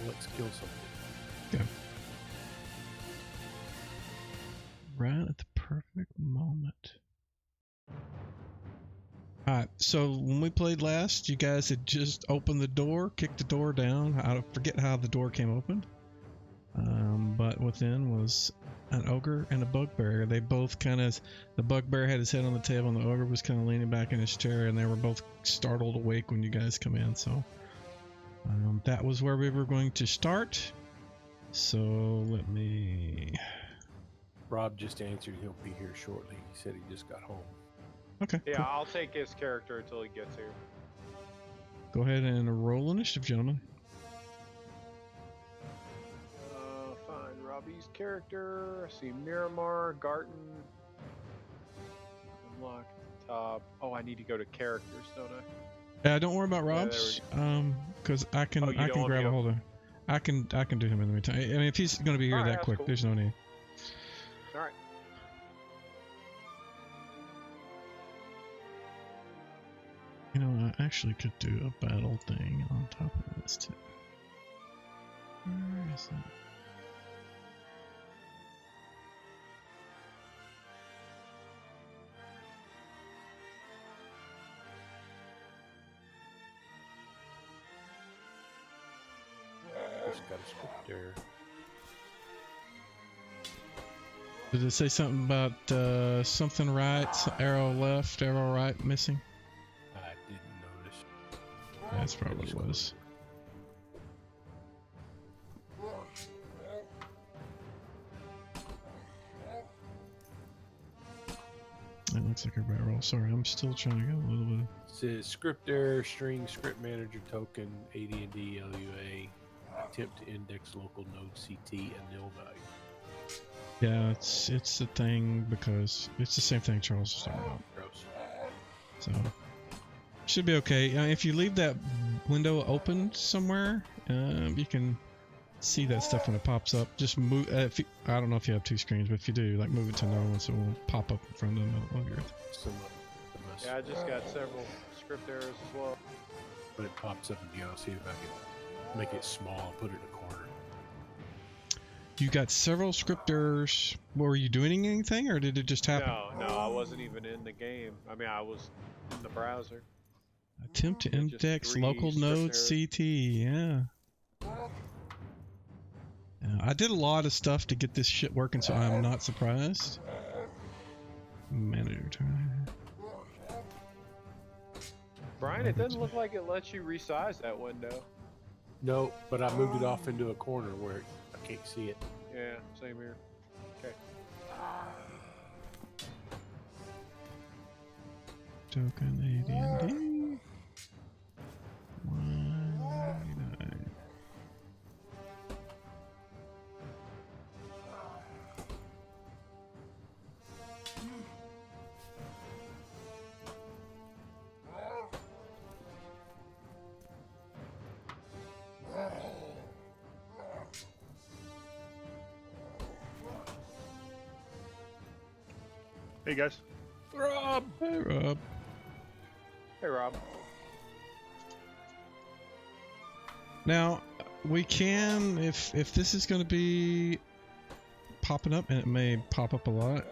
Let's kill something. Okay. Right at the perfect moment. Alright, so when we played last, you guys had just opened the door, kicked the door down. I forget how the door came open. But within was an ogre and a bugbear. They both kind of, the bugbear had his head on the table and the ogre was kind of leaning back in his chair, and they were both startled awake when you guys come in. So that was where we were going to start. So let me... Rob just answered he'll be here shortly. He said he just got home. Okay. Yeah, Cool. I'll take his character until he gets here. Go ahead and roll initiative, gentlemen. Find Robbie's character. See Miramar, Garten. Unlock the top. Oh, I need to go to characters, don't I? Yeah, don't worry about Rob's, because I can grab a hold of. I can do him in the meantime. I mean, if he's going to be here that quick, cool. There's no need. All right. You know, I actually could do a battle thing on top of this too. Where is that? Just got a script there. Did it say something about something right, arrow left, arrow right missing? I didn't notice. That's probably what it was. That looks like a right roll. Sorry, I'm still trying to get a little bit. It says script error, string, script manager token, AD&D, LUA, attempt to index local node CT and nil value. Yeah, it's the thing because it's the same thing Charles was talking about. Gross. So should be okay. If you leave that window open somewhere, you can see that stuff when it pops up. Just move. I don't know if you have two screens, but if you do, like move it to no one, so it won't pop up in front of the Yeah, I just got several script errors as well. But it pops up again. I'll see if I can make it small and put it in a corner. You got several script errors. Were you doing anything, or did it just happen? No, I wasn't even in the game. I mean, I was in the browser. Attempt to index local node CT. Yeah. I did a lot of stuff to get this shit working, so I'm not surprised. Manager time. Brian, it doesn't look like it lets you resize that window. No, but I moved it off into a corner where I can't see it. Yeah, same here. Okay. Token AD&D. 199. Hey guys. Rob! Hey, Rob. Hey Rob. Now, we can, if this is going to be popping up, and it may pop up a lot,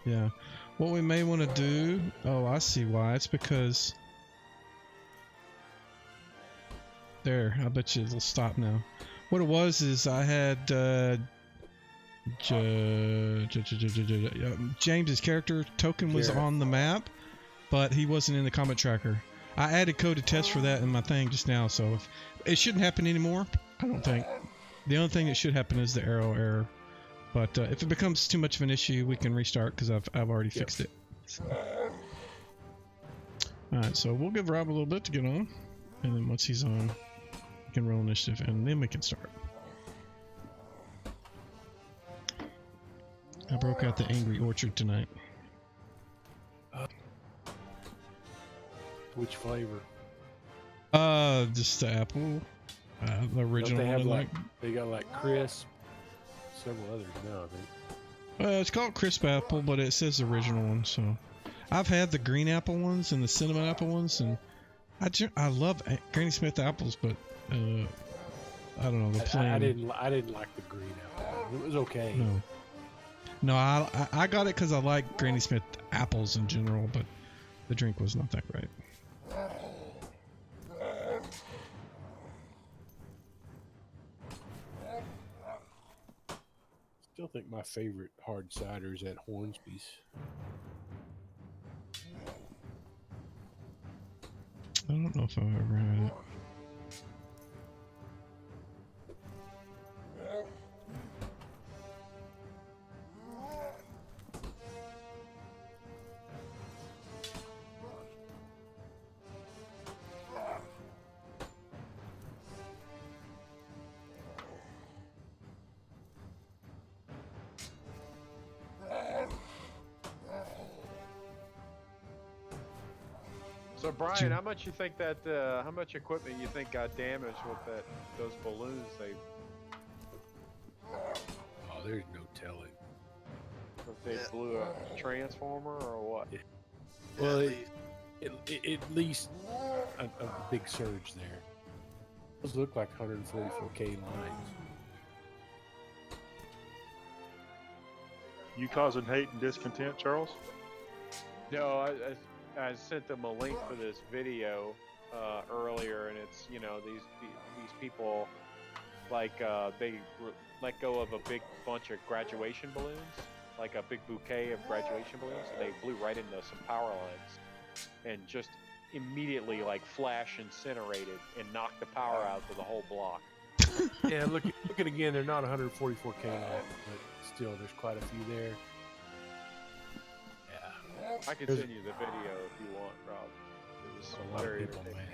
yeah, what we may want to do, oh, I see why, it's because, there, I bet you it'll stop now. What it was is I had, James's character token was on the map, but he wasn't in the comment tracker. I added code to test for that in my thing just now, so if, it shouldn't happen anymore, I don't think. The only thing that should happen is the arrow error. But if it becomes too much of an issue, we can restart because I've already fixed it. So. Alright, so we'll give Rob a little bit to get on, and then once he's on, we can roll initiative, and then we can start. I broke out the Angry Orchard tonight. Which flavor? Just the apple. The original Don't they have one. they got like crisp, several others now, I think. It's called crisp apple, but it says original one. So, I've had the green apple ones and the cinnamon apple ones, and I love Granny Smith apples, but I don't know, the plain. I didn't like the green apple. It was okay. No, I got it because I like Granny Smith apples in general, but the drink was not that great. Still think my favorite hard cider is at Hornsby's. I don't know if I've ever had it. So Brian, how much you think that? How much equipment you think got damaged with those balloons? Oh, there's no telling. If they blew a transformer or what? Yeah. Well, at least a big surge there. Those look like 144K lines. You causing hate and discontent, Charles? No, I sent them a link for this video earlier, and it's these people like they let go of a big bunch of graduation balloons, like a big bouquet of graduation balloons, and they blew right into some power lines, and just immediately like flash incinerated and knocked the power out to the whole block. Yeah, look at again. They're not 144K lines, but still, there's quite a few there. I can send you the video if you want, Rob. It was a lot of people, man.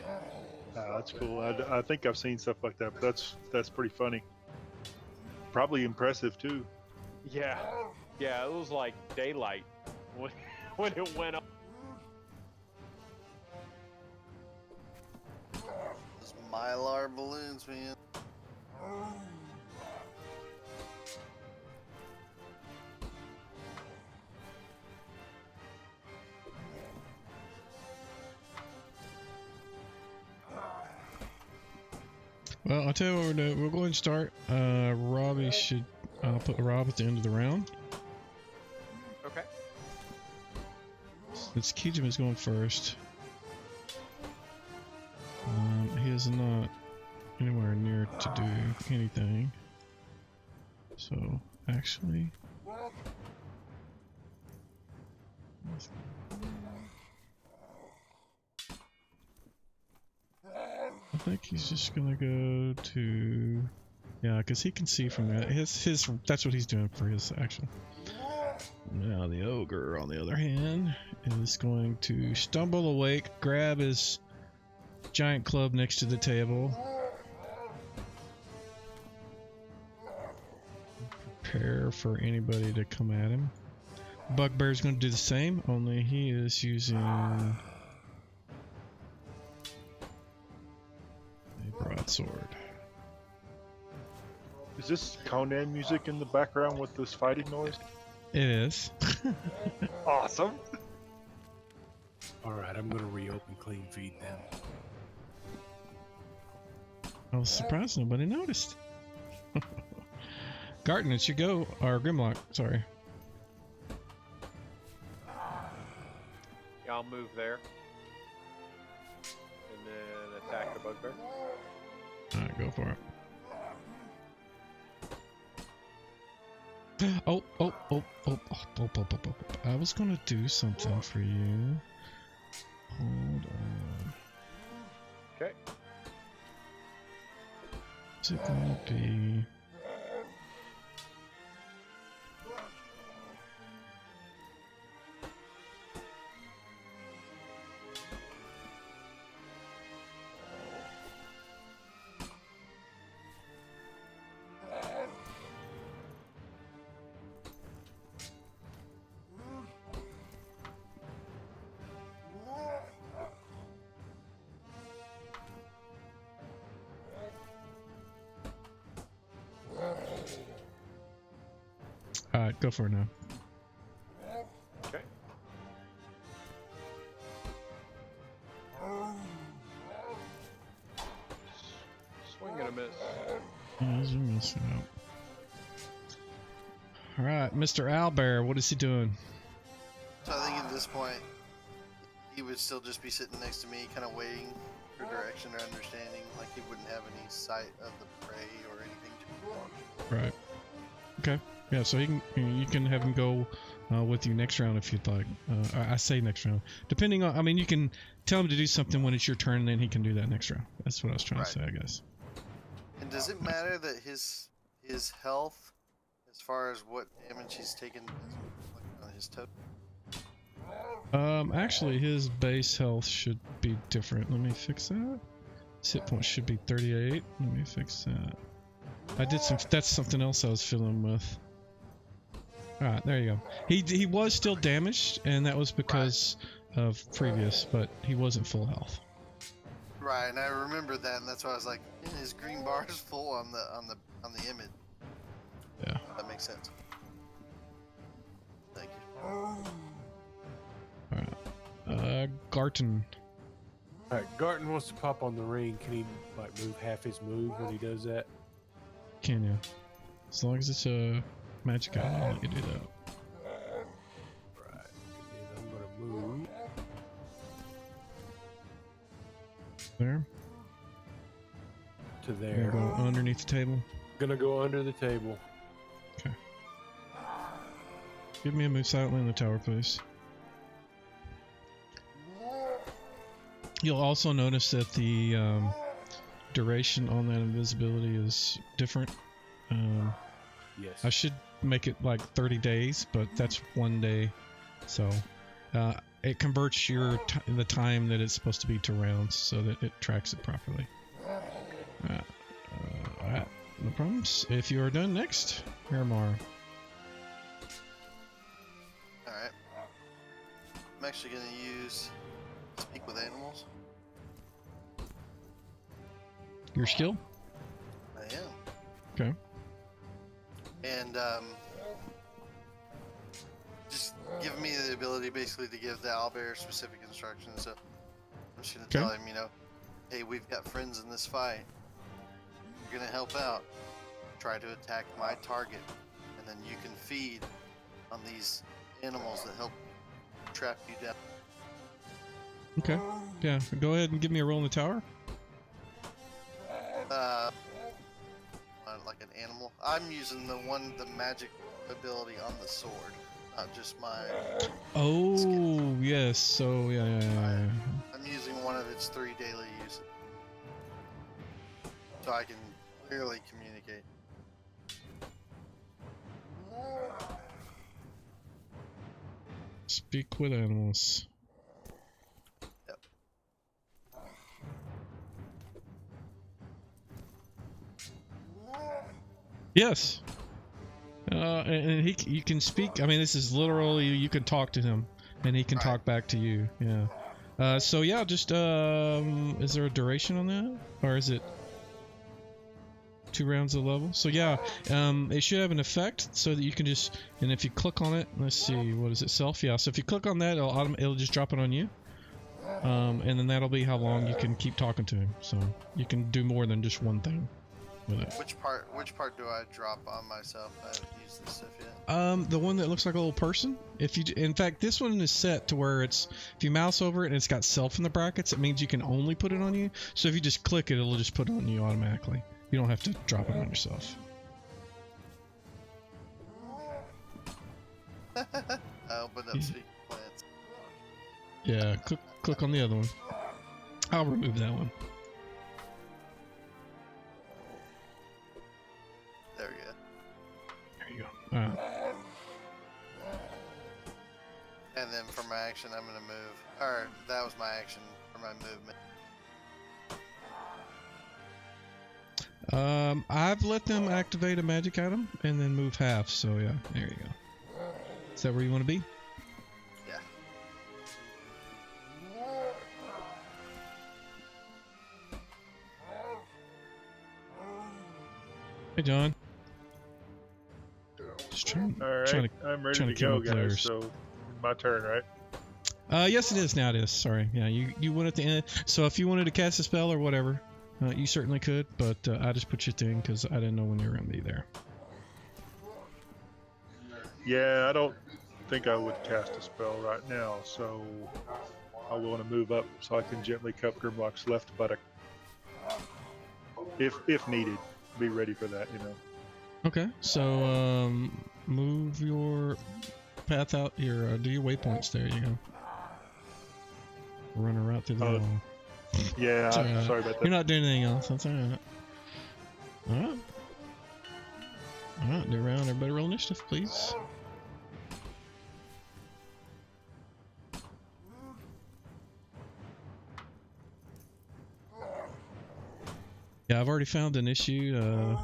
That's cool. I think I've seen stuff like that, but that's pretty funny. Probably impressive too. Yeah, it was like daylight when it went up. Those Mylar balloons, man. Well, I'll tell you what we're doing. We'll go ahead and start. Robbie should. I'll put Rob at the end of the round. Okay. Since Kijim is going first. He is not anywhere near to do anything. So, actually. I think he's just gonna go to, yeah, because he can see from that. His that's what he's doing for his action. Now the ogre, on the other hand, is going to stumble awake, grab his giant club next to the table, prepare for anybody to come at him. Bugbear's going to do the same, only he is using broadsword. Is this Conan music in the background with this fighting noise? It is. Awesome. All right, I'm going to reopen Clean Feed then. I was surprised nobody noticed. Garten, it's your go. Or Grimlock, sorry. Yeah, I'll move there. And then attack the bugbear. Alright, go for it. Oh. I was gonna do something for you. Hold on. Okay. Is it gonna be... Alright, go for it now. Okay. Swing and a miss. Yeah, those are missing out. All right, Mr. Owlbear, what is he doing? So I think at this point, he would still just be sitting next to me, kind of waiting for direction or understanding. Like he wouldn't have any sight of the prey or anything to Right. Okay. Yeah. So you can have him go with you next round if you'd like. I say next round, depending on. I mean, you can tell him to do something when it's your turn, and then he can do that next round. That's what I was trying to say, I guess. And does it matter that his health, as far as what damage he's taken on his toe? Actually, his base health should be different. Let me fix that. His hit points should be 38. Let me fix that. I did some. That's something else I was fiddling with. All right, there you go. He was still damaged, and that was because of previous, but he wasn't full health. Right, and I remember that, and that's why I was like, his green bar is full on the image. Yeah. That makes sense. Thank you. Alright. Garton. Alright, Garton wants to pop on the ring. Can he like move half his move when he does that? Can you? As long as it's a magic item, I'll let you do that. Right. And I'm gonna move. There. To There. there. Go underneath the table. Gonna go under the table. Okay. Give me a move silently in the tower, please. You'll also notice that the duration on that invisibility is different. Yes. I should make it like 30 days, but that's 1 day. So it converts the time that it's supposed to be to rounds so that it tracks it properly. Alright, no problems. If you are done next, Miramar. Alright. I'm actually going to use Speak with Animals. Your skill? I am. Okay. And just give me the ability basically to give the owlbear specific instructions. So I'm just going to tell him, hey, we've got friends in this fight. You're going to help out. Try to attack my target. And then you can feed on these animals that help trap you down. Okay. Yeah, go ahead and give me a roll in the tower. Like an animal. I'm using the magic ability on the sword, not just my. Oh, skin. yes. So, yeah. I'm using one of its 3 daily uses. So I can clearly communicate. Speak with animals. Yep. Yes. And you can speak. I mean, this is literally, you can talk to him, and he can talk back to you. Yeah. So yeah, just is there a duration on that, or is it 2 rounds of level? So yeah, it should have an effect so that you can just, and if you click on it, let's see, what is it, self? Yeah. So if you click on that, it'll just drop it on you. And then that'll be how long you can keep talking to him. So you can do more than just one thing with it. Which part do I drop on myself? I haven't used this stuff yet. The one that looks like a little person. In fact, this one is set to where if you mouse over it and it's got self in the brackets, it means you can only put it on you. So if you just click it, it'll just put it on you automatically. You don't have to drop it on yourself. I opened up Speak Plants. Yeah, click on the other one. I'll remove that one. There we go. There you go. Alright. And then for my action, I'm gonna move. Or that was my action for my movement. I've let them activate a magic item and then move half, so yeah, there you go. Is that where you want to be? Yeah. Hey, John. Just trying to I'm ready trying to to keep go, up guys. players. So my turn, right? Yes, it is now. It is. Sorry. Yeah, you went at the end. So if you wanted to cast a spell or whatever, You certainly could, but I just put your thing because I didn't know when you were going to be there. Yeah, I don't think I would cast a spell right now, so I want to move up so I can gently cup Grimlock's left buttock. If needed, be ready for that, you know. Okay, so move your path out here. Do your waypoints. There you go. Run a route through the wall. Yeah, All right. sorry about that. You're not doing anything else. That's alright. Alright. Alright, new round. Everybody roll initiative, please. Yeah, I've already found an issue.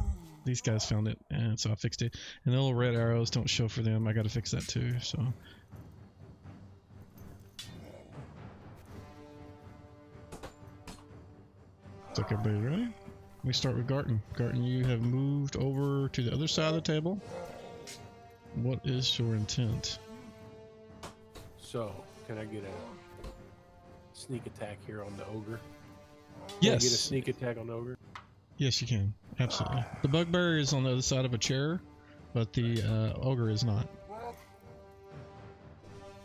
These guys found it, and so I fixed it. And the little red arrows don't show for them. I gotta fix that too, so. Looks like everybody's ready. We start with Garton. Garton, you have moved over to the other side of the table. What is your intent? So, can I get a sneak attack here on the ogre? Can I get a Yes. sneak attack on the ogre? Yes, you can. Absolutely. The bugbear is on the other side of a chair, but the ogre is not.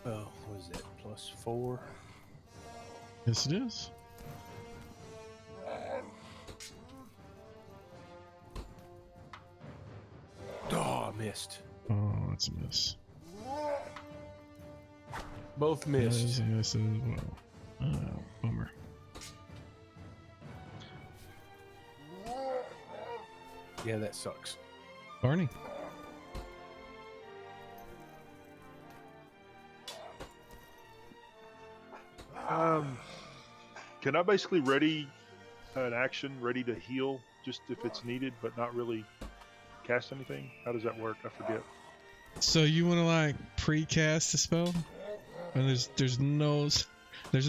Oh, what is that? +4? Yes, it is. Oh, I missed. Oh, that's a miss. Both missed. Yes, yes, as well. Oh, bummer. Yeah, that sucks. Barney. Can I basically ready an action, ready to heal, just if it's needed, but not really cast anything? How does that work? I forget. So you want to like pre-cast a spell? And there's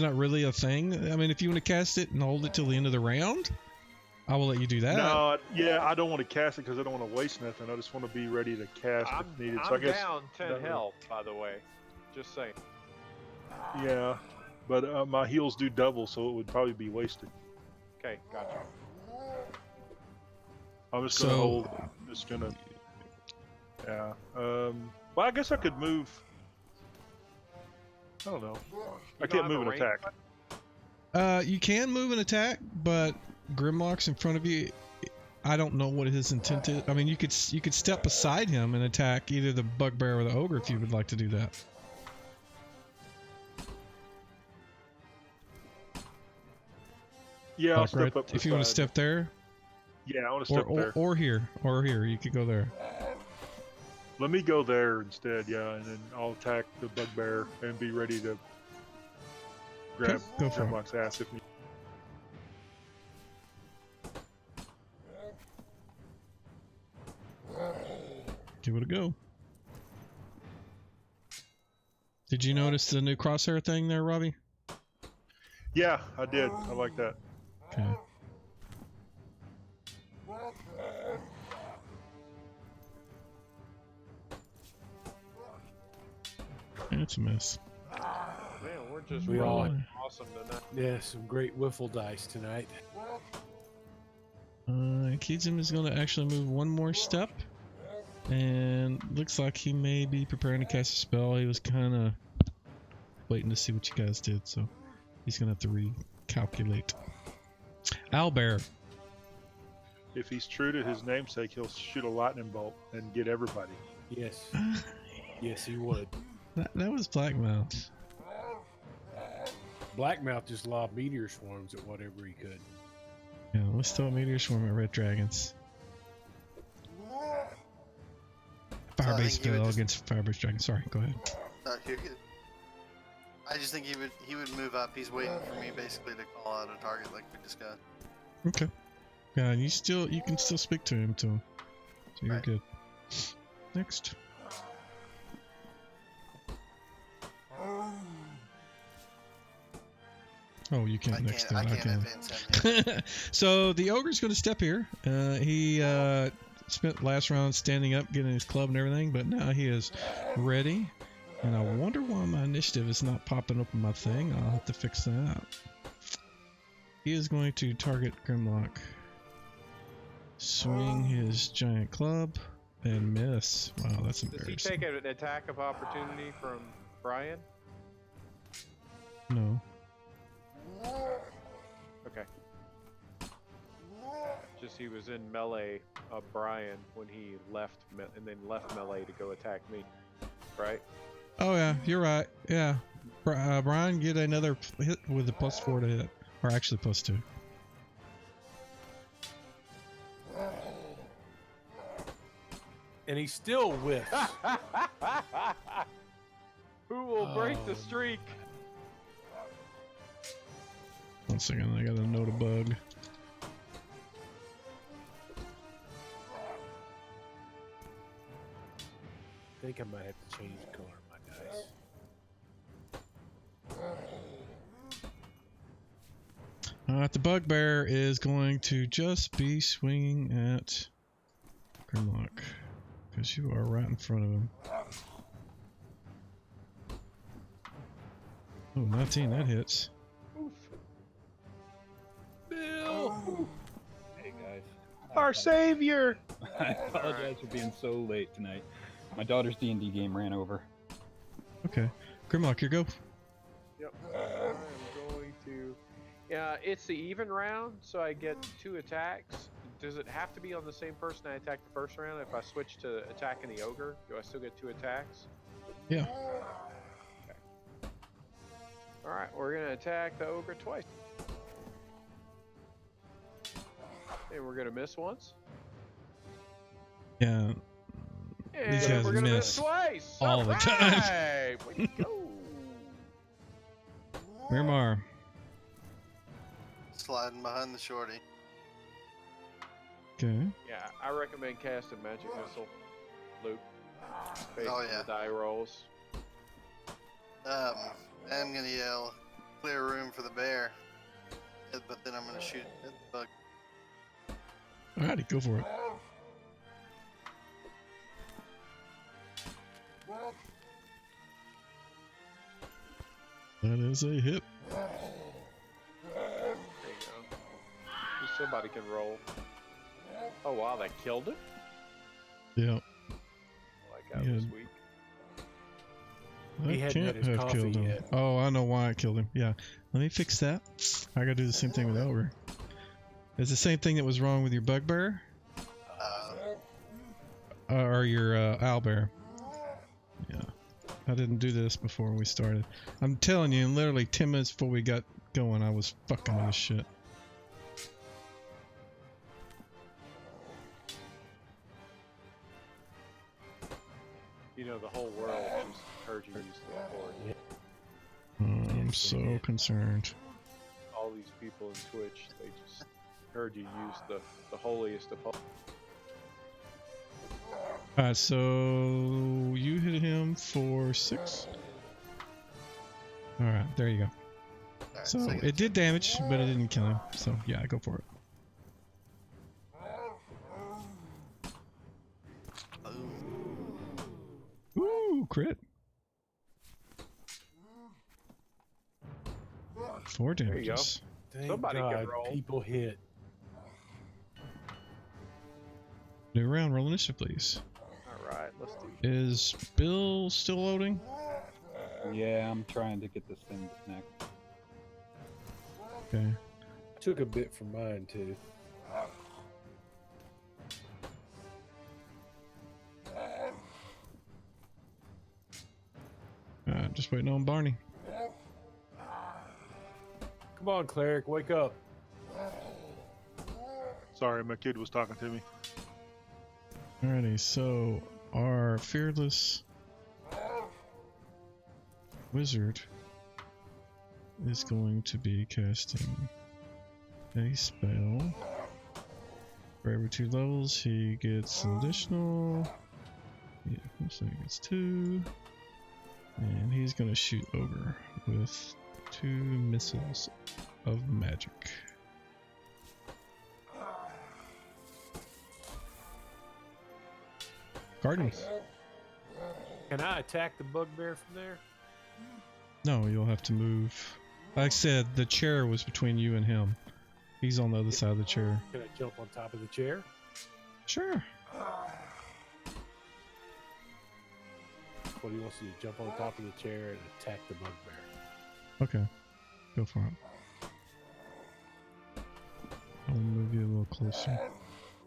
not really a thing. I mean, if you want to cast it and hold it till the end of the round, I will let you do that. No, yeah, I don't want to cast it because I don't want to waste nothing. I just want to be ready to cast if needed. So I I'm guess down 10 that would- health, by the way. Just saying. Yeah, but my heals do double, so it would probably be wasted. Okay, gotcha. I'm just gonna So- hold. Just gonna. Yeah. Well, I guess I could move. I don't know. I don't can't have move a an range attack. You can move an attack, but Grimlock's in front of you. I don't know what his intent is. I mean, you could step beside him and attack either the bugbear or the ogre if you would like to do that. Yeah, I'll Like step right, up. if you want to beside- step there, Yeah, I want to step there. or here, you could go there. Let me go there instead. Yeah, and then I'll attack the bugbear and be ready to grab Go for it. Grimlock's ass if need. Give it a go. Did you notice the new crosshair thing there, Robbie? Yeah, I did. I like that. Okay. It's a miss. Man, we're just We all- rolling awesome tonight. Yeah, some great wiffle dice tonight. Keejum is going to actually move one more step. And looks like he may be preparing to cast a spell. He was kind of waiting to see what you guys did, so he's going to have to recalculate. Owlbear. If he's true to his namesake, he'll shoot a lightning bolt and get everybody. Yes. Yes, he would. That was Blackmouth. Blackmouth just lobbed meteor swarms at whatever he could. Yeah, let's throw a meteor swarm at red dragons. I Fire-based think he would spell just- against fire-based dragons. Sorry, go ahead. No, you're good. I just think he would move up. He's waiting for me basically to call out a target like we discussed. Okay. Yeah, and you can still speak to him too. So you're Right. good. Next. Oh, you can't next to I it. can't advance him. Yeah. So the ogre's going to step here. He spent last round standing up, getting his club and everything, but now he is ready. And I wonder why my initiative is not popping up on my thing. I'll have to fix that. he is going to target Grimlock. Swing his giant club and miss. Wow, that's Does he embarrassing. take an attack of opportunity from Brian? No. Okay. Just he was in melee of Brian when he left, and then left melee to go attack me, right? Oh yeah, you're right. Yeah. Brian, get another hit with a +4 to hit. Or actually +2. And he still whiffs. Who will break the streak? One second, I gotta note a bug. I think I might have to change the color of my dice. The bugbear is going to just be swinging at Grimlock. Because you are right in front of him. Oh, 19, that hits. Bill! Hey guys. Our savior! I apologize for being so late tonight. My daughter's D&D game ran over. Okay. Grimlock, your go. Yep. I'm going to. Yeah, it's the even round, so I get 2 attacks. Does it have to be on the same person I attacked the first round? If I switch to attacking the ogre, do I still get 2 attacks? Yeah. Okay. Alright, we're gonna attack the ogre twice. And we're gonna miss once. Yeah. And These guys we're gonna miss twice. all the time. Alright, way to go. Miramar. Sliding behind the shorty. Okay. Yeah, I recommend casting Magic Missile, Luke. Based Oh, on yeah. the die rolls. I'm gonna yell, clear room for the bear. But then I'm gonna shoot at the bug. Alrighty, go for it. That is a hit. There you go. Somebody can roll. Oh wow, that killed him? Yeah. Like I was weak. That He hadn't can't had his have coffee killed him. yet. Oh, I know why it killed him. Yeah. Let me fix that. I gotta do the same thing with Ogre. It's the same thing that was wrong with your bugbear? Or your owlbear. Yeah. I didn't do this before we started. I'm telling you, literally 10 minutes before we got going, I was fucking with this shit. You know, the whole world just heard you use the board. I'm Yes, so they did. concerned. All these people in Twitch, they just heard you use the holiest of holies. Alright, so you hit him for 6. Alright, there you go. Alright, So second. it did damage, but it didn't kill him. So yeah, go for it. Ooh, crit. 4 you go. damages. Thank Somebody can God, roll. people hit. New round, roll initiative, please. Alright, let's do Is Bill still loading? Yeah, I'm trying to get this thing to connect. Okay. Took a bit from mine too. Just waiting on Barney. Come on, cleric, wake up. Sorry, my kid was talking to me. Alrighty, so our fearless wizard is going to be casting a spell. For every 2 levels, he gets an additional. Yeah, so he gets 2. And he's going to shoot Ogre with 2 missiles of magic. Cardinals. Can I attack the bugbear from there? No, you'll have to move. Like I said, the chair was between you and him. He's on the other side of the chair. Can I jump on top of the chair? Sure. What do you want to do? Jump on top of the chair and attack the bugbear. Okay. Go for it. I'll move you a little closer.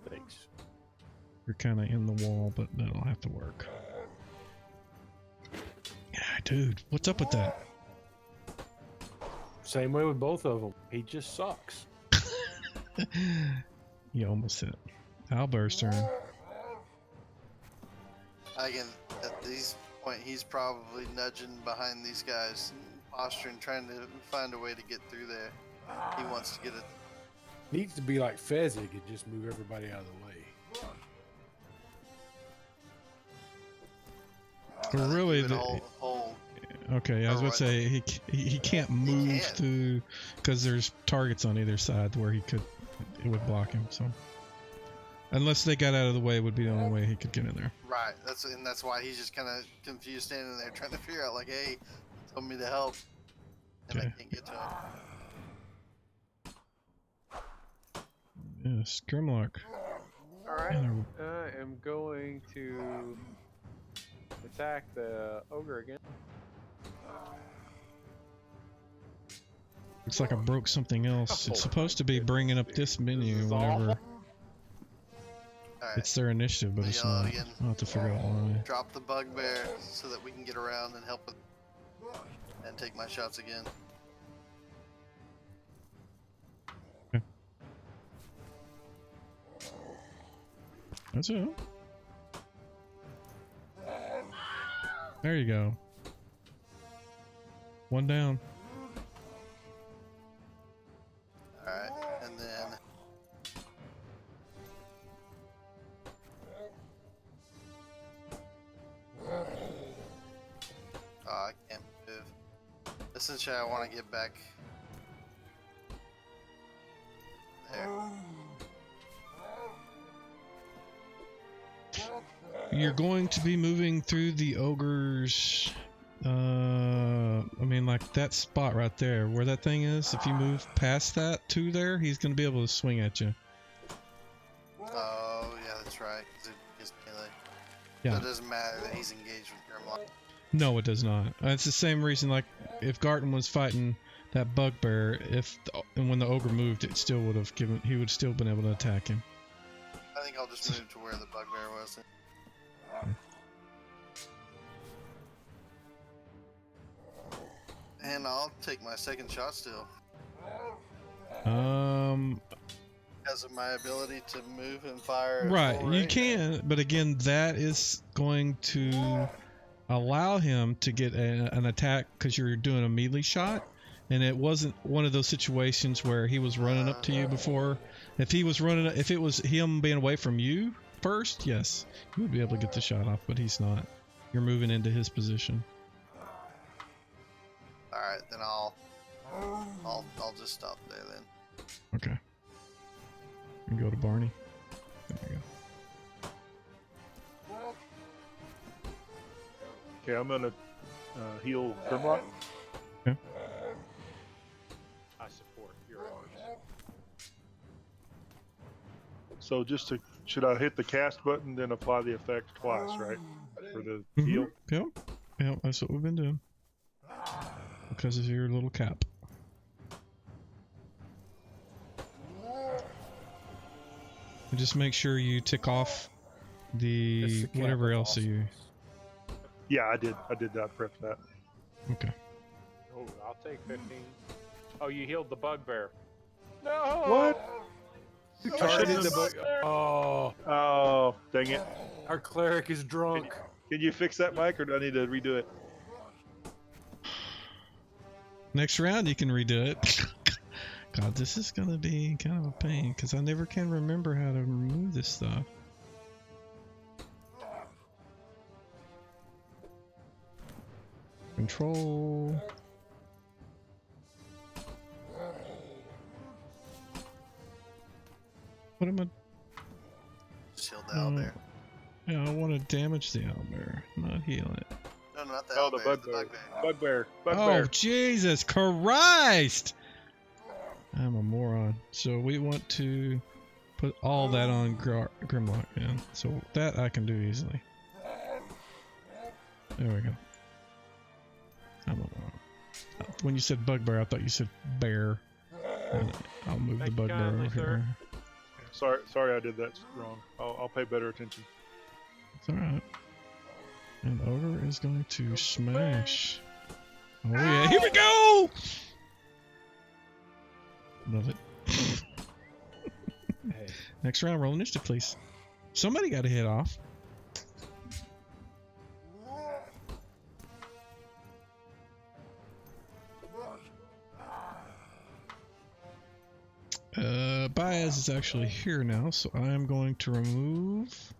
Thanks. You're kind of in the wall, but that'll have to work. Yeah, dude, what's up with that? Same way with both of them. He just sucks. You almost hit. Owlbear's turn. Again, at this point, he's probably nudging behind these guys, posturing, trying to find a way to get through there. He wants to get it. Needs to be like Fezzik and just move everybody out of the way. Really, Keep it whole. okay. I was about to say he can't move can't. through because there's targets on either side where it would block him. So unless they got out of the way, would be the only way he could get in there. Right. That's why he's just kind of confused, standing there trying to figure out, like, hey, told me to help, and Okay. I can't get to him. Yes, Grimlock. Alright. And I am going to attack the ogre again. looks like I broke something else. Oh, It's supposed to be bringing up this menu This is whenever awful. Alright. it's their initiative, but it's Yellow not. again. I'll have to figure out why. Drop the bugbear so that we can get around and help with, and take my shots again. That's it. There you go. One down. Alright, and then I can't move. Essentially, I want to get back there. You're going to be moving through the ogre's. I mean, like that spot right there, where that thing is. If you move past that to there, he's going to be able to swing at you. Oh, yeah, that's right. 'Cause it gives melee. Yeah. So it doesn't matter that he's engaged with Grimlock. No, it does not. It's the same reason. Like if Garton was fighting that bugbear, and when the ogre moved, it still would have given. He would still been able to attack him. I think I'll just move to where the bugbear was. And I'll take my second shot still. Because of my ability to move and fire. at Right, full you range. can, but again, that is going to allow him to get an attack because you're doing a melee shot, and it wasn't one of those situations where he was running up to you before. If it was him being away from you first, yes, you would be able to get the shot off, but he's not. You're moving into his position. Alright, then I'll just stop there then. Okay. And go to Barney. There you go. Okay, I'm gonna heal Grimlock. Okay. I support your orders. So should I hit the cast button, then apply the effect twice, right? For the Mhm. heal? Yep, that's what we've been doing. Because of your little cap. And just make sure you tick off That's the the cap whatever of else you. awesomeness. Yeah, I did. I did that. Prep that. Okay. Oh, I'll take 15. Oh, you healed the bugbear. No! What? You I targeted shouldn't the have- bug. Oh, Oh, dang it! our cleric is drunk. Can you fix that, Mike, or do I need to redo it? Next round you can redo it. God, this is gonna be kind of a pain because I never can remember how to remove this stuff. Control. What am I? Just heal the owlbear. Yeah, I want to damage the owlbear, not heal it. No, not the Oh, owlbear, the the bugbear. bugbear. Bugbear. Oh, Jesus Christ! I'm a moron. So we want to put all that on Grimlock, man. So that I can do easily. There we go. I'm a moron. When you said bugbear, I thought you said bear. And I'll move the Thank you bugbear kindly, over sir. here. Sorry I did that wrong. I'll pay better attention. It's alright. And Ogre is going to smash. Oh yeah, here we go! Love it. Hey, Next round, roll initiative, please. Somebody got to hit off. Baez is actually here now, so I am going to remove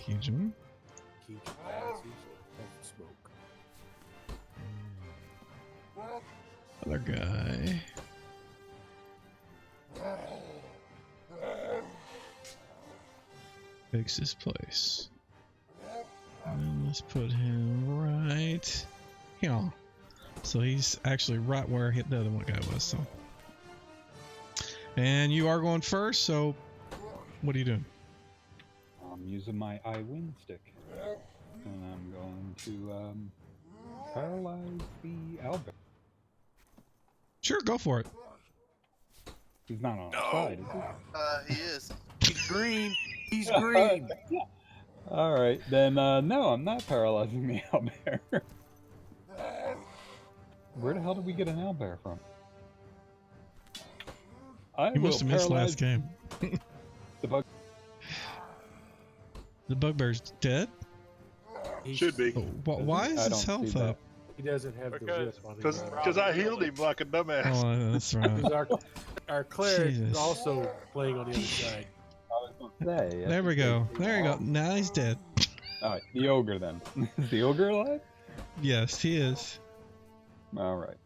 Kijun. keep passes of smoke. Other guy. Takes his place. And let's put him right here. So he's actually right where I hit the other one guy was. So, and you are going first. So, what are you doing? I'm using my I win stick, and I'm going to paralyze the owlbear. Sure, go for it. He's not on our side, is he? He is. He's green. He's green. All right, then. No, I'm not paralyzing the owlbear. Where the hell did we get an owlbear from? You must have missed last game. The bug. The bugbear's dead. He Should be. Why is I his don't health see that. up? He doesn't have the Because- whip on him. Because I healed him like a dumbass. Oh, that's right. Because our cleric Jesus. is also playing on the other side. I was gonna say. There we go. There you go. Now he's dead. All right, the ogre then. Is the ogre alive? Yes, he is. All right.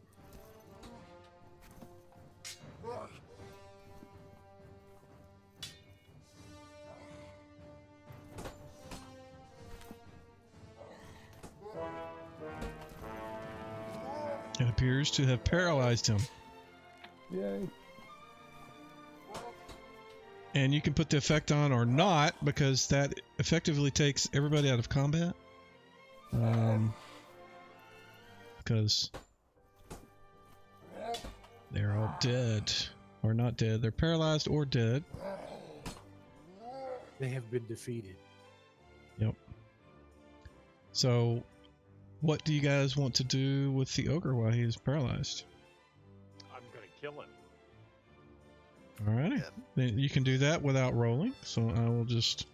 It appears to have paralyzed him. Yay. And you can put the effect on or not, because that effectively takes everybody out of combat. Because they're all dead. Or not dead. They're paralyzed or dead. They have been defeated. Yep. So, what do you guys want to do with the ogre while he's paralyzed? I'm gonna kill him. Alrighty. Yeah. Then you can do that without rolling. So I will just...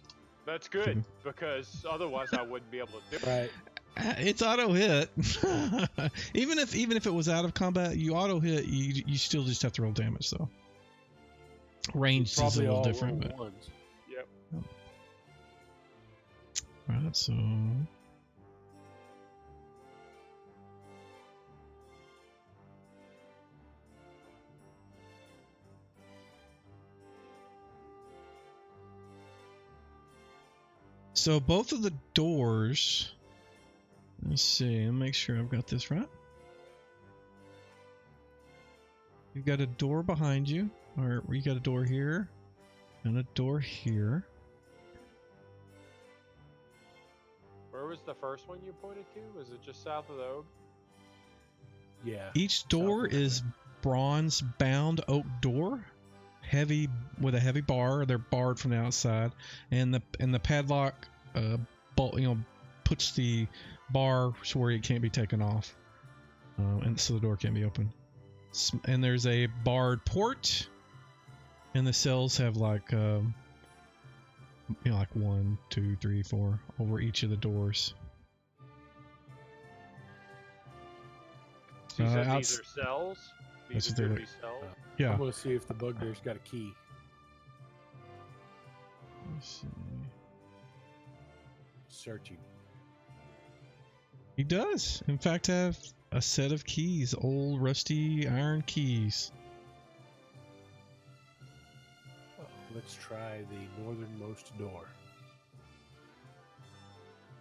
That's good because otherwise I wouldn't be able to do it. Right. It's auto hit. even if it was out of combat, you auto hit. You still just have to roll damage though. Ranged is a Probably little all different, roll but ones. Yep. right. So both of the doors. Let's see. I'll make sure I've got this right. You've got a door behind you, or you got a door here, and a door here. Where was the first one you pointed to? Was it just south of the oak? Yeah. Each door South of is bronze bound oak door, heavy with a heavy bar. They're barred from the outside, and the padlock, puts the bar so where it can't be taken off, and so the door can't be opened. And there's a barred port, and the cells have like like 1, 2, 3, 4 over each of the doors. So you said outs- these are cells? That's These what are they gonna be cells? Yeah. I'm gonna see if the bugbear's got a key. Let's see. Searching. He does, in fact, have a set of keys, old rusty iron keys. Oh, let's try the northernmost door.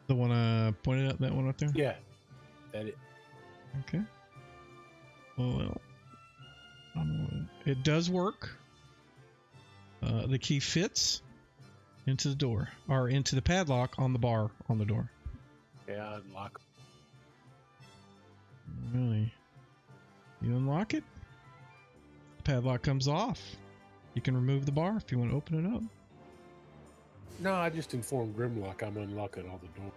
The one I pointed out, that one up there? Yeah. That it. Okay. Well, It does work. The key fits into the door, or into the padlock on the bar on the door. Yeah, unlock. Really? You unlock it? Padlock comes off. You can remove the bar if you want to open it up. No, I just informed Grimlock I'm unlocking all the doors.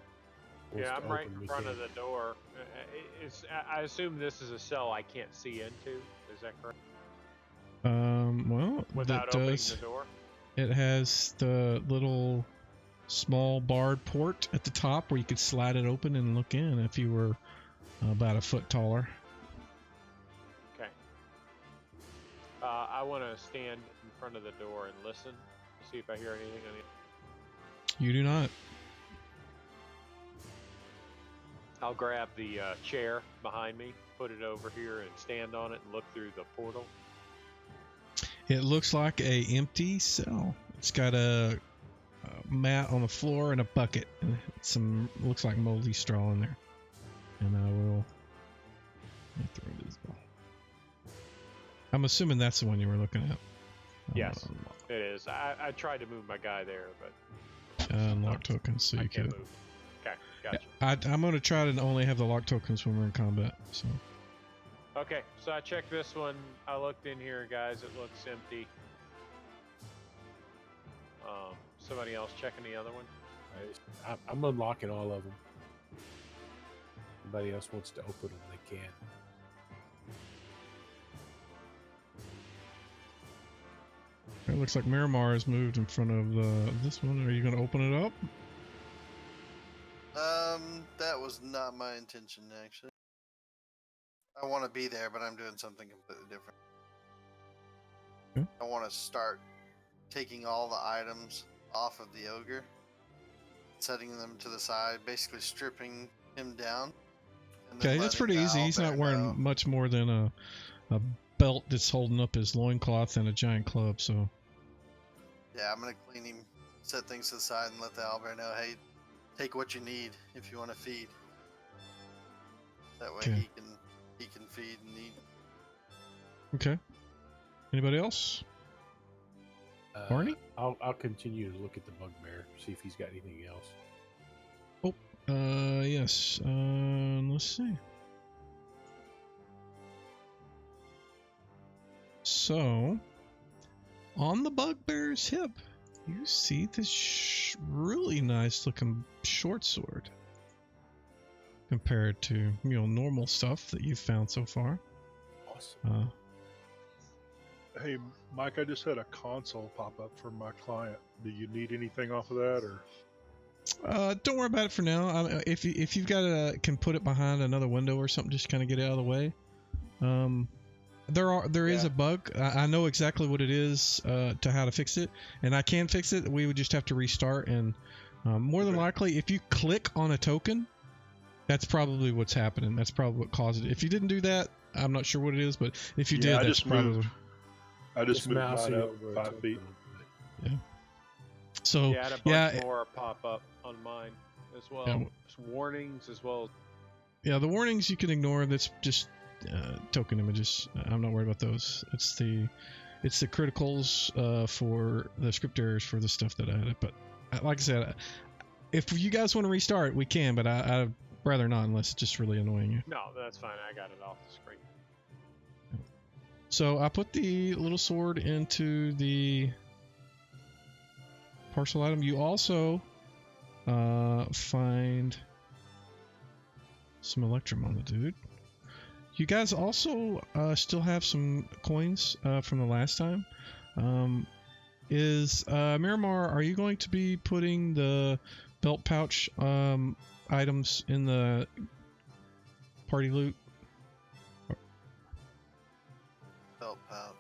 Yeah, I'm right in front of the door. I assume this is a cell I can't see into. Is that correct? Well, Without that opening does. the door? It has the little small barred port at the top where you could slide it open and look in if you were about a foot taller. Okay. I want to stand in front of the door and listen to see if I hear anything. You do not. I'll grab the chair behind me, put it over here, and stand on it and look through the portal. It looks like a empty cell. It's got a mat on the floor and a bucket, and some looks like moldy straw in there. And I will make it invisible. I'm assuming that's the one you were looking at. Yes, it is. I tried to move my guy there, but unlock tokens, so I you can't could. move. Okay, gotcha. I'm going to try to only have the lock tokens when we're in combat. So. Okay, so I checked this one. I looked in here, guys. It looks empty. Somebody else checking the other one? I'm unlocking all of them. Anybody else wants to open them, they can. It looks like Miramar has moved in front of this one. Are you going to open it up? That was not my intention, actually. I want to be there, but I'm doing something completely different. Okay. I want to start taking all the items off of the ogre, setting them to the side, basically stripping him down. And then Okay, that's letting pretty the easy. He's not owlbear wearing know. much more than a belt that's holding up his loincloth and a giant club, so... Yeah, I'm gonna clean him, set things to the side, and let the owlbear know, hey, take what you need if you want to feed. That way Okay. he can feed and eat. Okay. Anybody else? Barney? I'll continue to look at the bugbear, see if he's got anything else. Yes. Let's see. So, on the bugbear's hip, you see this really nice looking short sword compared to, normal stuff that you've found so far. Awesome. Hey, Mike, I just had a console pop up for my client. Do you need anything off of that, or? Don't worry about it for now. If you've got can put it behind another window or something, just kind of get it out of the way. There is a bug. I know exactly what it is to how to fix it, and I can fix it. We would just have to restart, and more than likely, if you click on a token, that's probably what's happening. That's probably what caused it. If you didn't do that, I'm not sure what it is, but if you did, that's probably. I just moved mouse mine it up over 5 feet. Yeah. So Yeah, I had a bunch more pop up on mine as well. Yeah. Some warnings as well. Yeah, the warnings you can ignore. That's just token images. I'm not worried about those. It's the criticals for the script errors for the stuff that I added. But like I said, if you guys want to restart, we can. But I'd rather not unless it's just really annoying you. No, that's fine. I got it off the screen. So I put the little sword into the parcel item. You also find some electrum on the dude. You guys also still have some coins from the last time. Miramar, are you going to be putting the belt pouch items in the party loot? Belt pouch.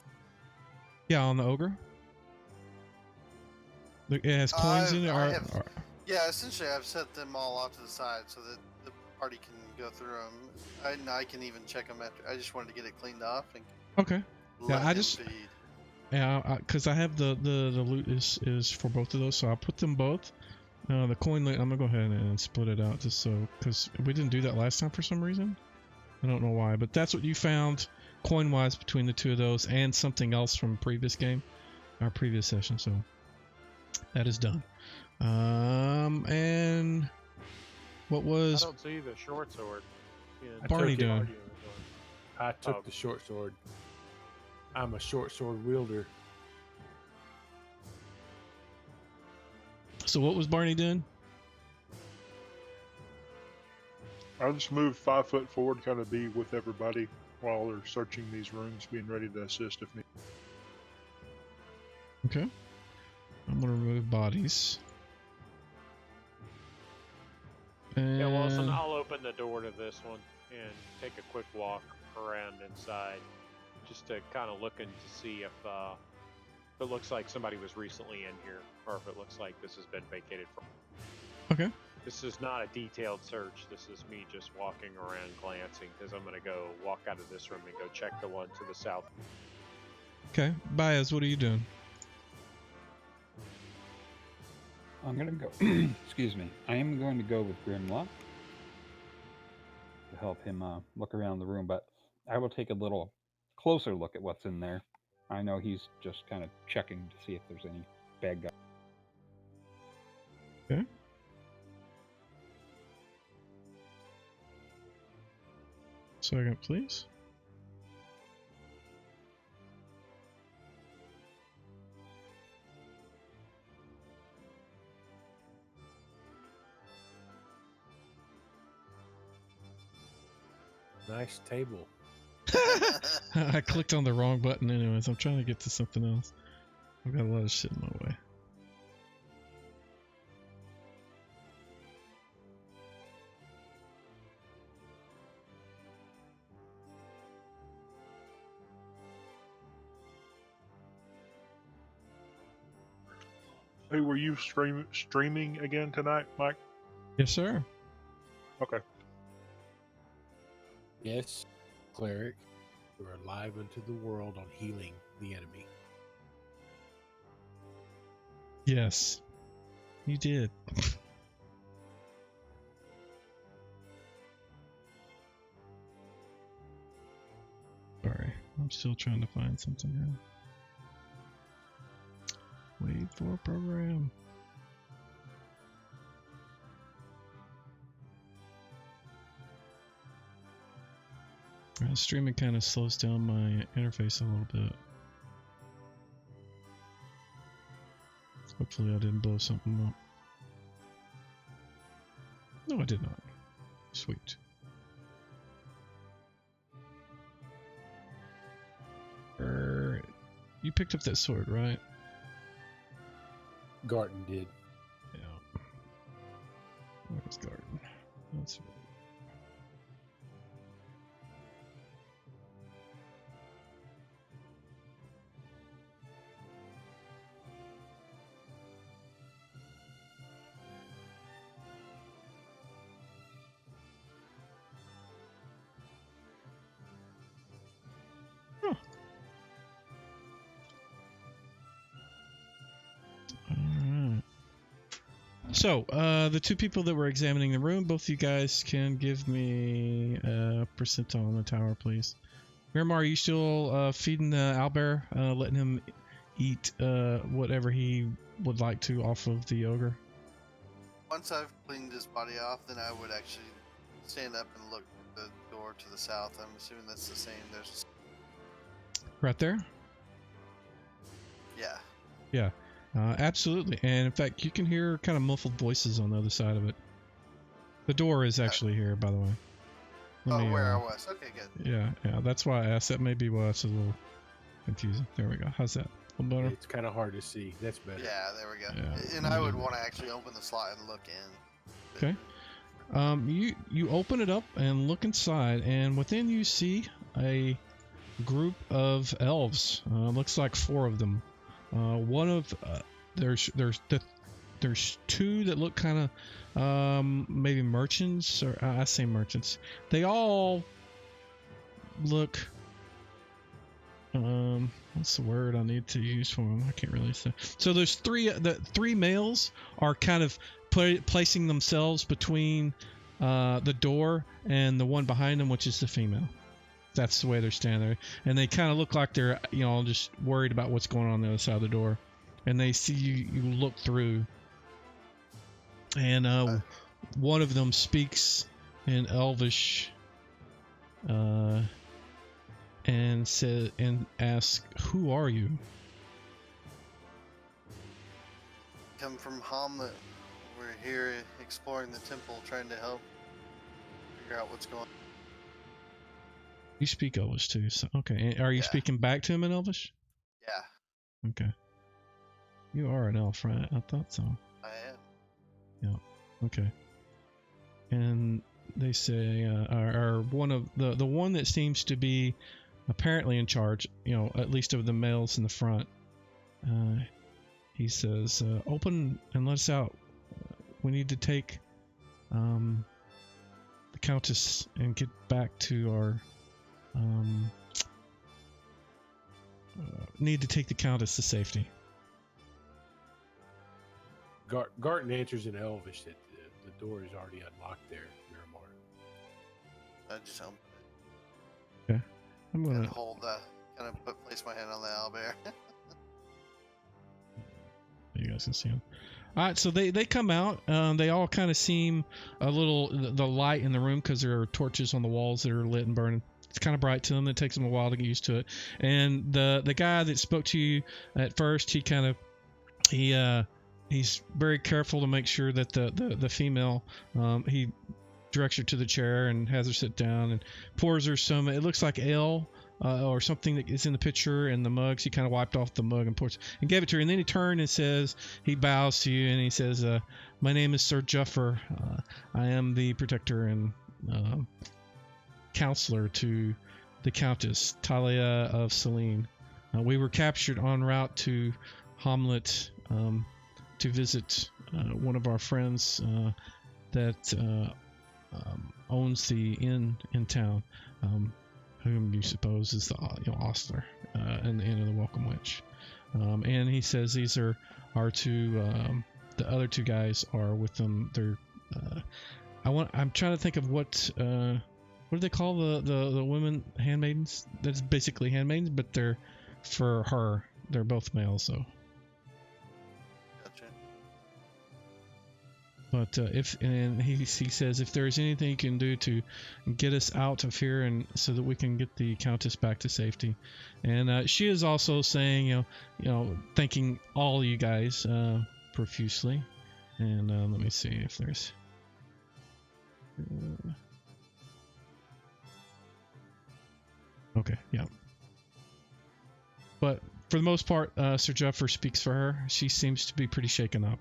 Yeah, on the ogre. It has coins in it. Yeah, essentially I've set them all off to the side so that the party can go through them. I can even check them after. I just wanted to get it cleaned off and Okay. let I him just feed. Yeah, because I have the loot is for both of those, so I'll put them both. The coin loot, I'm gonna go ahead and split it out just so, because we didn't do that last time for some reason. I don't know why, but that's what you found coin-wise between the two of those and something else from previous game, our previous session. So that is done. And what I was don't see the short sword. I Barney took it. doing? I took Oh. the short sword. I'm a short sword wielder. So what was Barney doing? I just moved 5 foot forward, kind of be with everybody while they're searching these rooms, being ready to assist if need. Okay. I'm gonna remove bodies. And Yeah, Wilson, I'll open the door to this one and take a quick walk around inside, just to kind of look in to see if it looks like somebody was recently in here, or if it looks like this has been vacated from. Okay. This is not a detailed search. This is me just walking around, glancing, because I'm gonna go walk out of this room and go check the one to the south. Okay. Baez, what are you doing? I'm gonna go. Excuse me. I am going to go with Grimlock to help him look around the room, but I will take a little closer look at what's in there. I know he's just kind of checking to see if there's any bad guys. Okay. Second, please. Nice table. I clicked on the wrong button anyways. I'm trying to get to something else. I've got a lot of shit in my way. Hey, were you streaming again tonight, Mike? Yes, sir. Okay. Yes, cleric. You are alive unto the world on healing the enemy. Yes. You did. Sorry. I'm still trying to find something here. Wait for program. Streaming kind of slows down my interface a little bit. Hopefully I didn't blow something up. No, I did not. Sweet. You picked up that sword, right? Garten did. Yeah. Where's Garden? That's right. So, the two people that were examining the room, both of you guys can give me a percentile on the tower, please. Miramar, are you still feeding the owlbear, letting him eat whatever he would like to off of the ogre? Once I've cleaned his body off, then I would actually stand up and look at the door to the south. I'm assuming that's the same. There's Right there? yeah. Yeah. Absolutely. And in fact, you can hear kind of muffled voices on the other side of it. The door is actually here, by the way. Let me, where I was. Okay, good. Yeah. That's why I asked. That may be why it's a little confusing. There we go. How's that? A little better? It's kind of hard to see. That's better. Yeah, there we go. Yeah. And I would want to actually open the slot and look in. Okay. You open it up and look inside, and within you see a group of elves. Looks like 4 of them. One of there's two that look kind of maybe merchants, or I say merchants. They all look what's the word I need to use for them? I can't really say. So there's 3. The 3 males are kind of placing themselves between the door and the one behind them, which is the female. that's the way they're standing there, and they kind of look like they're just worried about what's going on the other side of the door, and they see you look through, and one of them speaks in Elvish, and asks, "Who are you?" Come from Hamlet. We're here exploring the temple, trying to help figure out what's going on. You speak Elvish too, so okay. And are you Yeah. speaking back to him in Elvish? Yeah, Okay. You are an elf, right? I thought so. I am. Yeah. Okay. And they say, are one of the one that seems to be apparently in charge, at least of the males in the front. He says, "Open and let us out. We need to take the Countess and get back to our need to take the Countess to safety." Garten answers in Elvish that the door is already unlocked there, Miramar. I just help. Okay. I'm Kind gonna. of hold place my hand on the owlbear. You guys can see them. All right, so they come out. They all kind of seem a little the light in the room because there are torches on the walls that are lit and burning. It's kind of bright to them. It takes them a while to get used to it. And the guy that spoke to you at first, he's very careful to make sure that the female, he directs her to the chair and has her sit down and pours her some. It looks like ale. Or something that is in the pitcher and the mugs. He kind of wiped off the mug and pours and gave it to her. And then he turned and says, he bows to you and he says, "My name is Sir Juffer. I am the protector and counselor to the Countess Talia of Selene. We were captured en route to Hamlet to visit one of our friends that owns the inn in town." Whom you suppose is the Ostler and the Inn of the Welcome Witch. And he says these are our two, the other two guys are with them. They're, I'm trying to think of what do they call the women handmaidens? That's basically handmaidens, but they're for her. They're both males, so. Gotcha. But he says if there's anything you can do to get us out of here and so that we can get the Countess back to safety, and she is also saying thanking all you guys profusely, and let me see if there's. Okay, yeah. But for the most part, Sir Juffer speaks for her. She seems to be pretty shaken up.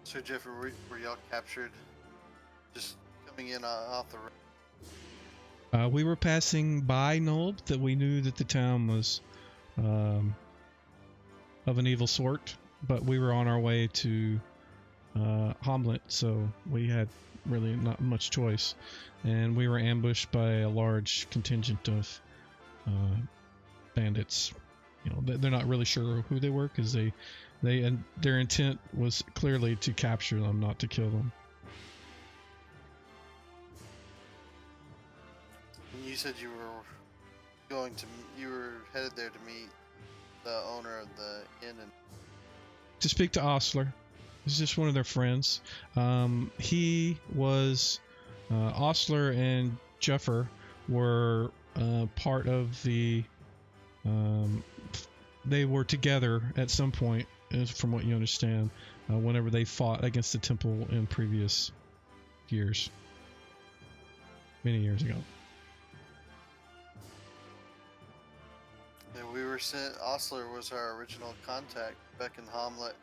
So Jeffrey, were y'all captured just coming in off the road? We were passing by Nulb that we knew that the town was of an evil sort, but we were on our way to Hamlet, so we had really not much choice, and we were ambushed by a large contingent of bandits. They're not really sure who they were because their intent was clearly to capture them, not to kill them. And you said you were headed there to meet the owner of the inn and to speak to Ostler. He's just one of their friends. He was Ostler and Juffer were part of the. They were together at some point, from what you understand, whenever they fought against the temple in previous years, many years ago. we were sent. Ostler was our original contact back in Hamlet.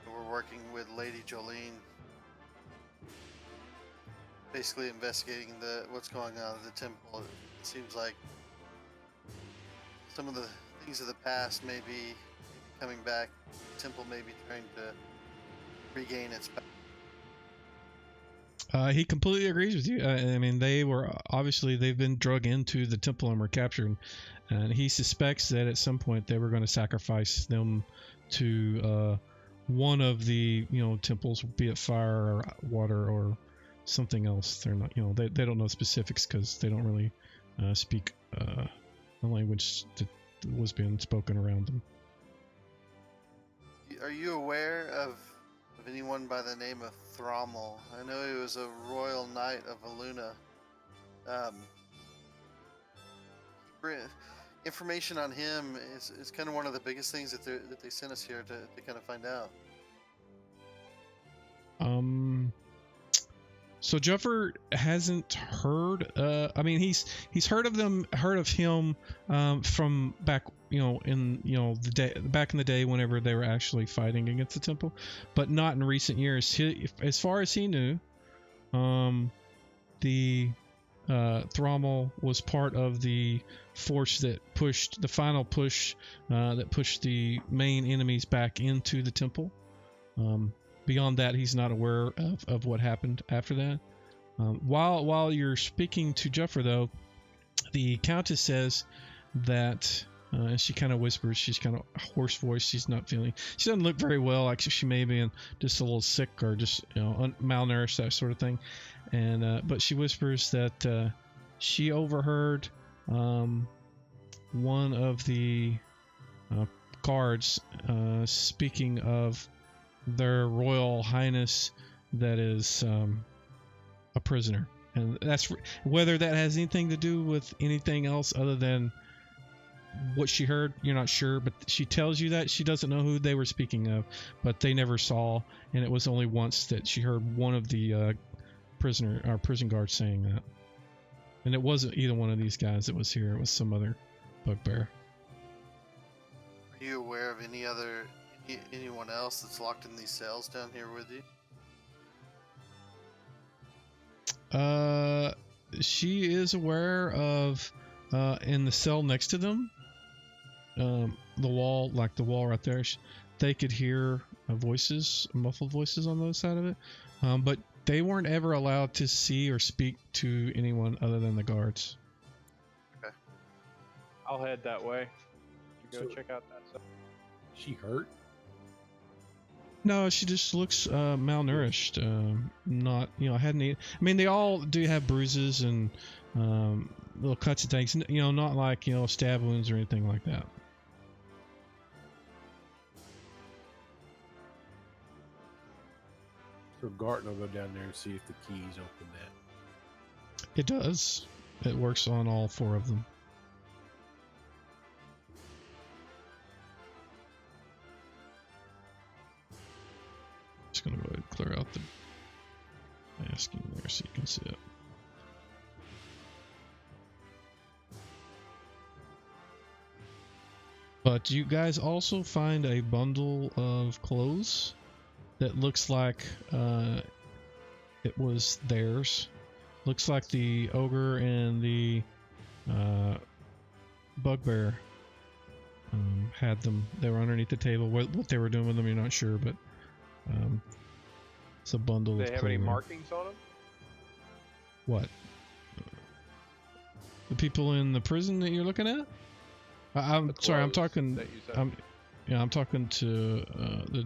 We're working with Lady Jolene, basically investigating what's going on at the temple. It seems like some of the things of the past may be coming back. The temple may be trying to regain its power. He completely agrees with you. I mean, they've been drug into the temple and were captured, and he suspects that at some point they were going to sacrifice them to one of the temples, be it fire or water or something else. They're not they don't know specifics because they don't really speak the language that was being spoken around them. Are you aware of anyone by the name of Thrommel? I know he was a royal knight of Aluna. Information on him is kind of one of the biggest things that they sent us here to kind of find out. So Juffer hasn't heard. I mean, he's heard of him from back, in the day back in the day whenever they were actually fighting against the temple, but not in recent years. As far as he knew, the Thrommel was part of the force that pushed the final push, that pushed the main enemies back into the temple. Beyond that, he's not aware of what happened after that. While you're speaking to Juffer, though, the Countess says that, and she kind of whispers, she's kind of hoarse voice, she doesn't look very well, like she may be just a little sick or just malnourished, that sort of thing. And but she whispers that she overheard one of the guards speaking of their Royal Highness that is a prisoner, and that's whether that has anything to do with anything else other than what she heard. You're not sure, but she tells you that she doesn't know who they were speaking of, but they never saw, and it was only once that she heard one of the prison guards saying that, and it wasn't either one of these guys that was here. It was some other bugbear. Are you aware of anyone else that's locked in these cells down here with you? She is aware of in the cell next to them, the wall right there, they could hear voices, muffled voices on the other side of it, but they weren't ever allowed to see or speak to anyone other than the guards. Okay. I'll head that way to go So- check out that stuff. She hurt? No, she just looks malnourished. Not, hadn't eaten. I mean, they all do have bruises and little cuts and things. Not like stab wounds or anything like that. So Garton will go down there and see if the keys open that. It does. It works on all four of them. Just gonna go ahead and clear out the masking there so you can see it. But you guys also find a bundle of clothes that looks like it was theirs. Looks like the ogre and the bugbear had them. They were underneath the table. What they were doing with them, you're not sure, but it's a bundle Do of they have any clothing. markings on them? What? The people in the prison that you're looking at? I'm sorry, I'm clothes talking. that you said. I'm talking to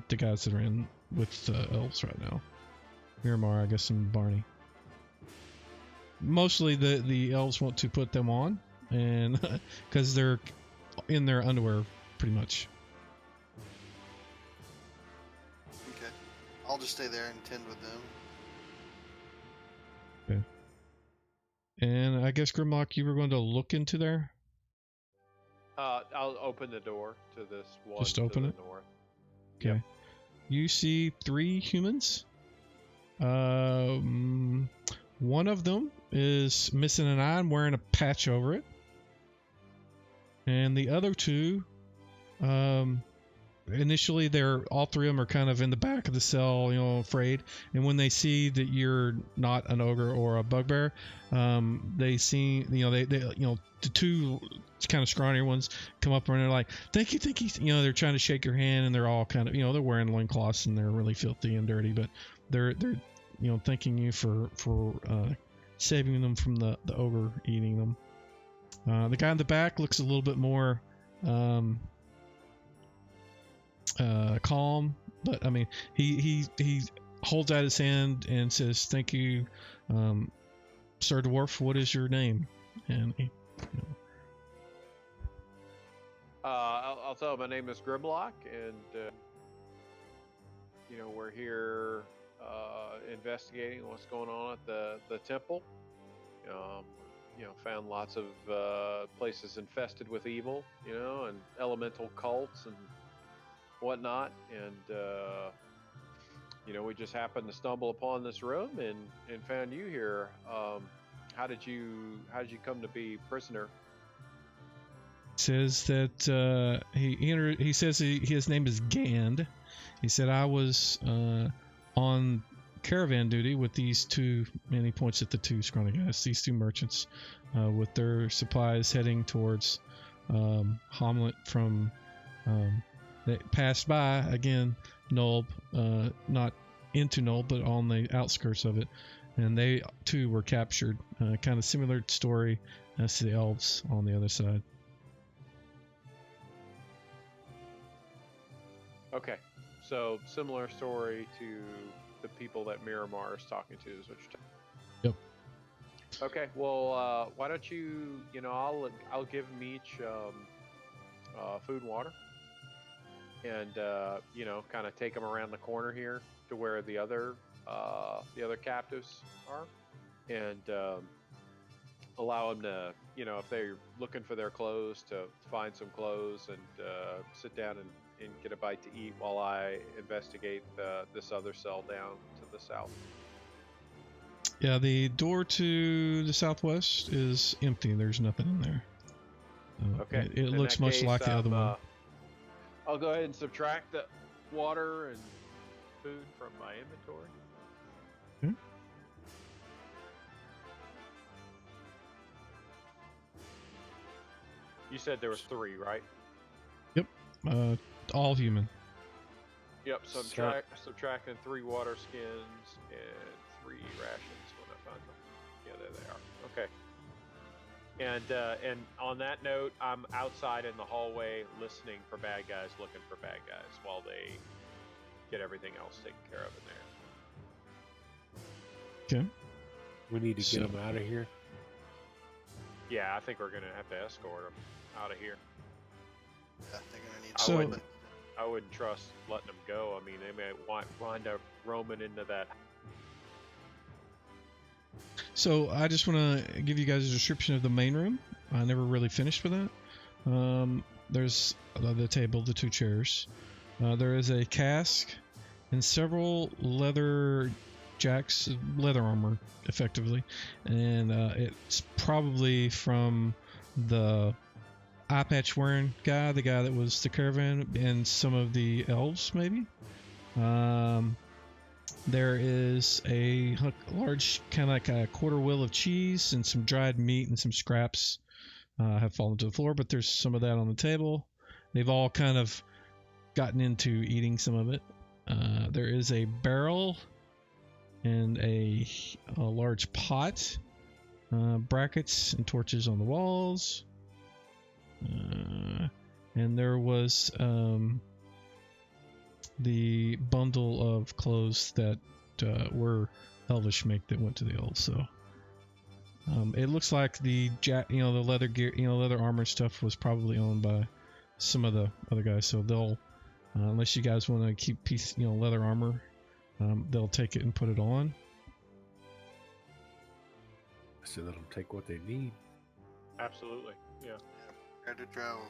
the guys that are in with elves right now. Miramar, I guess, and Barney. Mostly the elves want to put them on, and because they're in their underwear, pretty much. Okay. I'll just stay there and tend with them. And I guess Grimlock, you were going to look into there. I'll open the door to this one. Just to open the it? north. Okay. Yep. You see 3 humans. One of them is missing an eye and wearing a patch over it. And the other 2, initially all 3 of them are kind of in the back of the cell, afraid. And when they see that you're not an ogre or a bugbear, they see, the 2 kind of scrawnier ones come up and they're like, thank you. They're trying to shake your hand, and they're all kind of, they're wearing loincloths and they're really filthy and dirty, but they're thanking you for saving them from the ogre eating them. The guy in the back looks a little bit more calm But I mean, he holds out his hand and says, "Thank you, Sir Dwarf. What is your name?" And he, I'll tell him my name is Grimlock, and we're here investigating what's going on at the temple. Found lots of places infested with evil, and elemental cults and whatnot, and we just happened to stumble upon this room and found you here. How did you come to be prisoner? says that he says his name is Gand. He said, I was on caravan duty with these two, and he points at the two scrawny guys, these two merchants, with their supplies heading towards Hamlet from they passed by again Nulb, not into Nulb but on the outskirts of it, and they too were captured. Kind of similar story as to the elves on the other side. Okay, so similar story to the people that Miramar is talking to is what you're talking. Yep. Okay, well, why don't you, I'll give them each food and water, and kind of take them around the corner here to where the other captives are, and allow them to, if they're looking for their clothes, to find some clothes and sit down and get a bite to eat while I investigate this other cell down to the south. Yeah, the door to the southwest is empty. There's nothing in there. Okay. It looks much case, like the other one. I'll go ahead and subtract the water and food from my inventory. Okay. You said there was 3, right? Yep. All human. Yep, subtracting 3 water skins and 3 rations when I find them. Yeah, there they are. Okay. And on that note, I'm outside in the hallway listening for bad guys, looking for bad guys while they get everything else taken care of in there. Okay. We need to get them out of here. Yeah, I think we're gonna have to escort them out of here. Yeah, they're gonna need So- somebody. I wouldn't trust letting them go. I mean, they may wind up roaming into that. So I just want to give you guys a description of the main room. I never really finished with that. There's the table, the 2 chairs. There is a cask and several leather jacks, leather armor, effectively. And it's probably from the eye patch wearing guy, the guy that was the caravan, and some of the elves, maybe. There is a large, kind of like a quarter wheel of cheese and some dried meat and some scraps have fallen to the floor, but there's some of that on the table. They've all kind of gotten into eating some of it. There is a barrel and a large pot, brackets and torches on the walls. And there was the bundle of clothes that were elvish make that went to the elves. So it looks like the the leather gear, leather armor stuff was probably owned by some of the other guys. So they'll, unless you guys want to keep leather armor, they'll take it and put it on. So let them take what they need. Absolutely, yeah. Had to drown.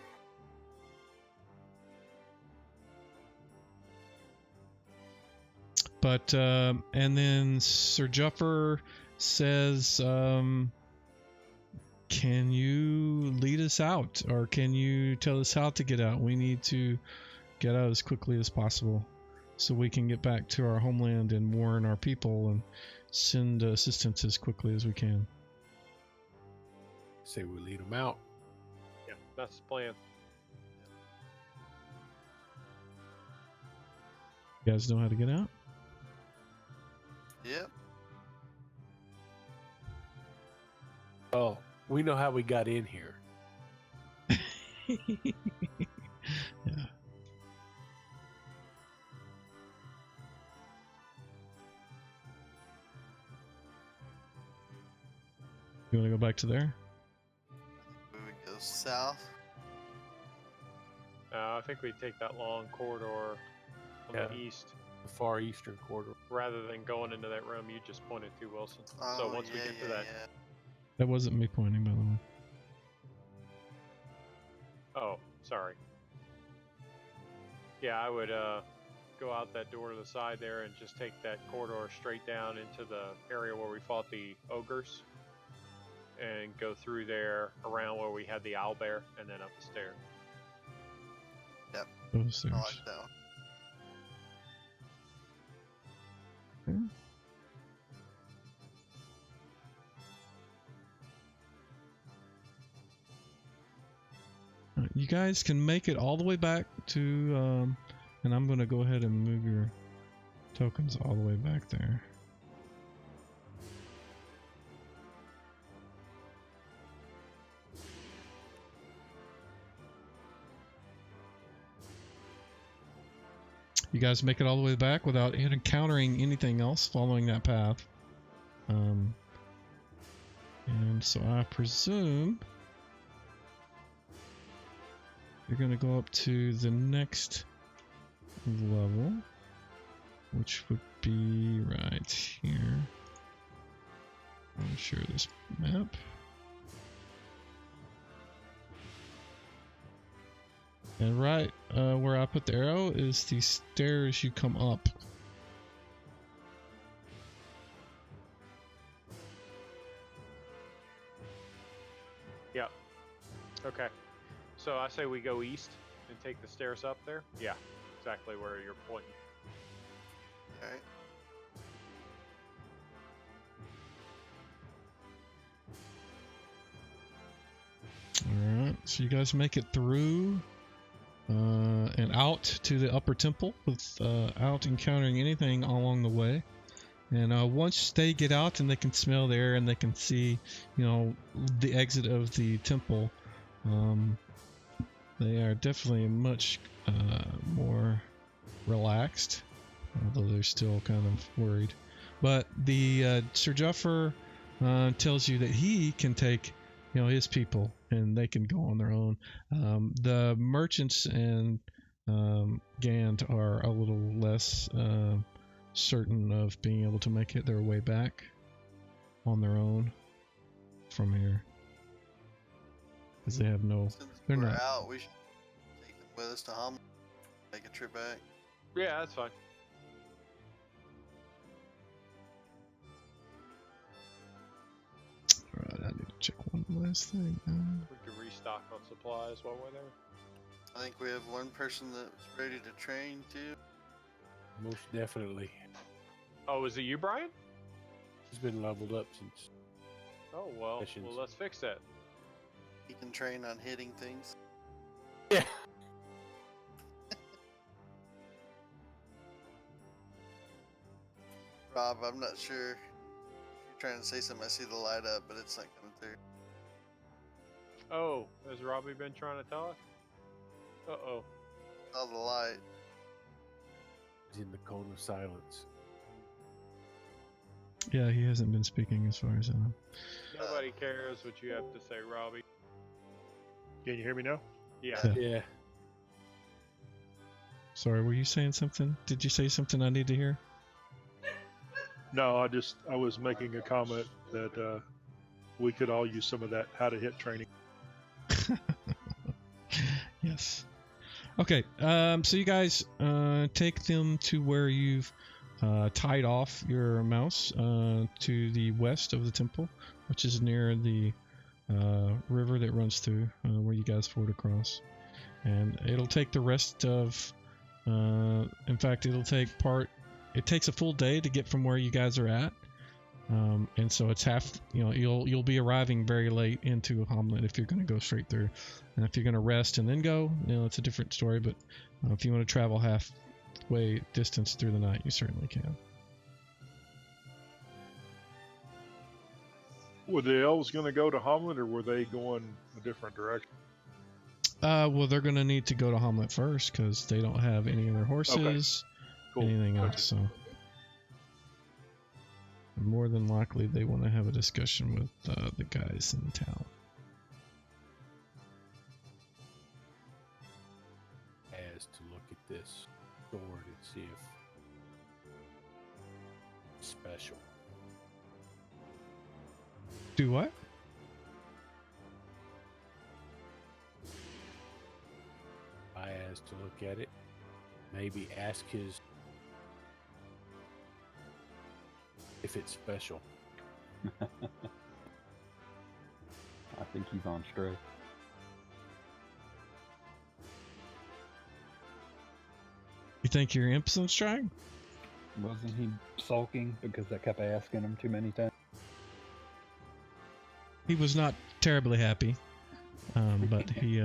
But and then Sir Juffer says, can you lead us out, or can you tell us how to get out? We need to get out as quickly as possible so we can get back to our homeland and warn our people and send assistance as quickly as we can. Say we lead them out. Yeah, that's the plan. You guys know how to get out? Yep. Oh, we know how we got in here. Yeah. You want to go back to there? We would go south. I think we take that long corridor on Yeah. the east The far eastern corridor. rather than going into that room you just pointed to, Wilson. Oh, So once yeah, we get to yeah, that, yeah. That wasn't me pointing, by the way. oh, sorry. Yeah, I would go out that door to the side there and just take that corridor straight down into the area where we fought the ogres, and go through there around where we had the owlbear, and then up the stairs. Those stairs. I like that one. You guys can make it all the way back to, and I'm going to go ahead and move your tokens all the way back there. You guys make it all the way back without encountering anything else following that path. And so I presume you're going to go up to the next level, which would be right here. I'll share this map. And right where I put the arrow is the stairs you come up. Yep. Okay. So I say we go east and take the stairs up there? Yeah, exactly where you're pointing. Alright. Alright, so you guys make it through and out to the upper temple without encountering anything along the way. And once they get out and they can smell the air and they can see, you know, the exit of the temple, they are definitely much more relaxed, although they're still kind of worried. But the Sir Juffer tells you that he can take, you know, his people and they can go on their own. The merchants and Gand are a little less certain of being able to make it their way back on their own from here, because they have no. Since They're we're not. out, we should take them with us to Hom. Make a trip back. Yeah, that's fine. Alright, I need to check one last thing. We can restock on supplies while we're there. I think we have one person that's ready to train too. Most definitely. Oh, is it you, Brian? He's been leveled up since. Oh, well, Missions. well, let's fix that. He can train on hitting things. Yeah. Rob, I'm not sure if you're trying to say something. I see the light up, but it's not coming through. Oh, has Robbie been trying to talk? Uh-oh. Saw the light. He's in the cone of silence. Yeah, he hasn't been speaking as far as I know. Nobody cares what you have to say, Robbie. Can you hear me now? Yeah. Yeah. Sorry, were you saying something? Did you say something I need to hear? No, I was making a comment that we could all use some of that how to hit training. Yes. Okay, so you guys take them to where you've tied off your mouse to the west of the temple, which is near the river that runs through where you guys ford across. And it'll take the rest of, in fact, it takes a full day to get from where you guys are at. And so it's half, you know, you'll be arriving very late into Hamlet if you're going to go straight through. And if you're going to rest and then go, you know, it's a different story. But if you want to travel halfway distance through the night, you certainly can. Were the elves going to go to Hamlet, or were they going a different direction? Well, they're going to need to go to Hamlet first because they don't have any of their horses, Cool. anything Okay. else. So more than likely they want to have a discussion with the guys in town. As to look at this sword and see if it's special. Do what? As to look at it, maybe ask his if it's special. I think he's on stray. You think your imp's on strike? Wasn't he sulking because I kept asking him too many times? He was not terribly happy, but he.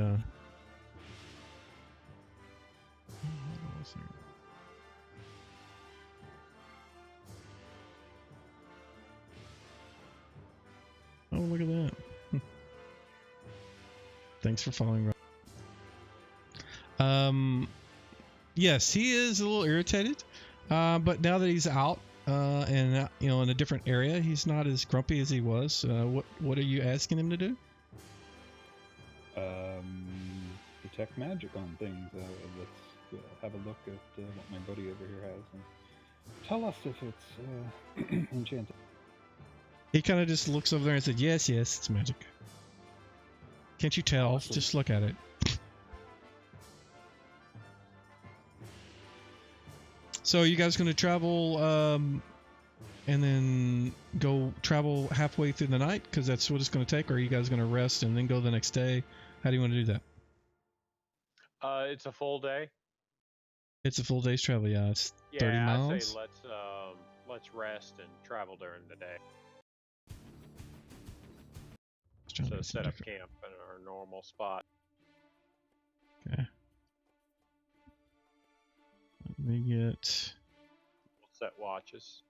Oh, look at that. Thanks for following. Yes, he is a little irritated, but now that he's out and in a different area, he's not as grumpy as he was. What are you asking him to do? Detect magic on things. Let's have a look at what my buddy over here has and tell us if it's enchanted. He kind of just looks over there and said, yes, it's magic. Can't you tell? Awesome. Just look at it. So you guys going to travel and then go travel halfway through the night? Because that's what it's going to take. Or are you guys going to rest and then go the next day? How do you want to do that? It's a full day. It's a full day's travel, yeah. It's 30 miles. I'd say let's rest and travel during the day. So set up camp in our normal spot. Okay. Let me get. We'll set watches.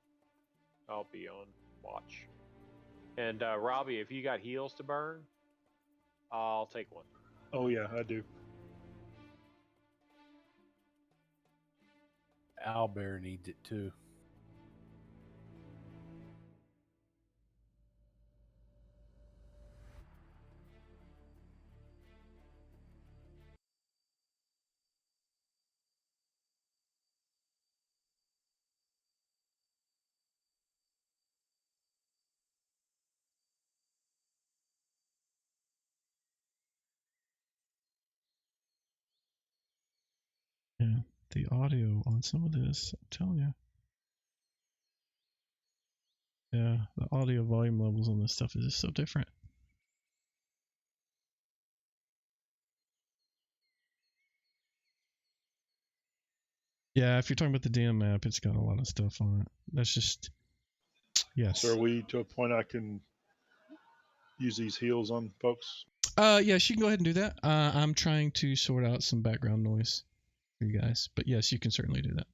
I'll be on watch. And Robbie, if you got heals to burn, I'll take one. Oh yeah, I do. Owlbear needs it too. Yeah, the audio on some of this, I'm telling you. Yeah, the audio volume levels on this stuff is just so different. Yeah, if you're talking about the DM map, it's got a lot of stuff on it. That's just, yes. So are we to a point I can use these heals on folks? Yes, you can go ahead and do that. I'm trying to sort out some background noise for you guys, but yes, you can certainly do that.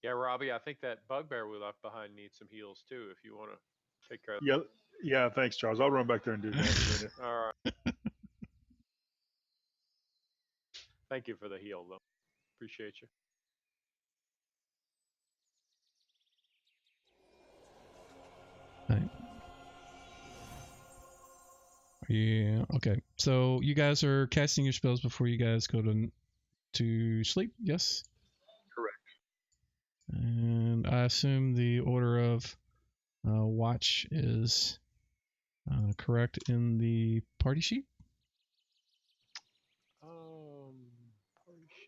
Yeah, Robbie, I think that bugbear we left behind needs some heals too. If you want to take care of. Yeah. Thanks, Charles. I'll run back there and do that in a minute. All right. Thank you for the heal, though. Appreciate you. Right. Yeah. Okay. So you guys are casting your spells before you guys go to sleep. Yes. Correct. And I assume the order of watch is correct in the party sheet.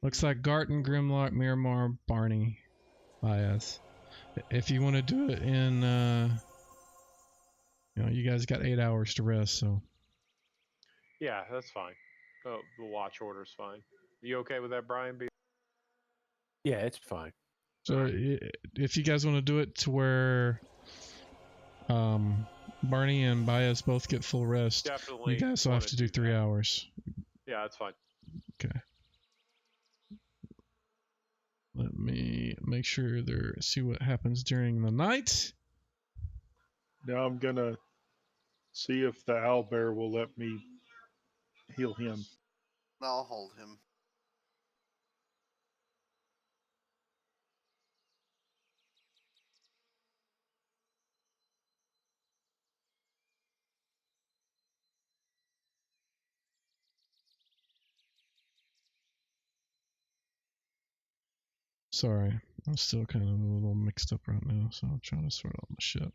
Looks like Garten, Grimlock, Miramar, Barney, Baez. If you want to do it in, you guys got 8 hours to rest, so. Yeah, that's fine. Oh, the watch order's fine. You okay with that, Brian? Yeah, it's fine. So if you guys want to do it to where Barney and Baez both get full rest, definitely you guys will have to do 3 hours. Yeah, that's fine. Okay. Let me make sure see what happens during the night. Now I'm gonna see if the owlbear will let me heal him. I'll hold him. Sorry, I'm still kind of a little mixed up right now, so I'm trying to sort out my shit.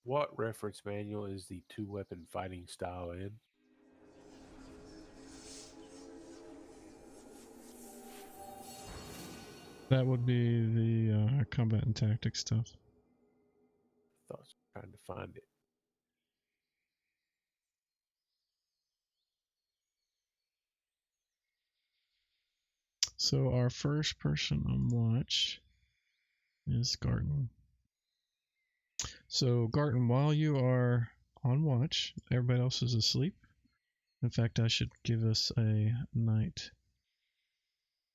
What reference manual is the two-weapon fighting style in? That would be the combat and tactics stuff. I was trying to find it. So our first person on watch is Garten. So Garten, while you are on watch, everybody else is asleep. In fact, I should give us a night.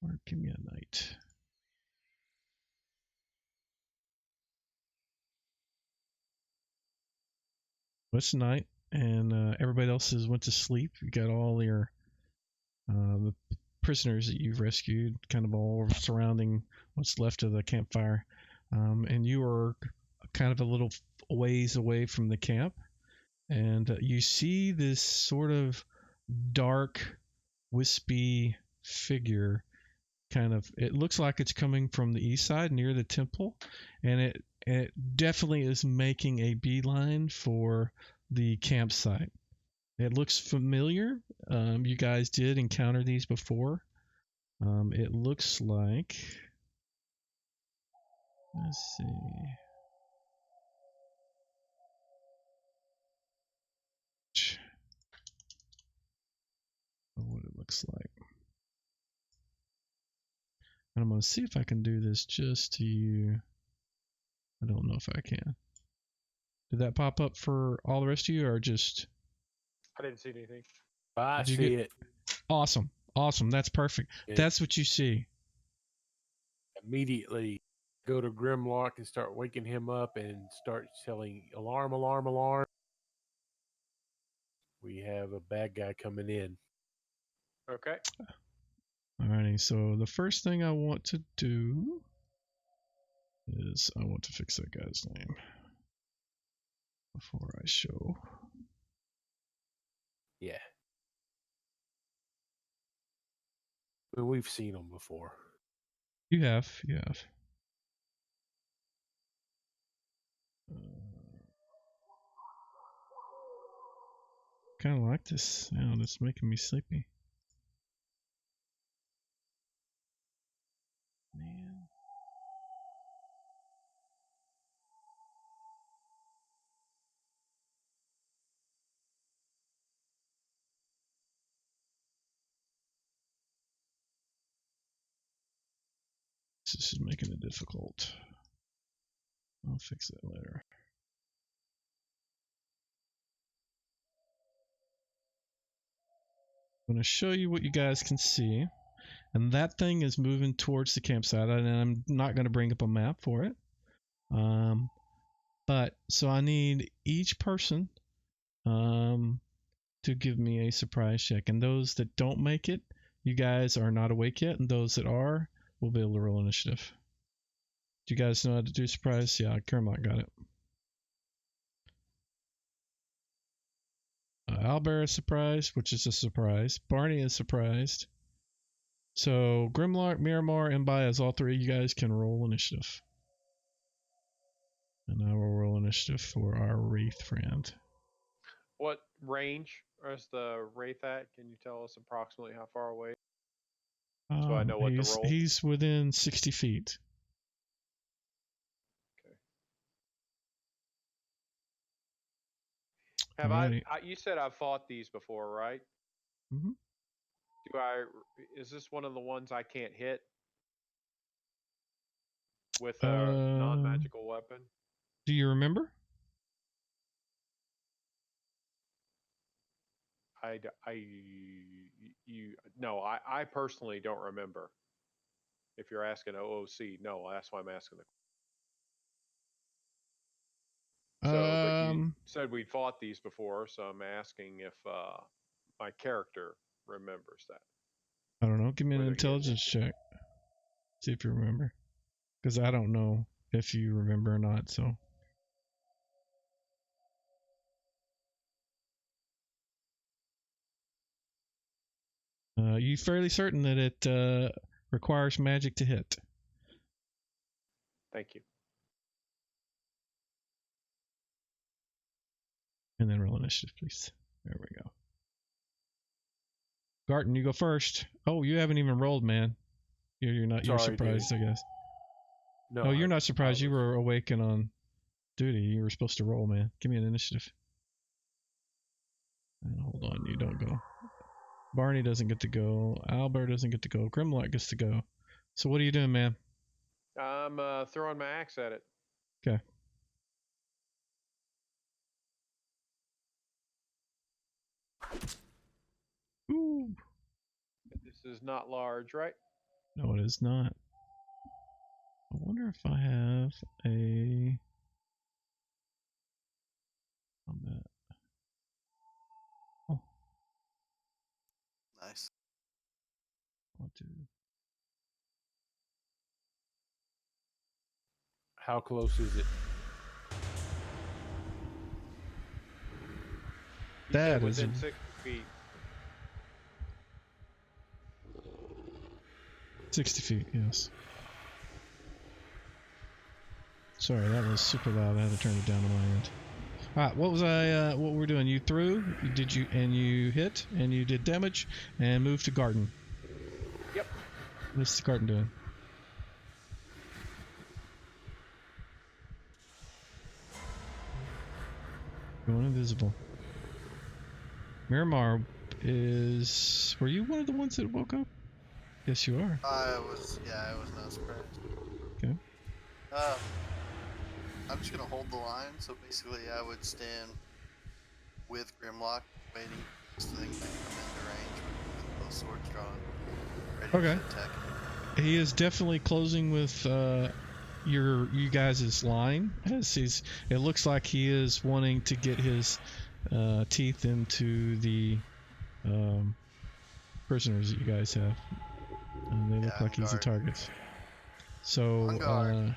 Or give me a night. It's night, and everybody else has went to sleep. You got all your the prisoners that you've rescued, kind of all surrounding what's left of the campfire, and you are kind of a little ways away from the camp, and you see this sort of dark, wispy figure. Kind of, it looks like it's coming from the east side near the temple, and it definitely is making a beeline for the campsite. It looks familiar. You guys did encounter these before. It looks like. Let's see. What it looks like. And I'm going to see if I can do this just to you. I don't know if I can. Did that pop up for all the rest of you, or just? I didn't see anything. I Did you see get- it. Awesome. Awesome. That's perfect. Yeah. That's what you see. Immediately go to Grimlock and start waking him up and start selling alarm, alarm, alarm. We have a bad guy coming in. Okay. Alrighty, so the first thing I want to do is I want to fix that guy's name before I show. Yeah. Well, we've seen him before. You have. Kind of like this sound. It's making me sleepy. Man. This is making it difficult. I'll fix that later. I'm going to show you what you guys can see. And that thing is moving towards the campsite. And I'm not going to bring up a map for it. But so I need each person to give me a surprise check. And those that don't make it, you guys are not awake yet. And those that are will be able to roll initiative. Do you guys know how to do surprise? Yeah, Kermit got it. Albert is surprised, which is a surprise. Barney is surprised. So Grimlock, Miramar, and Baez, all three of you guys can roll initiative. And I will roll initiative for our Wraith friend. What range is the Wraith at? Can you tell us approximately how far away? So I know what to roll. He's within 60 feet. Have Alrighty. you said I've fought these before, right? Mhm. Is this one of the ones I can't hit with a non-magical weapon? Do you remember? I personally don't remember. If you're asking OOC, no, that's why I'm asking the. So, but you said we'd fought these before, so I'm asking if my character remembers that. I don't know. Give me an Whether he intelligence check. See if you remember. Because I don't know if you remember or not, so. You fairly certain that it requires magic to hit. Thank you. And then roll initiative, please. There we go. Garton, you go first. Oh, you haven't even rolled, man. You're not. You're Sorry, surprised, dude. I guess. No, Oh, you're I- not surprised. I You was- were awake and on duty. You were supposed to roll, man. Give me an initiative. Hold on, you don't go. Barney doesn't get to go. Albert doesn't get to go. Grimlock gets to go. So what are you doing, man? I'm throwing my axe at it. Okay. Ooh. This is not large, right? No, it is not. I wonder if I have a combat. Oh, Nice. I'll do. How close is it? You That said is within a- 60 feet. 60 feet, yes. Sorry, that was super loud. I had to turn it down on my end. Alright, what was what we're doing? You threw, you hit, and you did damage, and moved to garden. Yep. What's the garden doing? Going invisible. Miramar is... Were you one of the ones that woke up? Yes, you are. I was not surprised. Okay. I'm just gonna hold the line, so basically I would stand with Grimlock, waiting for this thing to come into range with both swords drawn, ready Okay. to attack. He is definitely closing with you guys' line, as it looks like he is wanting to get his teeth into the prisoners that you guys have. And they look Yeah, like on easy guard. targets. So On guard.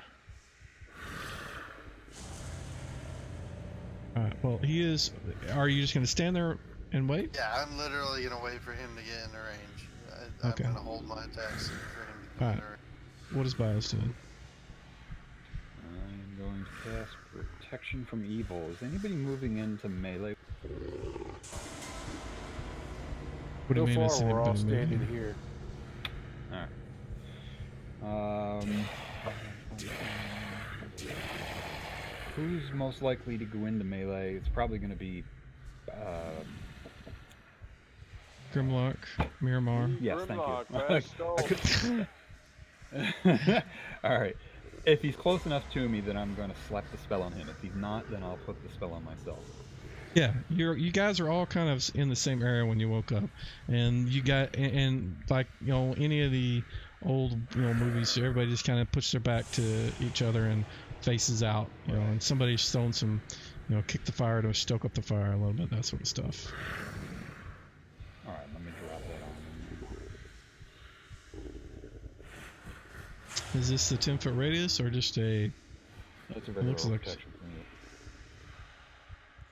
alright, well he is... Are you just going to stand there and wait? Yeah, I'm literally gonna wait for him to get into range. I'm Okay. gonna hold my attacks for him to come Alright. into range. What is Bios doing? I'm going to cast Protection from Evil. Is anybody moving into melee? What do you So mean far, is we're all anybody moving? standing here. Alright. Who's most likely to go into melee? It's probably going to be... Grimlock, Miramar. yes, Grimlock, thank you. let's go. Alright. If he's close enough to me, then I'm going to slap the spell on him. If he's not, then I'll put the spell on myself. Yeah, you guys are all kind of in the same area when you woke up, and you got and like any of the old movies, everybody just kind of puts their back to each other and faces out, and somebody's throwing some, kick the fire to stoke up the fire a little bit, that sort of stuff. Alright, let me drop that on. Is this the 10-foot radius or just a? That's a regular looks like- protection from you.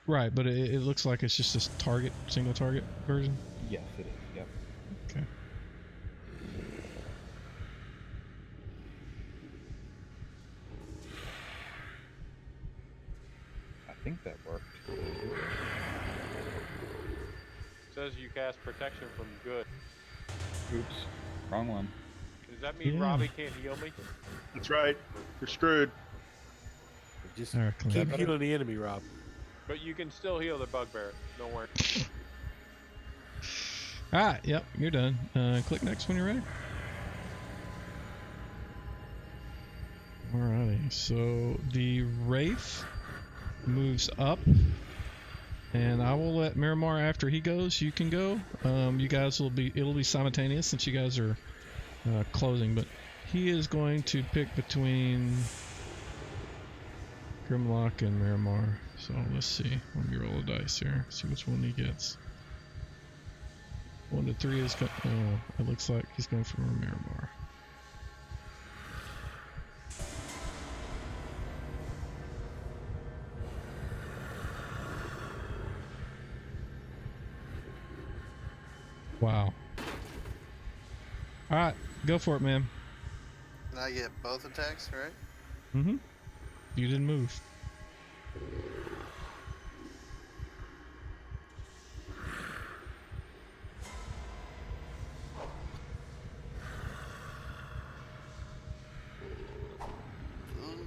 Right, but it looks like it's just a target, single target version. Yes, it is. Yep. Okay. I think that worked. Says you cast protection from good. Oops. Wrong one. Does that mean Yeah. Robbie can't heal me? That's right. You're screwed. Just All right, Clint. keep healing the enemy, Rob. But you can still heal the bugbear. Don't worry. Alright, yep, you're done. Click next when you're ready. Alrighty, so the Wraith moves up, and I will let Miramar, after he goes, you can go. You guys it'll be simultaneous since you guys are closing, but he is going to pick between Grimlock and Miramar. So let's see. Let me roll a dice here. See which one he gets. 1 to 3 is. It looks like he's going for Miramar. Wow. Alright, go for it, man. And I get both attacks, right? Mm-hmm. You didn't move. Ooh.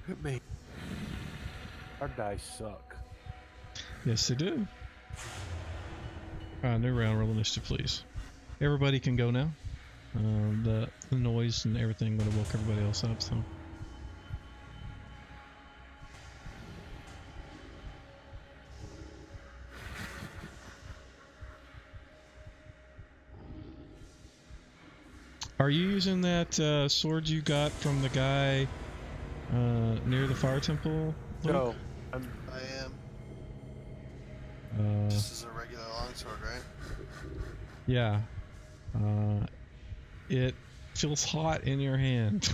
Hit me. Our dice suck. Yes, they do. Alright, new round. Roll initiative, please. Everybody can go now. The noise and everything going to woke everybody else up, so. Are you using that sword you got from the guy near the fire temple, Luke? No, I am. Just as a regular longsword, right? Yeah. It feels hot in your hand.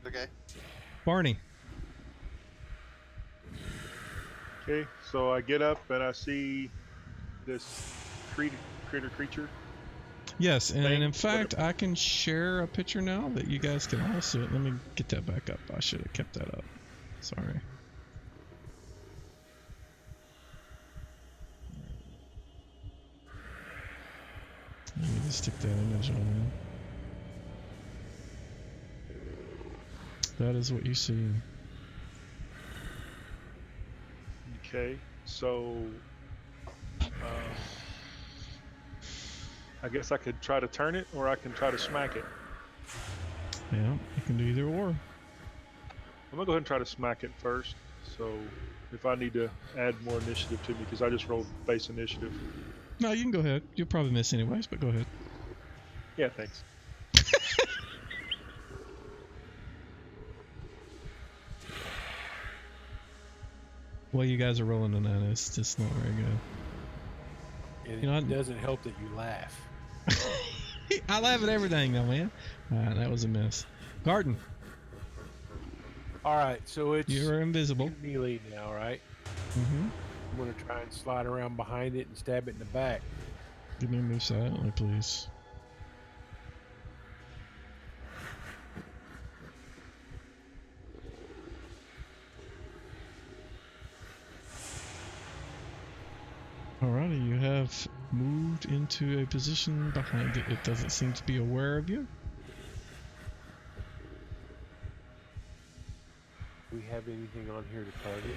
Okay. Barney. Okay, so I get up and I see this critter creature. Yes, and Thing. in fact, I can share a picture now that you guys can all see it. Let me get that back up. I should have kept that up. Sorry. I need to stick that image on. That is what you see. Okay, so I guess I could try to turn it, or I can try to smack it. Yeah, you can do either or. I'm gonna go ahead and try to smack it first. So if I need to add more initiative to me, because I just rolled base initiative. No, you can go ahead. You'll probably miss anyways, but go ahead. Yeah, thanks. Well, you guys are rolling on that. It's just not very good. and You know, it doesn't help that you laugh. I laugh at everything though, man. Alright, that was a miss. Garden, All right, so it's you're invisible. melee now, right? Mm-hmm. I'm gonna try and slide around behind it and stab it in the back. Give me a move silently, please. Alrighty, you have moved into a position behind it. It doesn't seem to be aware of you. Do we have anything on here to target?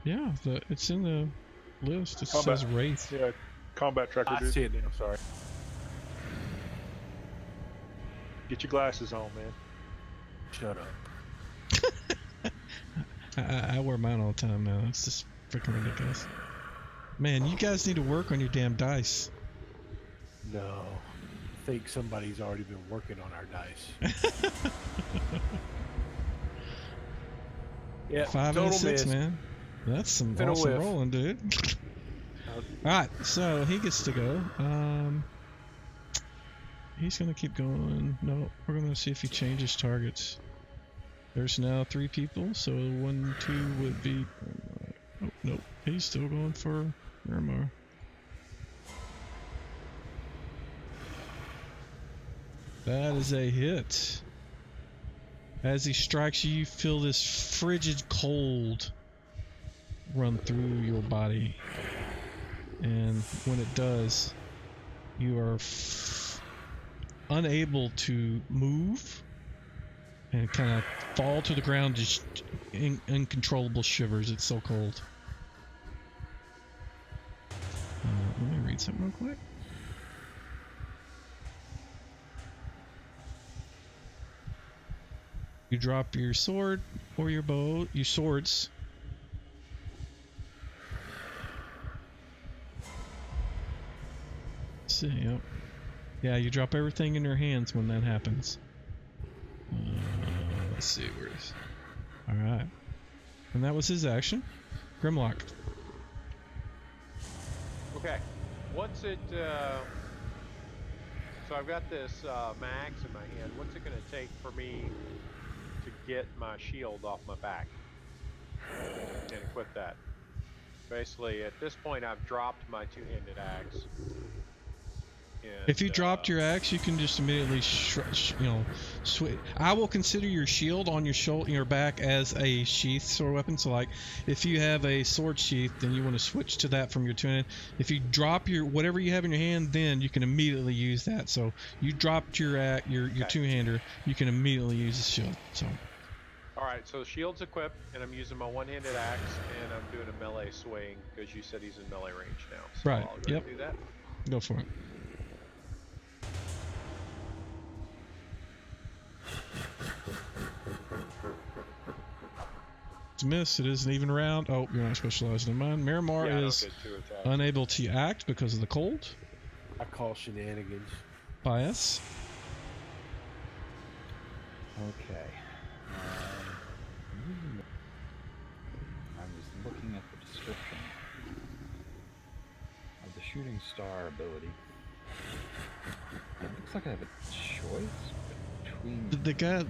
Yeah, it's in the list. It Combat. says Wraith. Yeah, combat tracker, I dude. see it now. Sorry. Get your glasses on, man. Shut up. I wear mine all the time now. It's just freaking ridiculous. Man, you guys need to work on your damn dice. No, I think somebody's already been working on our dice. Yeah, 5 total and a 6, miss. man. That's some Finna awesome whiff. rolling, dude. Alright, so he gets to go. He's gonna keep going. No, we're gonna see if he changes targets. There's now 3 people, so 1, 2 would be. Oh, nope, he's still going for Miramar. That is a hit. As he strikes you, you feel this frigid cold run through your body. And when it does, you are unable to move and kind of fall to the ground, just in uncontrollable shivers. It's so cold. Let me read something real quick. You drop your sword or your bow, your swords. Let's see, yep. Yeah, you drop everything in your hands when that happens. Let's see, where's... Alright. And that was his action. Grimlock. Okay. Once it, so I've got this max in my hand. What's it going to take for me to get my shield off my back and equip that? Basically, at this point, I've dropped my two-handed axe. And, If you dropped your axe, you can just immediately, switch. I will consider your shield on your shoulder, your back, as a sheath sword weapon. So, like, if you have a sword sheath, then you want to switch to that from your two-handed. If you drop your whatever you have in your hand, then you can immediately use that. So, you dropped your two-hander, you can immediately use the shield. So. All right, so the shield's equipped, and I'm using my one-handed axe, and I'm doing a melee swing because you said he's in melee range now. So Right. I'll go do that. Go for it. It's a miss. It is an even round. Oh, you're not specializing in mine. Miramar is unable to act because of the cold. I call shenanigans. Bias. Okay. I was looking at the description of the shooting star ability. It looks like I have a choice between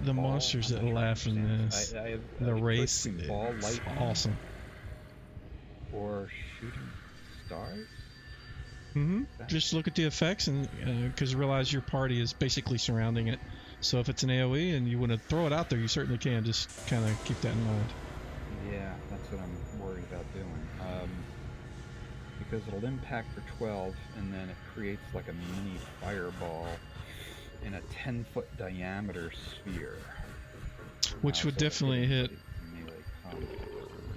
The monsters that laugh in this, the race, ball it's lightning awesome. or shooting stars. Just look at the effects, and because realize your party is basically surrounding it. So if it's an AOE and you want to throw it out there, you certainly can. Just kind of keep that in mind. Yeah, that's what I'm worried about doing. Because it'll impact for 12, and then it creates like a mini fireball in a 10-foot diameter sphere. Which would definitely hit.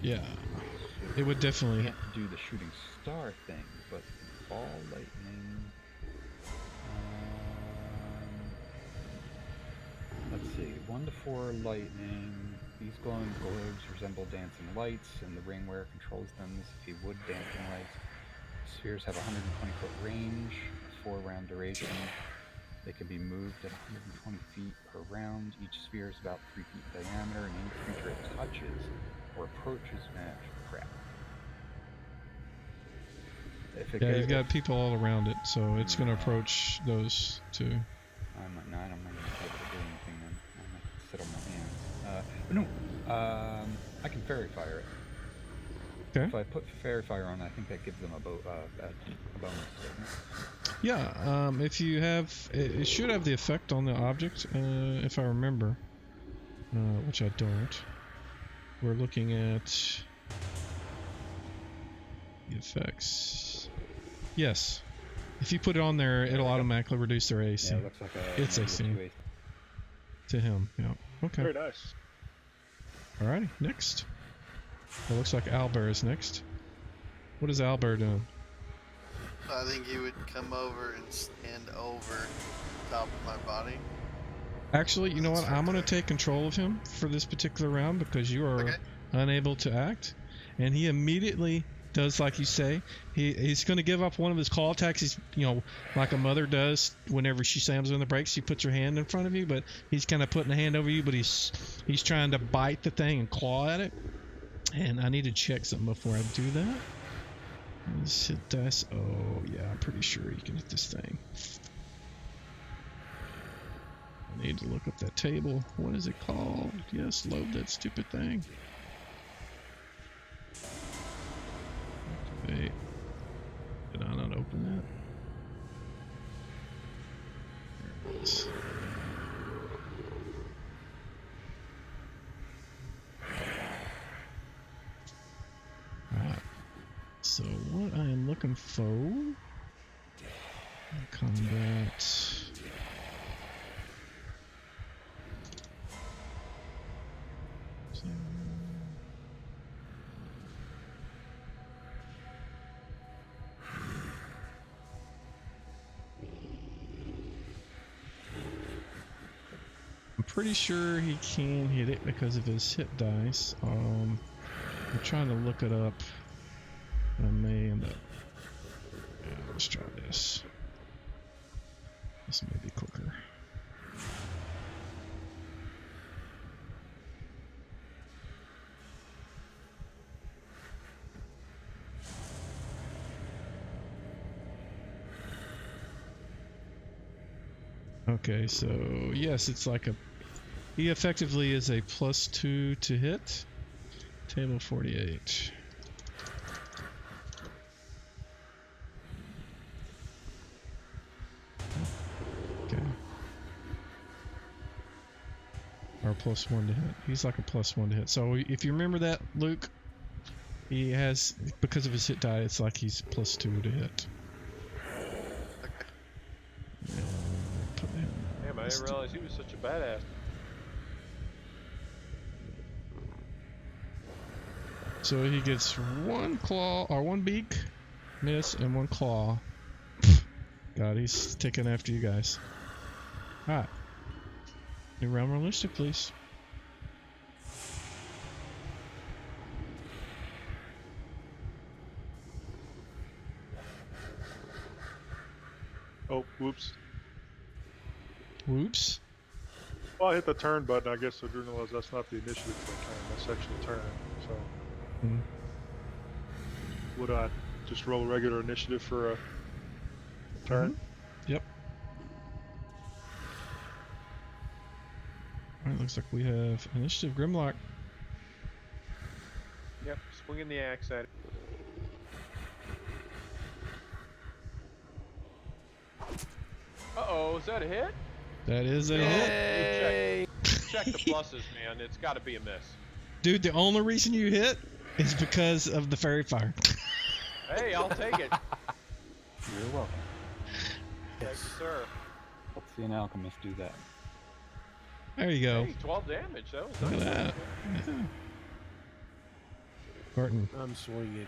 Yeah, it would definitely hit. Can't do the shooting star thing, but ball lightning. Let's see, 1 to 4 lightning. These glowing globes resemble dancing lights, and the ring wearer controls them as if he would dancing lights. Spheres have a 120-foot range, a 4-round duration. They can be moved at 120 feet per round. Each sphere is about 3 feet diameter, and any creature it touches or approaches crap. Yeah, you've got people all around it, so it's going to approach those two. I don't know if be able to do anything then. I might sit on my hands. I can fairy fire it. Okay. If I put fairy fire on, I think that gives them a bonus, doesn't it? Yeah, if you have, it should have the effect on the object, if I remember, which I don't. We're looking at the effects. Yes. If you put it on there, it'll automatically reduce their AC. Yeah, it looks like it's AC. To him, yeah. Okay. Very nice. Alrighty, next. It looks like Owlbear is next. What is Owlbear doing? I think he would come over and stand over top of my body. Actually, you know what? I'm going to take control of him for this particular round because you are unable to act. And he immediately does like you say. He's going to give up one of his claw attacks. He's, like a mother does whenever she slams on the brakes. She puts her hand in front of you, but he's kind of putting a hand over you, but he's trying to bite the thing and claw at it. And I need to check something before I do that. Let's hit dice. Oh, yeah, I'm pretty sure you can hit this thing. I need to look up that table. What is it called? Yes, load that stupid thing. Activate. Did I not open that? There it is. Alright. So what I am looking for, combat. I'm pretty sure he can hit it because of his hit dice. I'm trying to look it up. I may end up. Yeah, let's try this. This may be quicker. Okay, so yes, it's like a. He effectively is a +2 to hit. Table 48. Okay. Or +1 to hit. He's like a +1 to hit. So if you remember that, Luke, he has, because of his hit die, it's like he's +2 to hit. Damn, I didn't realize he was such a badass. So he gets 1 claw, or 1 beak, miss, and 1 claw. God, he's taking after you guys. Alright. New round realistic, please. Oh, whoops. Whoops. Well, I hit the turn button. I guess I didn't realize that's not the initiative for a turn. That's actually turn. So, Hmm. would I just roll regular initiative for a turn? Yep. Alright, looks like we have initiative Grimlock. Yep, swinging the axe at it. Uh-oh, is that a hit? That is a hit. Yay! Check the pluses, man. It's got to be a miss. Dude, the only reason you hit is because of the fairy fire. Hey, I'll take it. You're welcome. Thank you, sir. Let's see an alchemist do that. There you go. Hey, 12 damage. That was Look at nice. that. Yeah. Barton. I'm swinging.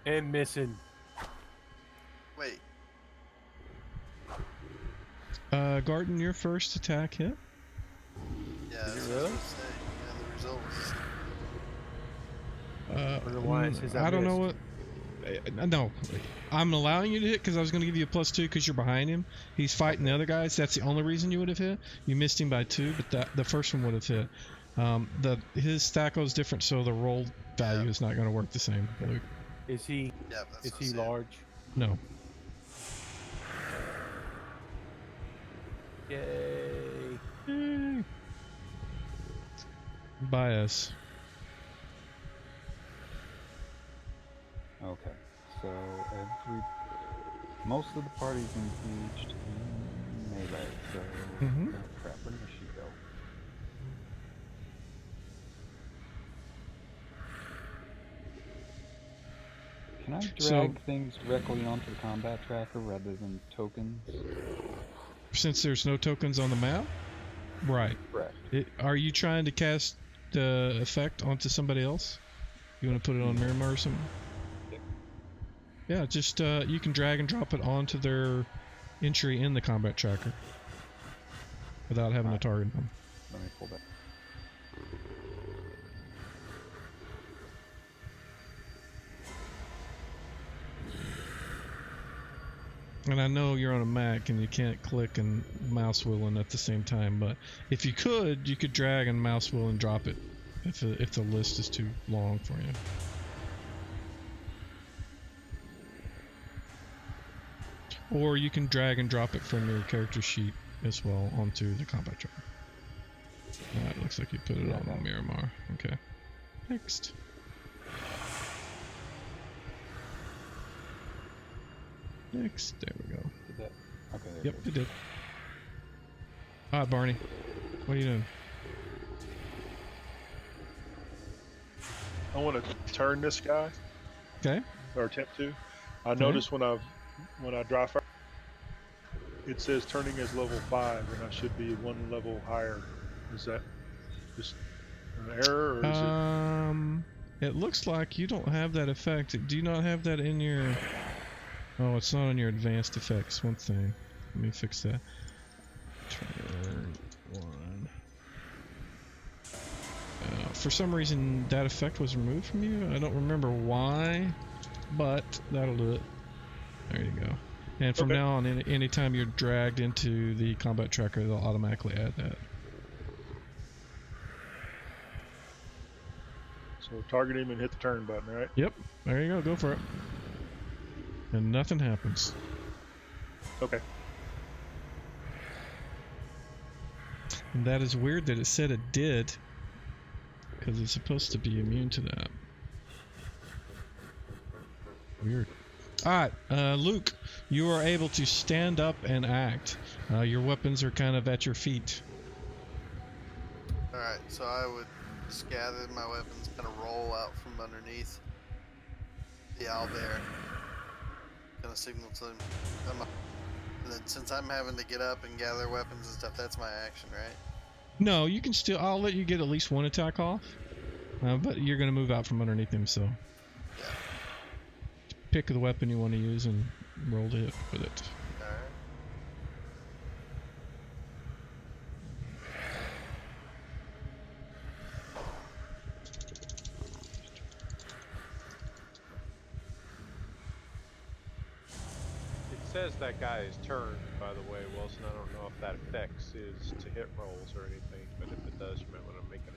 And missing. Wait. Garden, your first attack hit. Yeah, that's what I was Really? gonna say. Yeah, the result was. Wonder why it says I don't know missed. what. No, I'm allowing you to hit because I was going to give you a +2 because you're behind him. He's fighting the other guys. That's the only reason you would have hit. You missed him by 2, but the first one would have hit. His stacko is different, so the roll value is not going to work the same. Luke. Is he? Yeah, that's Is what he I'm saying. large? No. Yay! Yay. Bias. Okay, so most of the party's engaged in melee, so Mhm. oh crap, where did she go? Can I drag things directly onto the combat tracker rather than tokens? Since there's no tokens on the map, right? Correct. Are you trying to cast the effect onto somebody else? You want to put it on Miramar or something? Yep. Yeah, just you can drag and drop it onto their entry in the combat tracker without having to target them. Let me pull that. And I know you're on a Mac and you can't click and mouse wheeling at the same time, but if you could drag and mouse wheel and drop it if the list is too long for you. Or you can drag and drop it from your character sheet as well onto the combat tracker. Alright, looks like you put it on Miramar. Okay. Next. Next. There we go. Did that? Okay, there Yep, it it goes. did. Alright, Barney. What are you doing? I want to turn this guy, Okay. or attempt to. I noticed when I dry fire, it says turning as level 5, and I should be 1 level higher. Is that just an error, or is It looks like you don't have that effect. Do you not have that in your... Oh, it's not on your advanced effects. One thing. Let me fix that. Turn 1. For some reason, that effect was removed from you. I don't remember why, but that'll do it. There you go. And from Okay. now on, anytime you're dragged into the combat tracker, they'll automatically add that. So target him and hit the turn button, right? Yep, there you go. Go for it. And nothing happens. Okay. And that is weird that it said it did, because it's supposed to be immune to that. Weird. Alright, Luke, you are able to stand up and act. Your weapons are kind of at your feet. Alright, so I would just gather my weapons, kind of roll out from underneath the owlbear. Kind of signal to them. And then since I'm having to get up and gather weapons and stuff, that's my action, right? No, you can still. I'll let you get at least one attack off. But you're going to move out from underneath him, so. Yeah. Pick the weapon you want to use and roll to hit with it. Alright. It says that guy is turned, by the way, Wilson. I don't know if that affects his to hit rolls or anything, but if it does, you might want to make it.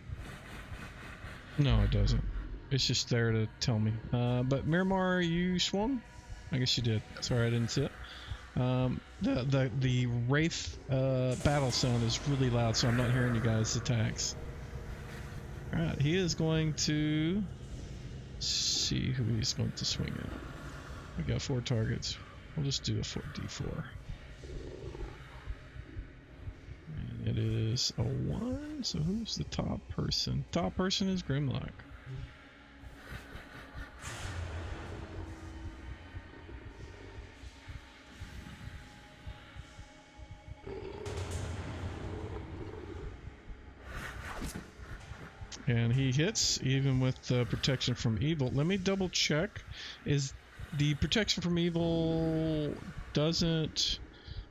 No, it doesn't. It's just there to tell me. But Miramar, you swung? I guess you did. Sorry, I didn't see it. The Wraith battle sound is really loud, so I'm not hearing you guys' attacks. Alright, he is going to see who he's going to swing at. We got 4 targets. We'll just do a 4d4. And it is a 1, so who's the top person? Top person is Grimlock. And he hits, even with protection from evil. Let me double check. Is the protection from evil doesn't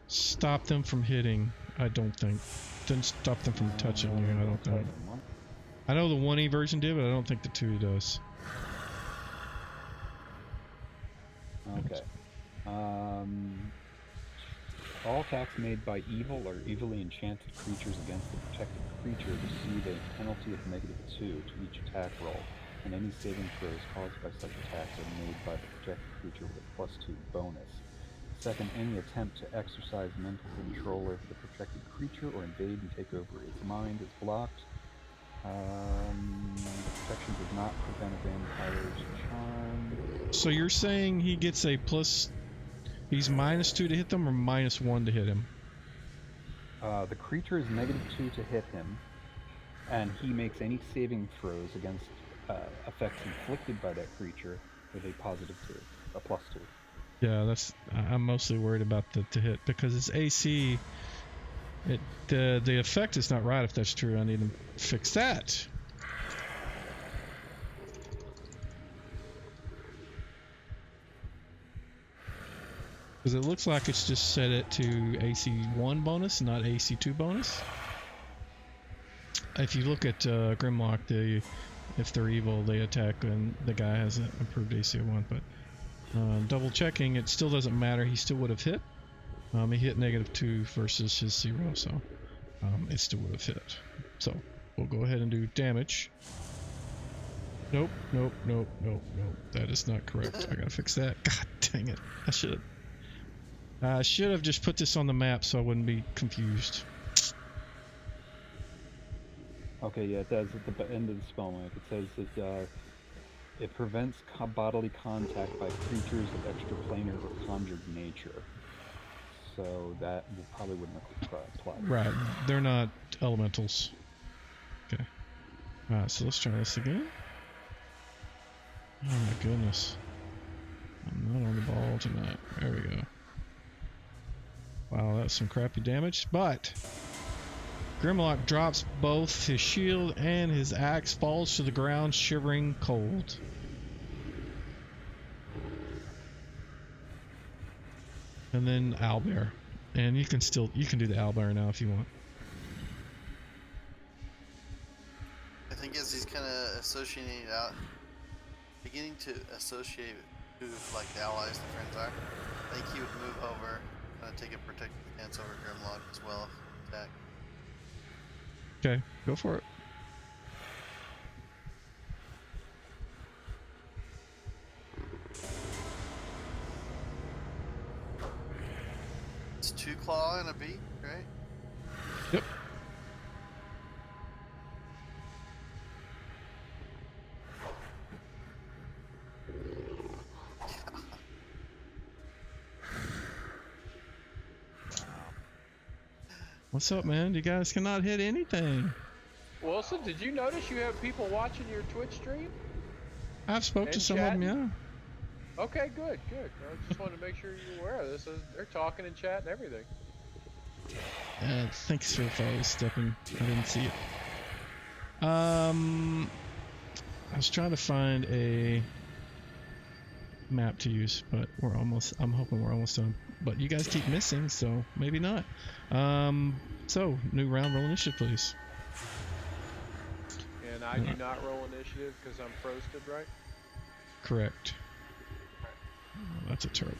stop them from hitting? I don't think. Doesn't stop them from touching you. I don't think. I know the 1E version did, but I don't think the 2 does. Okay. All attacks made by evil or evilly enchanted creatures against the protected creature receive a penalty of -2 to each attack roll, and any saving throws caused by such attacks are made by the protected creature with a +2 bonus. Second, any attempt to exercise mental control over the protected creature or invade and take over its mind is blocked. Protection does not prevent a vampire's charm. So you're saying he gets a plus... He's -2 to hit them or -1 to hit him? The creature is -2 to hit him, and he makes any saving throws against effects inflicted by that creature with a +2, a +2. Yeah, that's. I'm mostly worried about the to hit because it's AC. The effect is not right if that's true. I need to fix that. Because it looks like it's just set it to AC 1 bonus, not AC 2 bonus. If you look at Grimlock, if they're evil, they attack, and the guy has an improved AC 1. But double checking, it still doesn't matter. He still would have hit. He hit -2 versus his 0, so it still would have hit. So we'll go ahead and do damage. Nope. That is not correct. I gotta fix that. God dang it. I should have just put this on the map so I wouldn't be confused. Okay, yeah, it does at the end of the spell map. It says that it prevents bodily contact by creatures of extraplanar or conjured nature. So that probably wouldn't apply. Right, they're not elementals. Okay. Alright, so let's try this again. Oh my goodness. I'm not on the ball tonight. There we go. Wow, that's some crappy damage, but Grimlock drops both his shield and his axe, falls to the ground, shivering cold. And then owlbear. And you can do the owlbear now if you want. I think as he's kind of associating it out, beginning to associate who like the allies, the friends are. I think he would move over, take a protective stance over Grimlock as well. Attack. Okay, go for it. It's 2 claw and a beat, right? Yep. What's up, man? You guys cannot hit anything. Wilson, did you notice you have people watching your Twitch stream? I've spoke to And some of them, yeah. Okay, good. I just wanted to make sure you're aware of this. They're talking and chatting and everything. Thanks for follow stepping. I didn't see it. I was trying to find a map to use, but I'm hoping we're almost done. But you guys keep missing, so maybe not. So new round, roll initiative, please. And I do not roll initiative because I'm frosted, right? Correct. Oh, that's a terrible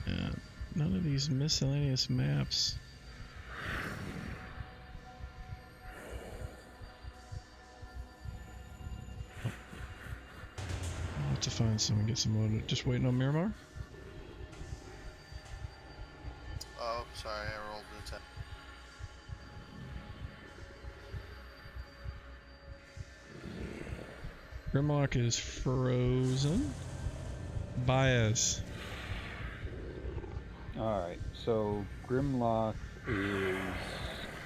one. Yeah, none of these miscellaneous maps. I'll have to find some and get some loaded. Just waiting on Miramar? Oh, sorry, I rolled the attack. Grimlock is frozen. Baez. Alright, so Grimlock is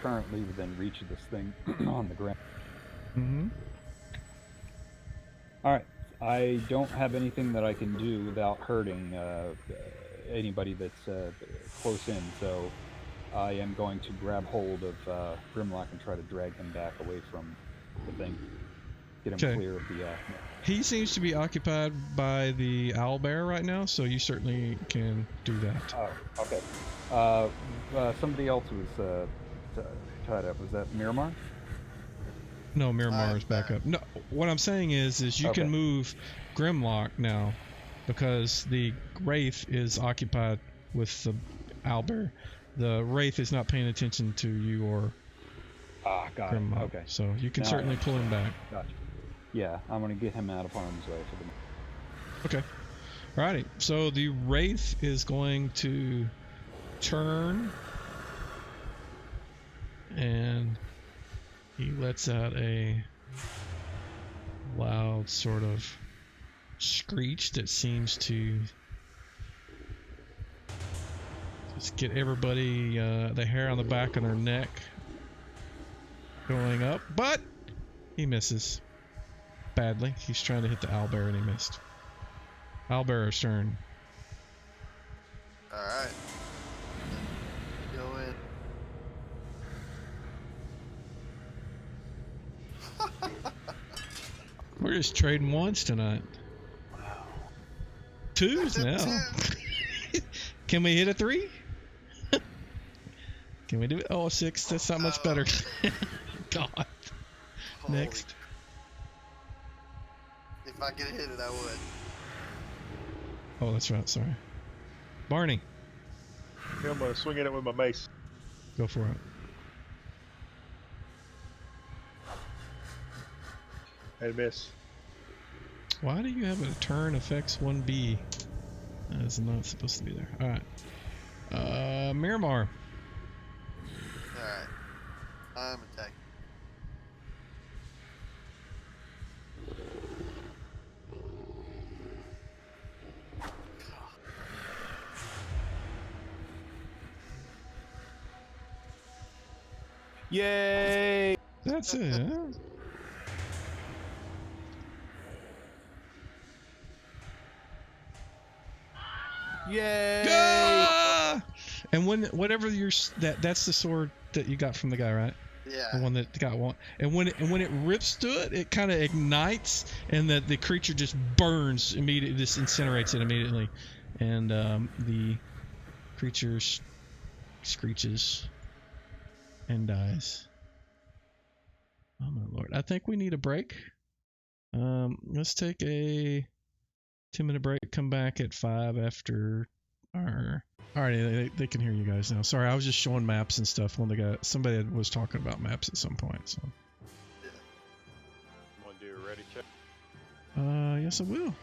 currently within reach of this thing on the ground. Mm-hmm. Alright, I don't have anything that I can do without hurting anybody that's close in, so I am going to grab hold of Grimlock and try to drag him back away from the thing. Get him clear of the... He seems to be occupied by the owlbear right now, so you certainly can do that. Oh, okay. Somebody else was tied up. Was that Miramar? No, Miramar is back up. No, what I'm saying is you can move Grimlock now because the Wraith is occupied with the owlbear. The Wraith is not paying attention to you or got Grimlock. it. Okay. So you can certainly pull him back. Gotcha. Yeah, I'm going to get him out of harm's way for the moment. Okay. Alrighty. So the Wraith is going to turn and he lets out a loud sort of screech that seems to just get everybody the hair on the back of their neck going up, but he misses badly. He's trying to hit the owlbear and he missed. Owlbear's turn. Alright. Go in. We're just trading ones tonight. Wow. Twos now. Can we hit a 3? Can we do it? Oh, a 6. That's not much better. God. Holy Next. If I could hit it, I would. Oh, that's right. Sorry. Barney. Yeah, I'm gonna swing at it with my mace. Go for it. And miss. Why do you have a turn affects 1B? That is not supposed to be there. Alright. Miramar. Alright. I'm attacking. Yay! That's it. Huh? Yay! Ah! And whatever that's the sword that you got from the guy, right? Yeah. The one that got one. And when it rips to it, it kind of ignites, and the creature just burns immediately. Just incinerates it immediately, and the creature screeches and dies. Oh my lord. I think we need a break. Let's take a 2-minute break. Come back at 5 after our... Alright, they can hear you guys now. Sorry, I was just showing maps and stuff when somebody was talking about maps at some point. So. Want to do a ready check? Yes I will.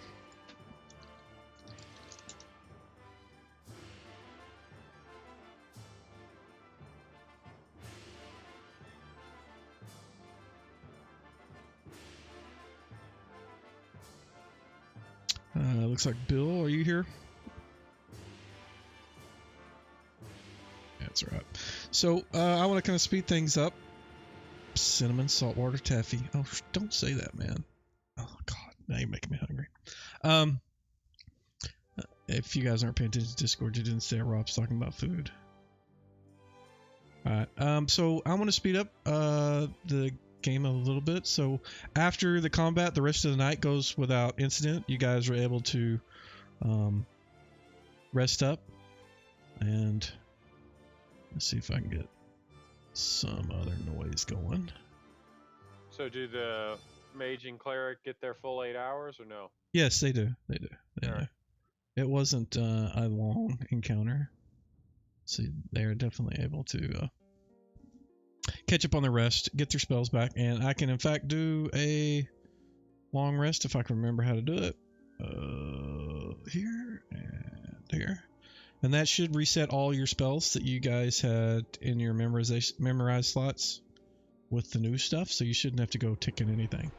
Looks like Bill, are you here? That's right. So I want to kind of speed things up. Cinnamon, saltwater, taffy. Oh, don't say that, man. Oh God, now you're making me hungry. If you guys aren't paying attention to Discord, you didn't say Rob's talking about food. All right. So I want to speed up the game a little bit. So after the combat, the rest of the night goes without incident. You guys are able to rest up, and let's see if I can get some other noise going. So do the mage and cleric get their full 8 hours or no? Yes, they do. They do. Alright. It wasn't a long encounter, so they're definitely able to catch up on the rest, get their spells back, and I can in fact do a long rest if I can remember how to do it. Here and here. And that should reset all your spells that you guys had in your memorized slots with the new stuff, so you shouldn't have to go ticking anything.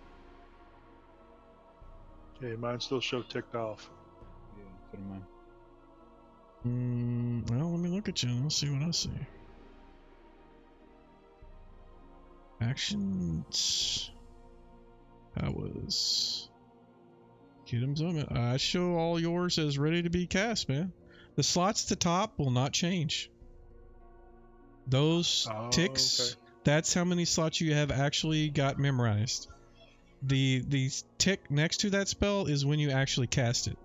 Okay, mine still show ticked off. Yeah, so do mine. Well, let me look at you and I'll see what I see. Actions. Powers. Kingdom's Summit. I show all yours as ready to be cast, man. The slots at the top will not change. Those ticks, okay. That's how many slots you have actually got memorized. The tick next to that spell is when you actually cast it.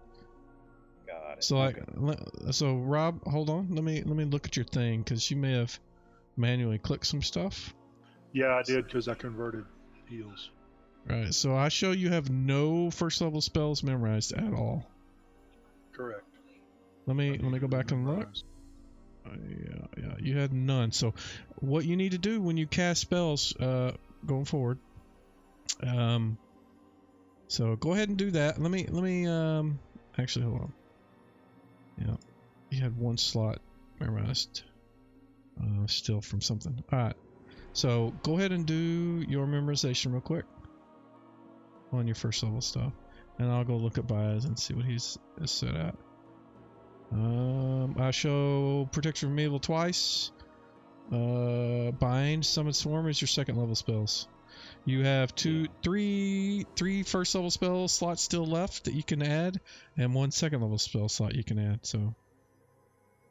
Got it. So so Rob, hold on. Let me look at your thing, because you may have manually clicked some stuff. Yeah, I did because I converted heals. Right. So I show you have no first level spells memorized at all. Correct. Let me go back and look. Yeah, you had none. So what you need to do when you cast spells going forward, so go ahead and do that. Let me actually hold on. Yeah, you had one slot memorized still from something. All right, so go ahead and do your memorization real quick on your first level stuff, and I'll go look at Baez and see what he's set at. I show Protection from Evil twice. Bind, Summon Swarm is your second level spells. You have three first level spell slots still left that you can add, and one second level spell slot you can add. So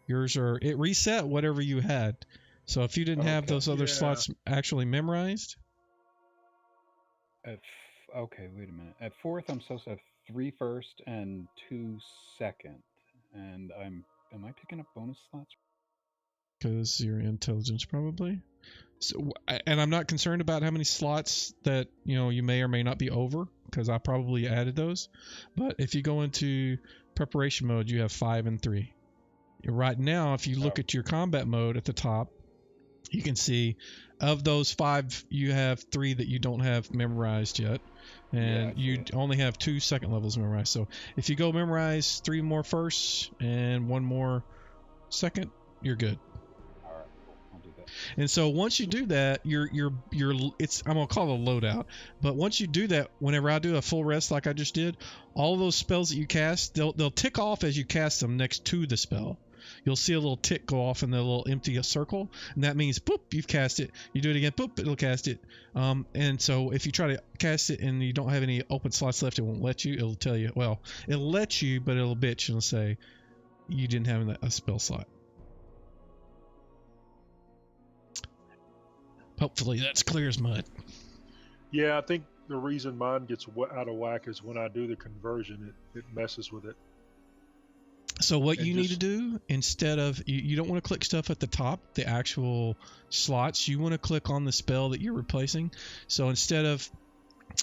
yours it reset whatever you had. So if you didn't have those other slots actually memorized. Okay, wait a minute. At 4th, I'm supposed to have 3 first and 2 second. And am I picking up bonus slots? Because your intelligence probably. So, and I'm not concerned about how many slots that you may or may not be over, because I probably added those. But if you go into preparation mode, you have 5 and 3. Right now, if you look at your combat mode at the top, you can see of those 5, you have 3 that you don't have memorized yet. And you only have 2 second levels memorized. So if you go memorize 3 more first and 1 more second, you're good. All right, cool. I'll do that. And so once you do that, I'm gonna call it a loadout. But once you do that, whenever I do a full rest like I just did, all of those spells that you cast, they'll tick off as you cast them next to the spell. You'll see a little tick go off in the little empty circle, and that means boop, you've cast it. You do it again, boop, it'll cast it. And so if you try to cast it and you don't have any open slots left, it won't let you. It'll tell you, well, it'll let you, but it'll bitch and it'll say you didn't have a spell slot. Hopefully that's clear as mud. Yeah, I think the reason mine gets out of whack is when I do the conversion, it messes with it. So what And you need to just- do, instead of, you don't want to click stuff at the top, the actual slots, you want to click on the spell that you're replacing. So instead of,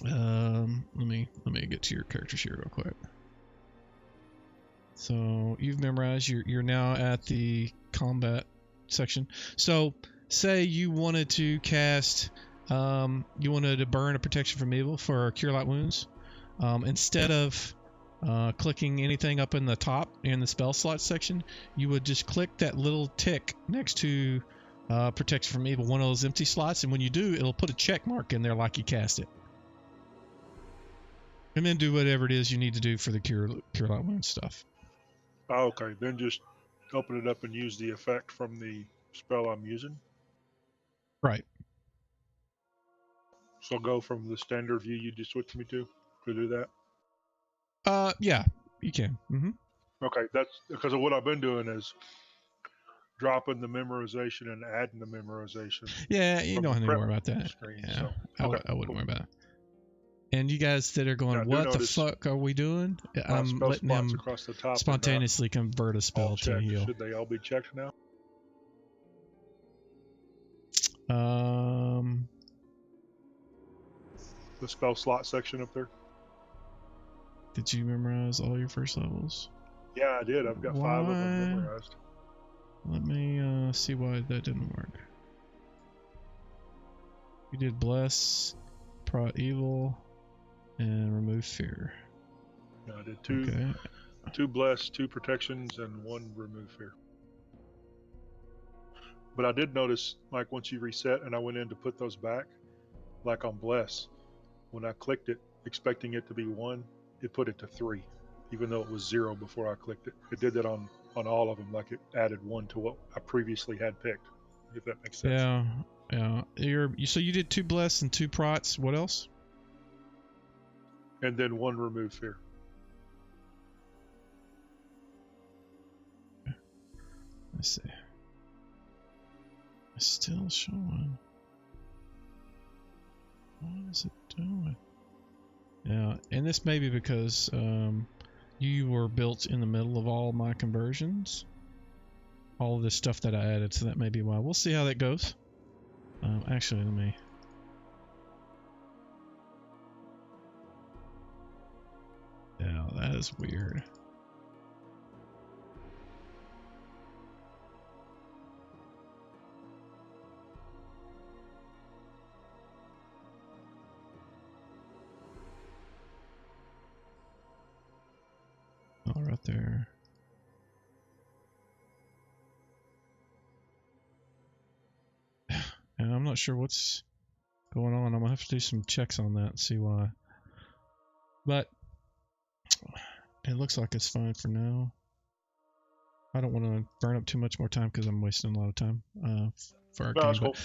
let me get to your character sheet real quick. So you've memorized, you're now at the combat section. So say you wanted to cast, you wanted to burn a protection from evil for Cure Light Wounds. Instead of clicking anything up in the top in the spell slot section, you would just click that little tick next to protection from evil, one of those empty slots, and when you do, it'll put a check mark in there like you cast it. And then do whatever it is you need to do for the Cure Light Wounds stuff. Oh, okay. Then just open it up and use the effect from the spell I'm using. Right. So go from the standard view you just switched me to do that. Yeah, you can. Mm-hmm. Okay, that's because of what I've been doing is dropping the memorization and adding the memorization. Yeah, you from don't the have to prep worry about that. screen, Yeah, so, I okay, wouldn't cool. worry about it. And you guys that are going, Yeah, I do what the notice fuck are we doing? My I'm spell letting spots him across the top are not spontaneously convert a all spell to checked. heal. Should they all be checked now? The spell slot section up there. Did you memorize all your first levels? Yeah, I did. I've got 5 of them Why? memorized. Let me see why that didn't work. You did bless, prot evil, and remove fear. Yeah, I did 2, Okay. 2 bless, 2 protections, and 1 remove fear. But I did notice, like once you reset and I went in to put those back, like on bless, when I clicked it, expecting it to be 1, it put it to 3, even though it was 0 before I clicked it. It did that on all of them, like it added 1 to what I previously had picked. If that makes sense. Yeah. Yeah. So you did 2 bless and 2 prots. What else? And then 1 remove fear. Let's see. It's still showing. What is it doing? Yeah, and this may be because you were built in the middle of all my conversions. All of this stuff that I added, so that may be why. We'll see how that goes. Actually, let me... Yeah, that is weird. Oh, right there. And I'm not sure what's going on. I'm gonna have to do some checks on that and see why. But it looks like it's fine for now. I don't want to burn up too much more time because I'm wasting a lot of time for our No, game. that's cool.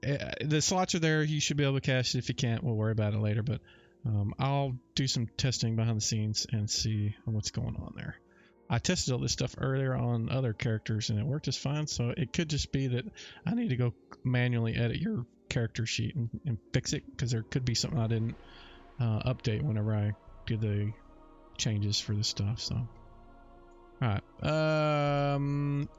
But the slots are there. You should be able to cash it. If you can't, we'll worry about it later. But I'll do some testing behind the scenes and see what's going on there. I tested all this stuff earlier on other characters and it worked just fine. So it could just be that I need to go manually edit your character sheet and fix it, because there could be something I didn't update whenever I did the changes for this stuff. So all right.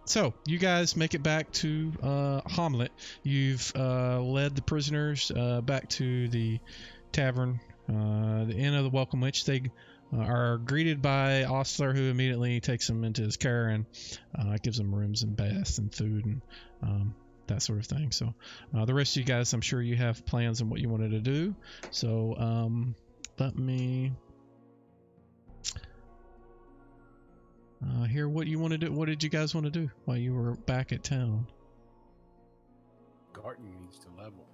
So you guys make it back to Hamlet. You've led the prisoners back to the tavern, the Inn of the Welcome Witch. They are greeted by Ostler, who immediately takes them into his care and gives them rooms and baths and food and that sort of thing. So the rest of you guys, I'm sure you have plans on what you wanted to do. So let me hear what you want to do. What did you guys want to do while you were back at town? Garten needs to level.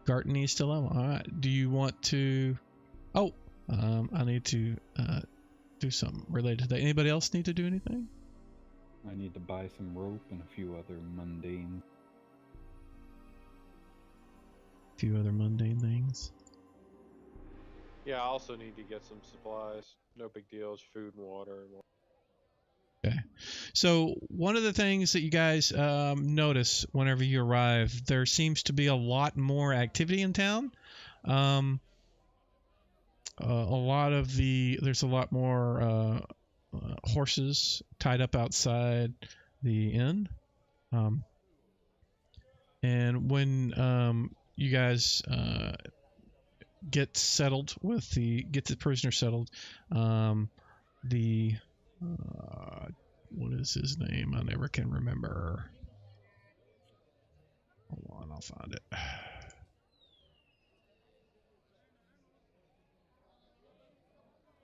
Garten needs to level. All right. Do you want to... Oh, I need to do something related to that. Anybody else need to do anything? I need to buy some rope and a few other mundane. A few other mundane things. Yeah, I also need to get some supplies. No big deal. It's food and water. Okay. So one of the things that you guys notice whenever you arrive, there seems to be a lot more activity in town. There's a lot more horses tied up outside the inn. And when you guys get the prisoner settled, the what is his name? I never can remember. Hold on, I'll find it.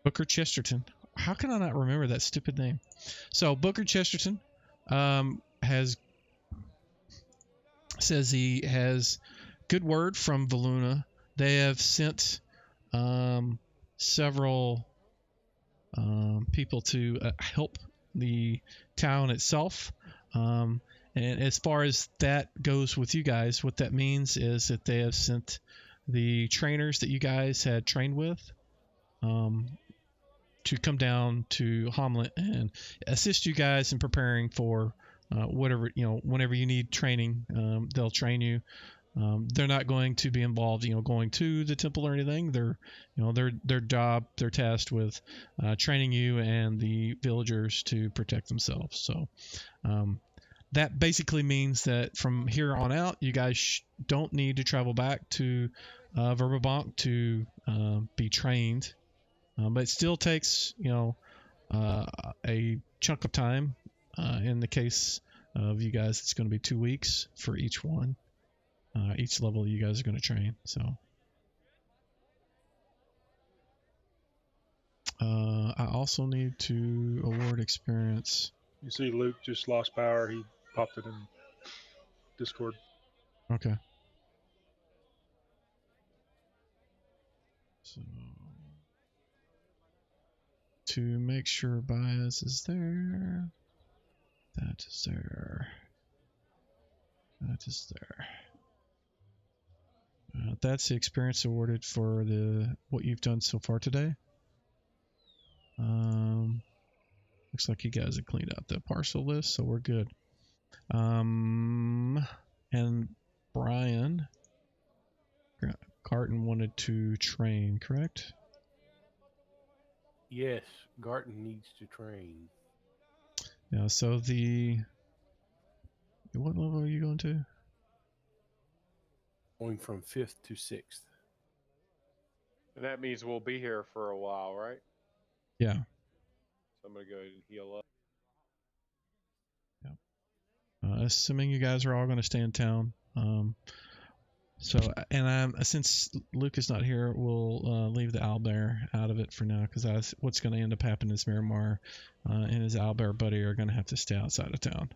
Booker Chesterton. How can I not remember that stupid name? So Booker Chesterton says he has good word from Valuna. They have sent several people to help the town itself. And as far as that goes with you guys, what that means is that they have sent the trainers that you guys had trained with to come down to Hamlet and assist you guys in preparing for whatever, whenever you need training. They'll train you. They're not going to be involved, going to the temple or anything. Their job, they're tasked with training you and the villagers to protect themselves. So that basically means that from here on out, you guys don't need to travel back to Verbabank to be trained. But it still takes, a chunk of time. In the case of you guys, it's going to be 2 weeks for each one. Each level you guys are going to train. So I also need to award experience. You see Luke just lost power. He popped it in Discord. Okay. So to make sure bias is there, that is there, that is there. That's the experience awarded for what you've done so far today. Looks like you guys have cleaned out the parcel list, so we're good. And Brian Carton wanted to train, correct? Yes, Garton needs to train. Yeah, so what level are you going to? Going from 5th to 6th. And that means we'll be here for a while, right? Yeah. So I'm going to go ahead and heal up. Assuming you guys are all going to stay in town. Since Luke is not here, we'll leave the owlbear out of it for now, because what's going to end up happening is Miramar and his owlbear buddy are going to have to stay outside of town.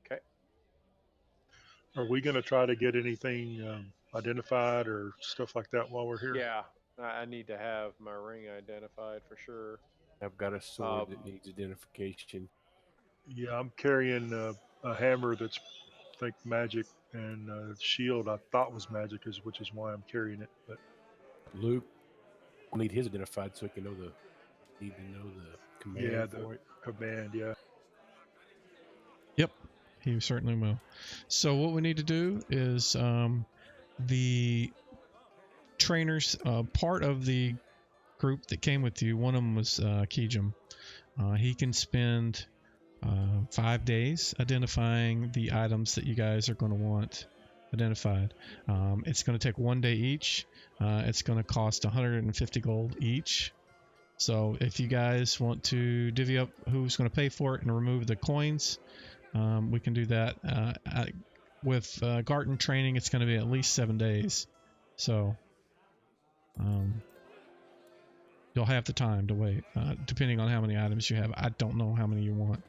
Okay. Are we going to try to get anything identified or stuff like that while we're here? Yeah, I need to have my ring identified for sure. I've got a sword that needs identification. Yeah, I'm carrying a hammer that's magic, and a shield I thought was magic, which is why I'm carrying it. But Luke will need his identified so he can know the command for it. Command, yeah. Yep, he certainly will. So what we need to do is the trainers, part of the group that came with you, one of them was Kijum. He can spend 5 days identifying the items that you guys are going to want identified. It's going to take 1 day each. It's going to cost 150 gold each. So if you guys want to divvy up who's going to pay for it and remove the coins, we can do that. With Garton training, it's going to be at least 7 days. So you'll have the time to wait, depending on how many items you have. I don't know how many you want.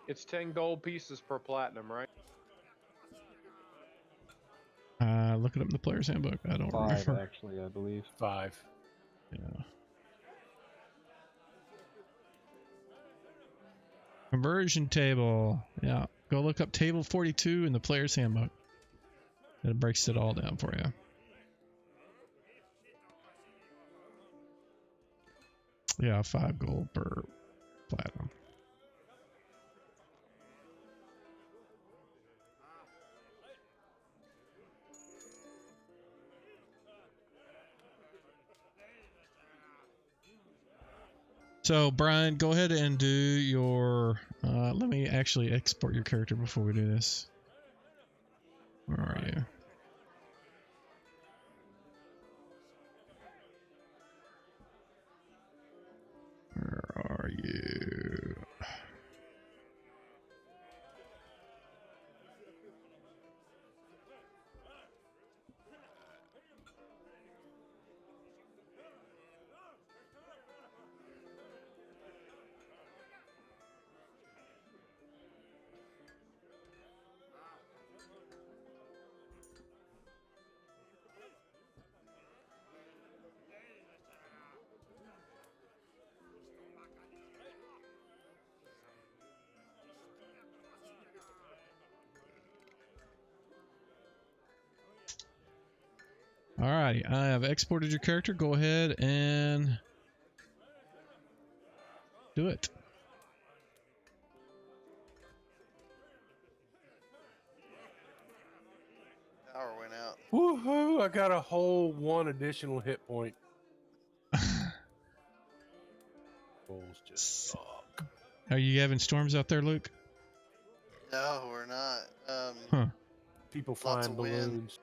It's 10 gold pieces per platinum, right? Look it up in the player's handbook. I don't 5, remember. actually, I believe. 5. Yeah. Conversion table. Yeah. Go look up table 42 in the player's handbook. It breaks it all down for you. Yeah, 5 gold per platinum. So, Brian, go ahead and do your. Let me actually export your character before we do this. Where are you? Where are you? Alrighty, I have exported your character. Go ahead and do it. Power went out. Woohoo! I got a whole 1 additional hit point. Bulls just suck. Are you having storms out there, Luke? No, we're not. Huh. People Lots flying of wind. balloons.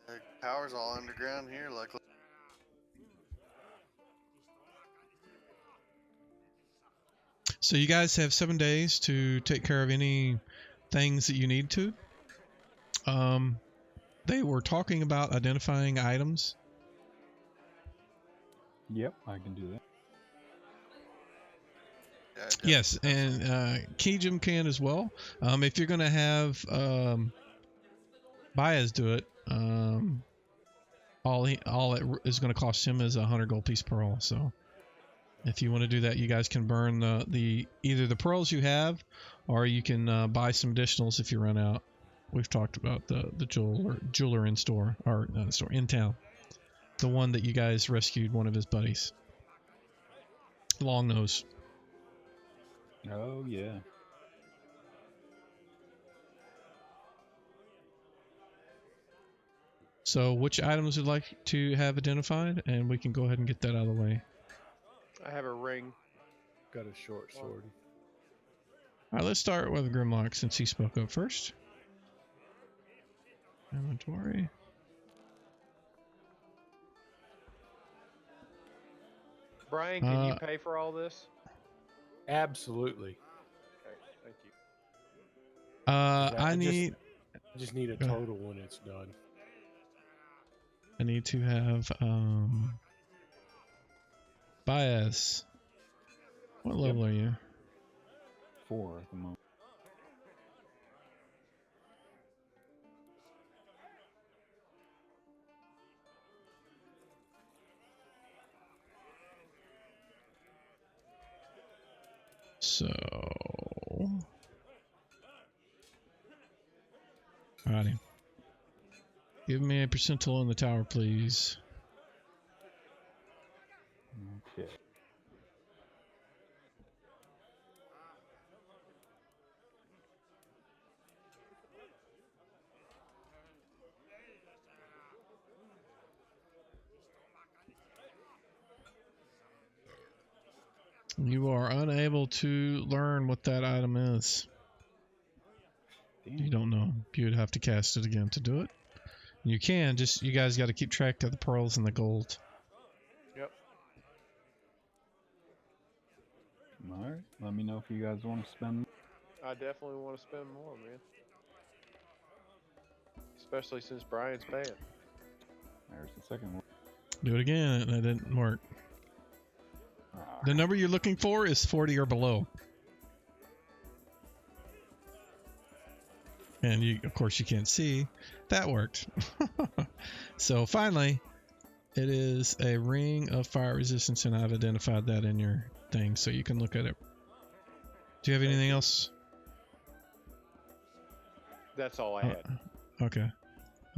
The power's all underground here, luckily. So you guys have 7 days to take care of any things that you need to. They were talking about identifying items. Yep, I can do that. Yeah, Yes, definitely. and Keyjim can as well. If you're going to have Baez do it, all it is going to cost him is 100 gold piece pearl. So if you want to do that, you guys can burn the either the pearls you have, or you can buy some additionals if you run out. We've talked about the jeweler in store, or not in store, in town. The one that you guys rescued one of his buddies. Long nose. Oh, yeah. So which items would you like to have identified, and we can go ahead and get that out of the way. I have a ring. Got a short sword. All right, let's start with Grimlock since he spoke up first. Inventory. Brian, can you pay for all this? Absolutely. Okay, thank you. I just need a total when it's done. I need to have Baez. What level are you? 4 at the moment. So, alrighty. Give me a percentile in the tower, please. Okay. You are unable to learn what that item is. Damn. You don't know. You'd have to cast it again to do it. You can, just you guys got to keep track of the pearls and the gold. Yep. Alright, let me know if you guys want to spend. I definitely want to spend more, man. Especially since Brian's paying. There's the second one. Do it again. That didn't work. The number you're looking for is 40 or below. And you, of course, you can't see. That worked. So finally, it is a ring of fire resistance, and I've identified that in your thing, so you can look at it. Do you have anything else? That's all I had. Okay.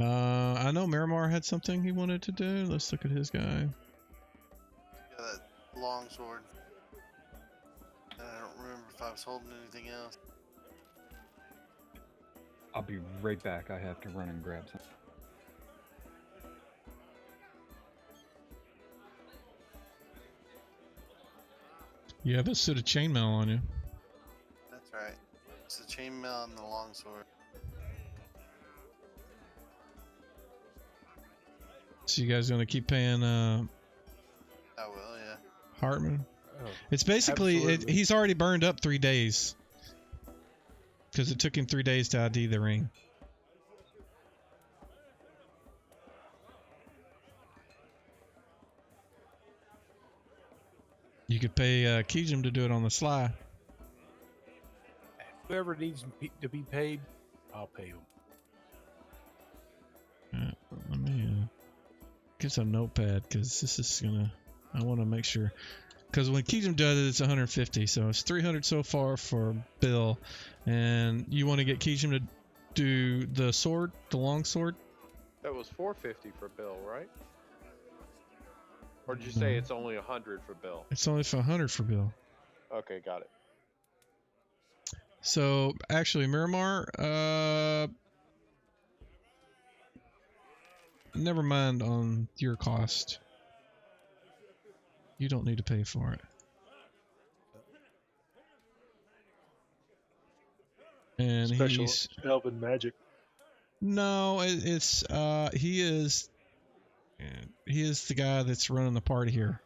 I know Miramar had something he wanted to do. Let's look at his guy. Yeah, that long sword. And I don't remember if I was holding anything else. I'll be right back. I have to run and grab some. You have a suit of chainmail on you. That's right. It's the chainmail and the longsword. So you guys gonna keep paying I will, yeah. Hartman? Oh, It's basically absolutely. he's already burned up 3 days because it took him 3 days to ID the ring. You could pay Kijum to do it on the sly. Whoever needs to be paid, I'll pay them. Let me get some notepad because this is gonna. I want to make sure because when Kijum does it, it's 150, so it's 300 so far for Bill, and you want to get Kijum to do the sword, the long sword. That was 450 for Bill, right? Or did you say it's only 100 for Bill? It's only for 100 for Bill. Okay, got it. So actually, Miramar, never mind on your cost. You don't need to pay for it. And Special he's elven magic. no, it's he is the guy that's running the party here.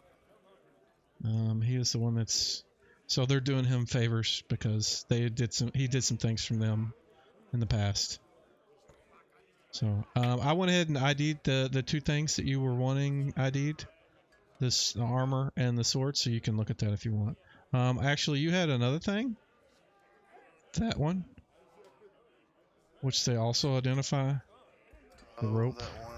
He is the one that's so they're doing him favors because he did some things from them in the past. So I went ahead and ID'd the 2 things that you were wanting ID'd, the armor and the sword, so you can look at that if you want. Actually, you had another thing, that one, which they also identify, the rope. That one.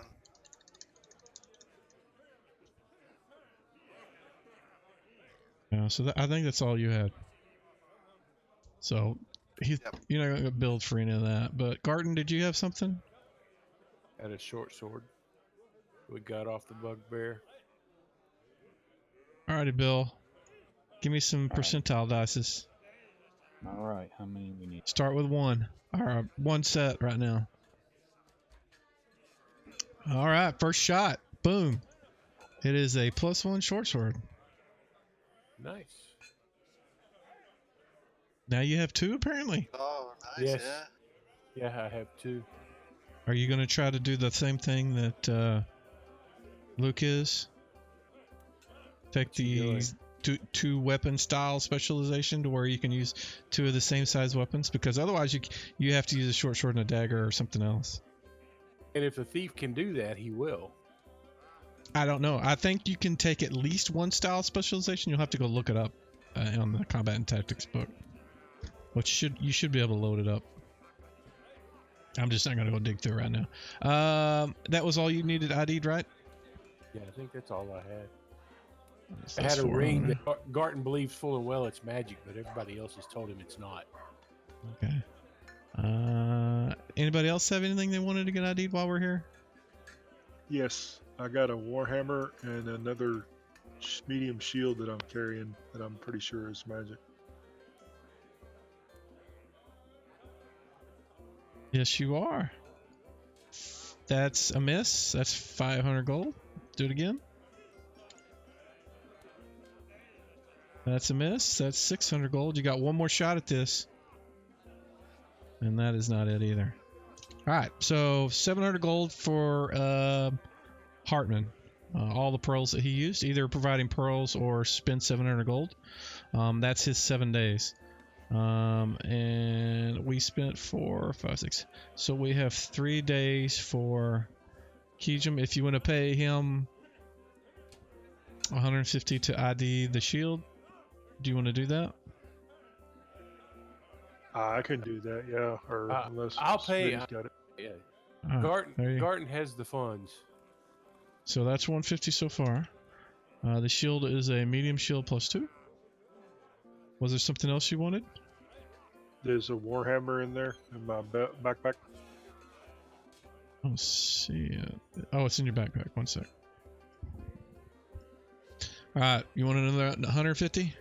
Yeah, so I think that's all you had. So you're not gonna build for any of that. But Garten, did you have something? And a short sword. We got off the bugbear. Alrighty, Bill. Give me some percentile dices. All right, how many we need? Start with 1. Alright, 1 set right now. Alright, first shot. Boom. It is a +1 short sword. Nice. Now you have 2 apparently. Oh, nice, Yes. yeah. Yeah, I have 2. Are you going to try to do the same thing that Luke is? Take the 2 weapon style specialization to where you can use 2 of the same size weapons, because otherwise you have to use a short sword and a dagger or something else. And if the thief can do that, he will. I don't know. I think you can take at least 1 style specialization. You'll have to go look it up on the Combat and Tactics book. Which you should be able to load it up. I'm just not going to go dig through right now. That was all you needed ID'd, right? Yeah, I think that's all I had. So I that's had a ring 400. that Garten believes full and well it's magic, but everybody else has told him it's not. Okay. Anybody else have anything they wanted to get ID'd while we're here? Yes, I got a warhammer and another medium shield that I'm carrying that I'm pretty sure is magic. Yes, you are. That's a miss. That's 500 gold. Do it again. That's a miss. That's 600 gold. You got 1 more shot at this. And that is not it either. Alright, so 700 gold for Hartman. All the pearls that he used, either providing pearls or spend 700 gold. That's his 7 days. And we spent 4, 5, 6. So we have 3 days for Kijum. If you want to pay him 150 to ID the shield, do you want to do that? I can do that, yeah. Or unless I'll pay. Smitty's got it. Yeah. Alright, there you go. Garten has the funds. So that's 150 so far. The shield is a medium shield +2. Was there something else you wanted? There's a warhammer in there in my backpack. I don't see it. Oh, it's in your backpack. 1 sec. Alright, you want another 150?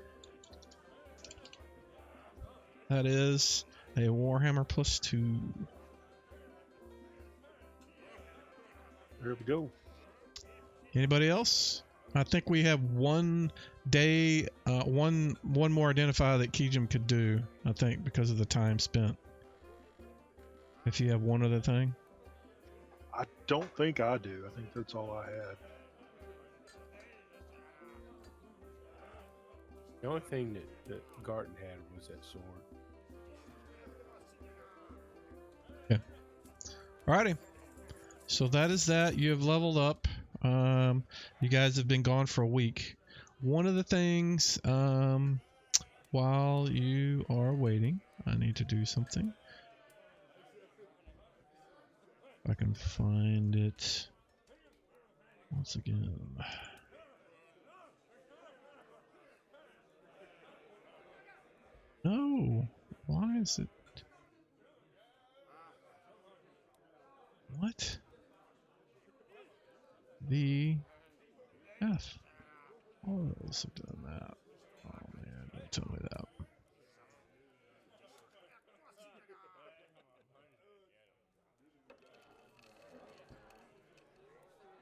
That is a warhammer +2. There we go. Anybody else? I think we have one day, one more identifier that Kijim could do. I think because of the time spent. If you have one other thing. I don't think I do. I think that's all I had. The only thing that Garten had was that sword. Alrighty. So that is that. You have leveled up. You guys have been gone for a week. One of the things, while you are waiting, I need to do something. If I can find it once again. No. Why is it? What? The F. All of those have done that. Oh man, don't tell me that.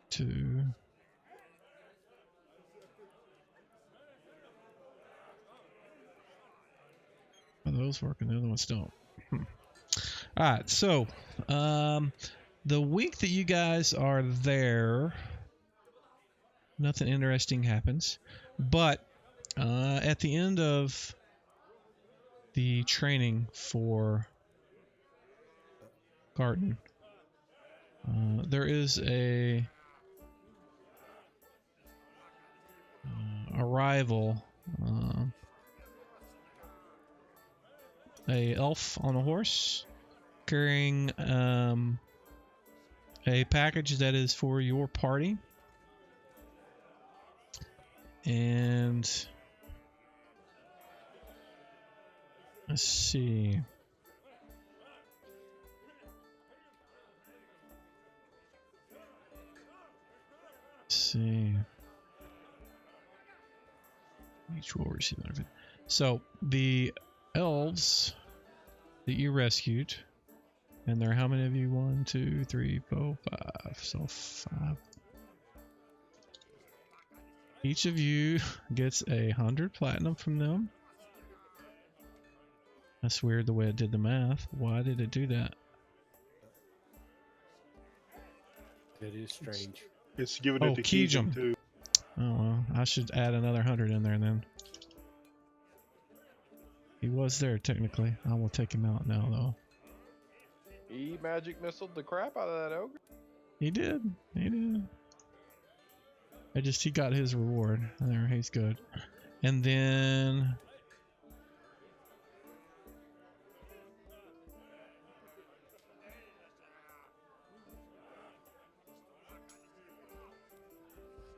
Two. Oh, those work and the other ones don't. Alright, so the week that you guys are there, nothing interesting happens. But at the end of the training for Garten, there is a arrival. A elf on a horse carrying a package that is for your party. And let's see. Each will receive benefit. So the elves that you rescued, and there are how many of you? 1, 2, 3, 4, 5. So 5. Each of you gets 100 platinum from them. That's weird the way it did the math. Why did it do that? That is strange. It's giving Oh, it to Kijim. Kijim too. Oh well, I should add another 100 in there then. He was there technically. I will take him out now though. He magic missiled the crap out of that ogre. He did. He did. He got his reward. There, he's good. And then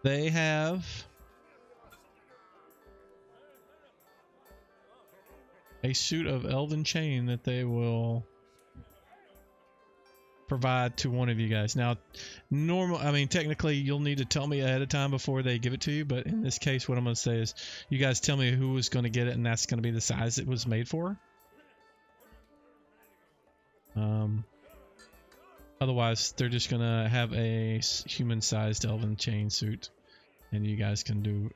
they have a suit of elven chain that they will provide to one of you guys. Now, technically you'll need to tell me ahead of time before they give it to you, but in this case what I'm going to say is you guys tell me who is going to get it, and that's going to be the size it was made for. Otherwise they're just going to have a human-sized elven chain suit, and you guys can do,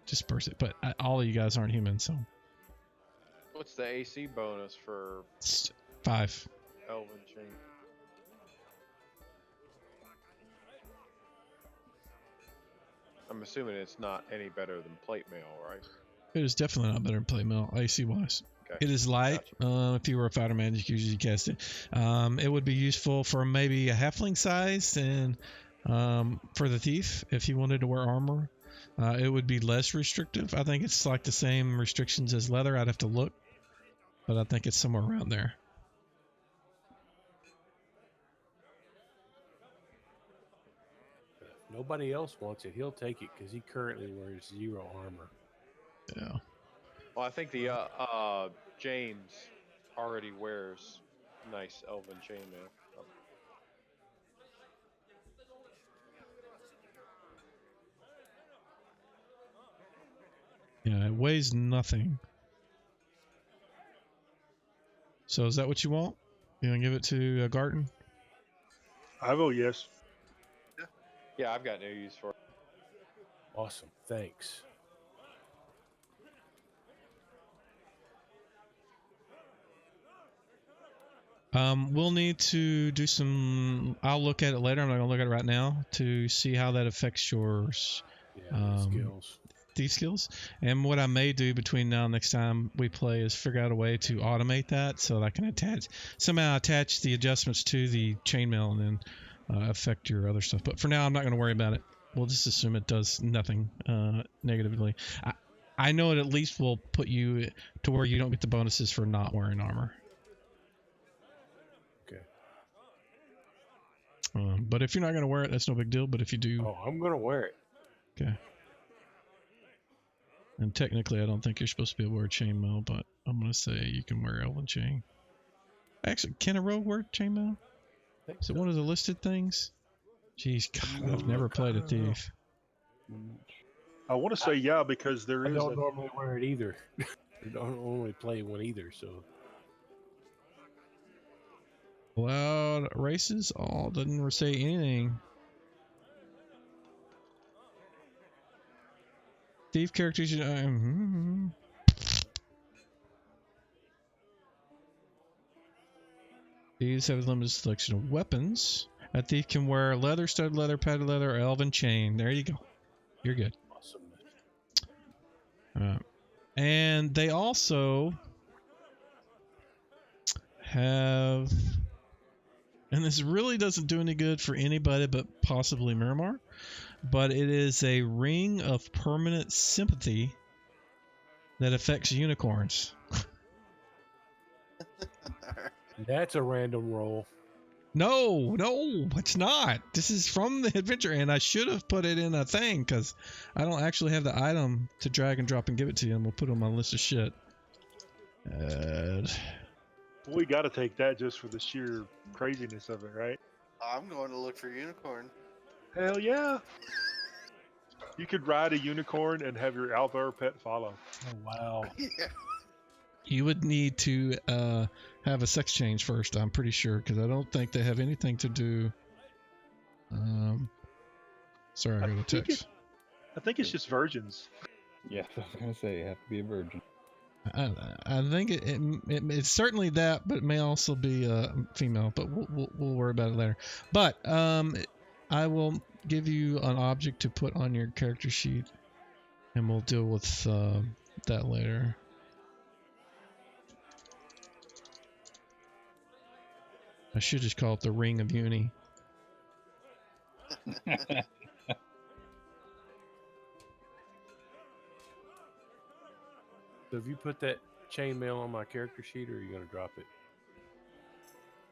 disperse it, but all of you guys aren't human, so What's the AC bonus for it's 5. Elven Chain? I'm assuming it's not any better than plate mail, right? It is definitely not better than plate mail AC wise. Okay. It is light. Gotcha. If you were a fighter magic user, you cast it. It would be useful for maybe a halfling size, and for the thief if he wanted to wear armor. It would be less restrictive. I think it's like the same restrictions as leather. I'd have to look, but I think it's somewhere around there. If nobody else wants it, he'll take it because he currently wears 0 armor. Yeah. Well, I think the James already wears nice elven chainmail. Yeah, it weighs nothing. So is that what you want? You want to give it to Garten? I vote yes. Yeah, I've got no use for it. Awesome. Thanks. We'll need to do some. I'll look at it later. I'm not gonna look at it right now to see how that affects yours. Yeah, skills. These skills. And what I may do between now and next time we play is figure out a way to automate that so that I can somehow attach the adjustments to the chainmail and then affect your other stuff. But for now, I'm not going to worry about it. We'll just assume it does nothing negatively. I know it at least will put you to where you don't get the bonuses for not wearing armor. Okay. But if you're not going to wear it, that's no big deal. But if you do... Oh, I'm going to wear it. Okay. And technically, I don't think you're supposed to be able to wear chainmail, but I'm going to say you can wear Elven Chain. Actually, can a rogue wear chainmail? Is it one of the listed things? Jeez, God, I've never played a thief. I want to say yeah, because there I is. don't normally wear it either. I don't normally play one either, so. Allowed races? Oh, doesn't say anything. Thief characters. These have a limited selection of weapons. A thief can wear leather, stud leather, padded leather, or elven chain. There you go. You're good. Awesome. And they also have, and this really doesn't do any good for anybody but possibly Miramar, but it is a ring of permanent sympathy that affects unicorns. That's a random roll. No, it's not. This is from the adventure, and I should have put it in a thing because I don't actually have the item to drag and drop and give it to you, and we'll put it on my list of shit. We got to take that just for the sheer craziness of it, right? I'm going to look for unicorn. Hell yeah! You could ride a unicorn and have your owlbear pet follow. Oh, wow. Yeah. You would need to have a sex change first, I'm pretty sure, because I don't think they have anything to do. Sorry, I got a text. I think it's just virgins. Yeah, I was gonna say you have to be a virgin. I think it's certainly that, but it may also be female. But we'll worry about it later. But I will give you an object to put on your character sheet, and we'll deal with that later. I should just call it the Ring of Uni. So have you put that chainmail on my character sheet, or are you going to drop it?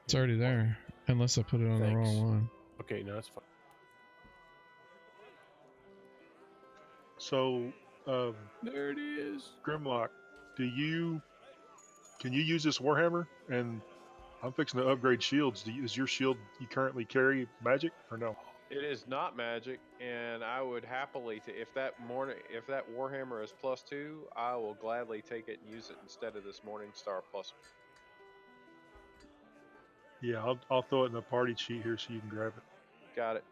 It's already there, unless I put it on the wrong one. Okay, no, that's fine. So, There it is. Grimlock, can you use this Warhammer? And I'm fixing to upgrade shields. Is your shield you currently carry magic or no? It is not magic, and I would happily if that Warhammer is +2, I will gladly take it and use it instead of this Morningstar +1. Yeah, I'll throw it in the party sheet here so you can grab it. Got it.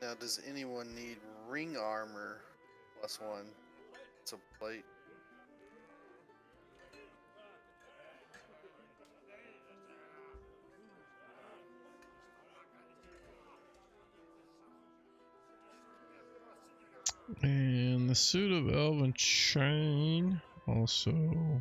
Now, does anyone need ring armor +1? It's a plate. And the suit of Elven Chain also.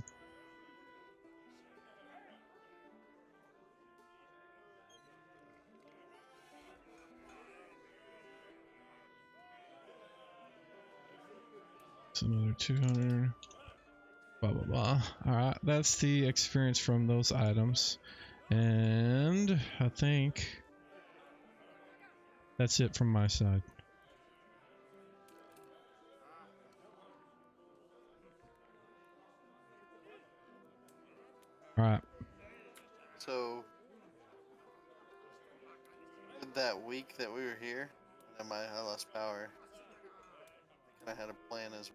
It's another 200. Blah, blah, blah. Alright, that's the experience from those items. And I think that's it from my side. Alright. So, in that week that we were here, I lost power. I had a plan as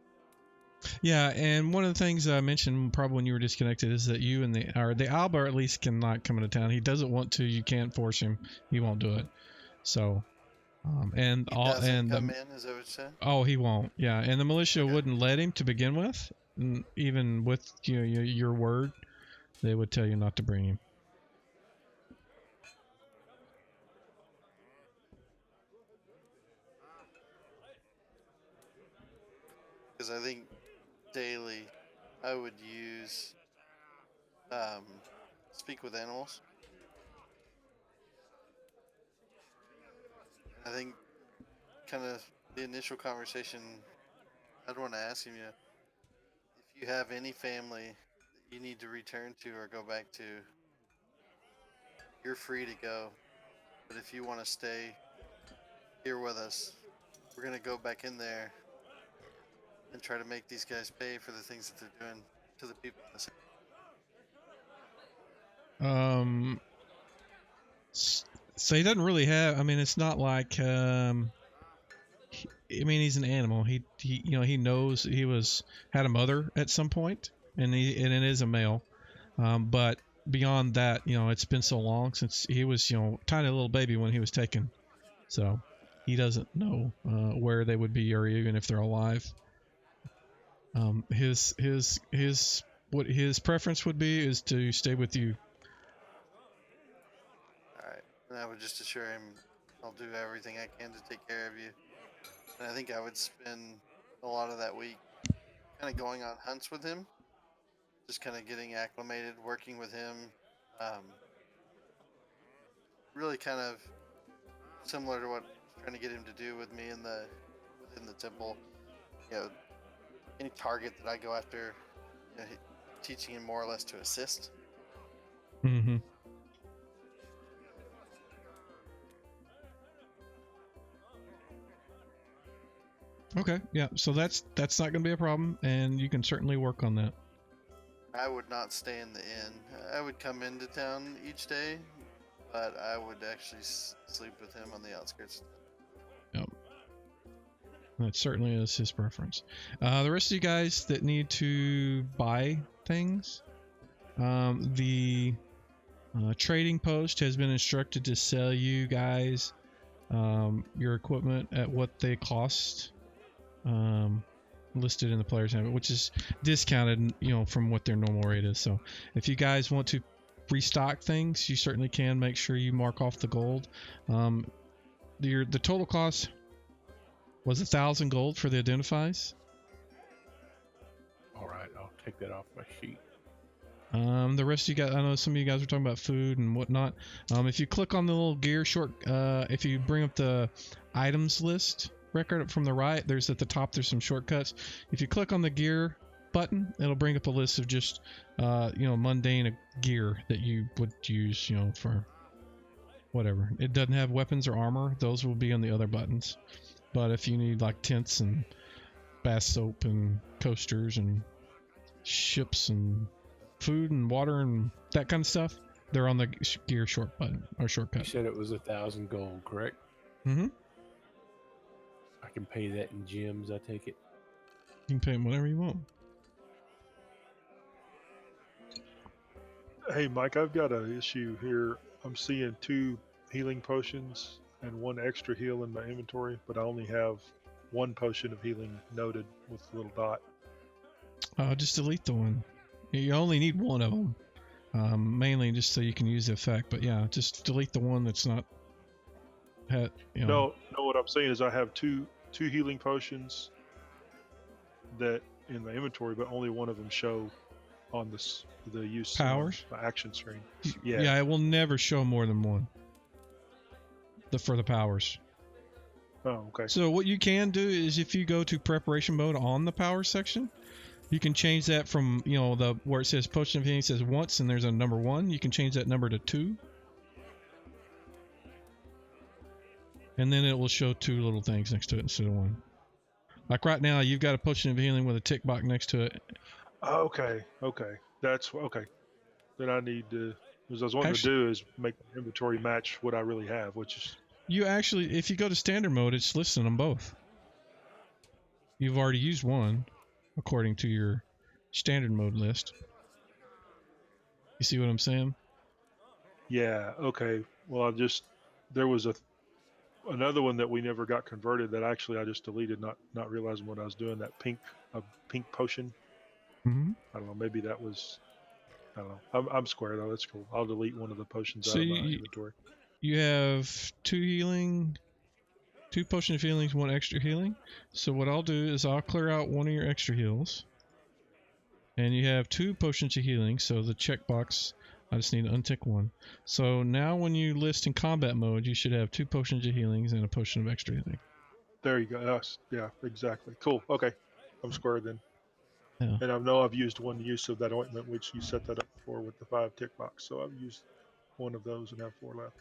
Yeah, and one of the things I mentioned probably when you were disconnected is that you and the Alba at least cannot come into town. He doesn't want to. You can't force him. He won't do it. So, and He all doesn't and come in, is that what you said? oh, he won't. Yeah, and the militia Okay. wouldn't let him to begin with. Even with your word, they would tell you not to bring him. Because I think daily I would use speak with animals. I think kind of the initial conversation I'd want to ask him, if you have any family that you need to return to or go back to, you're free to go. But if you want to stay here with us, we're gonna go back in there and try to make these guys pay for the things that they're doing to the people in the city. So he doesn't really have. I mean, it's not like. I mean, he's an animal. He he knows he had a mother at some point, and it is a male. But beyond that, it's been so long since he was tiny little baby when he was taken, so he doesn't know where they would be or even if they're alive. What his preference would be is to stay with you. All right, and I would just assure him I'll do everything I can to take care of you. And I think I would spend a lot of that week kind of going on hunts with him, just kind of getting acclimated, working with him. Really kind of similar to what I was trying to get him to do with me within the temple. Any target that I go after, teaching him more or less to assist. Mm-hmm. Okay, yeah. So that's not going to be a problem, and you can certainly work on that. I would not stay in the inn. I would come into town each day, but I would actually sleep with him on the outskirts. Yep. That certainly is his preference. The rest of you guys that need to buy things, the trading post has been instructed to sell you guys your equipment at what they cost, listed in the player's handbook, which is discounted, from what their normal rate is. So if you guys want to restock things, you certainly can. Make sure you mark off the gold. The total cost was 1,000 gold for the identifies. All right, I'll take that off my sheet. The rest of you guys, I know some of you guys were talking about food and whatnot. If you click on the little gear if you bring up the items list record from the right, there's at the top, there's some shortcuts. If you click on the gear button, it'll bring up a list of just, mundane gear that you would use, for whatever. It doesn't have weapons or armor. Those will be on the other buttons. But if you need like tents and bath soap and coasters and ships and food and water and that kind of stuff, they're on the gear short button or shortcut. You said it was 1,000 gold, correct? Mm-hmm. I can pay that in gems, I take it. You can pay them whatever you want. Hey, Mike, I've got an issue here. I'm seeing 2 healing potions and 1 extra heal in my inventory, but I only have 1 potion of healing noted with the little dot. Just delete the one. You only need 1 of them, mainly just so you can use the effect. But yeah, just delete the one that's not. No, what I'm saying is I have two healing potions that in my inventory, but only 1 of them show on the use powers action screen. Yeah, it will never show more than 1. For the powers. Oh, okay. So what you can do is if you go to preparation mode on the power section, you can change that from where it says potion of healing, it says once and there's a number 1. You can change that number to 2. And then it will show 2 little things next to it instead of 1. Like right now, you've got a potion of healing with a tick box next to it. Okay. That's okay. Then I need to. What I was wanting to do is make the inventory match what I really have, which is. You actually, if you go to standard mode, it's listing them both. You've already used 1. according to your standard mode list. You see what I'm saying? Yeah. Okay. Well, there was another one that we never got converted that actually I just deleted, not realizing what I was doing. That pink potion. Mm-hmm. I don't know. Maybe that was. I don't know. I'm square though. That's cool. I'll delete one of the potions So out of my inventory. you have 2 potion of healings, 1 extra healing. So what I'll do is I'll clear out one of your extra heals. And you have 2 potions of healing, so the checkbox, I just need to untick 1. So now when you list in combat mode, you should have 2 potions of healings and a potion of extra healing. There you go. Yes. Yeah. Exactly. Cool. Okay. I'm square then. Yeah. And I know I've used one use of that ointment, which you set that up for with the 5 tick box. So I've used one of those and have 4 left.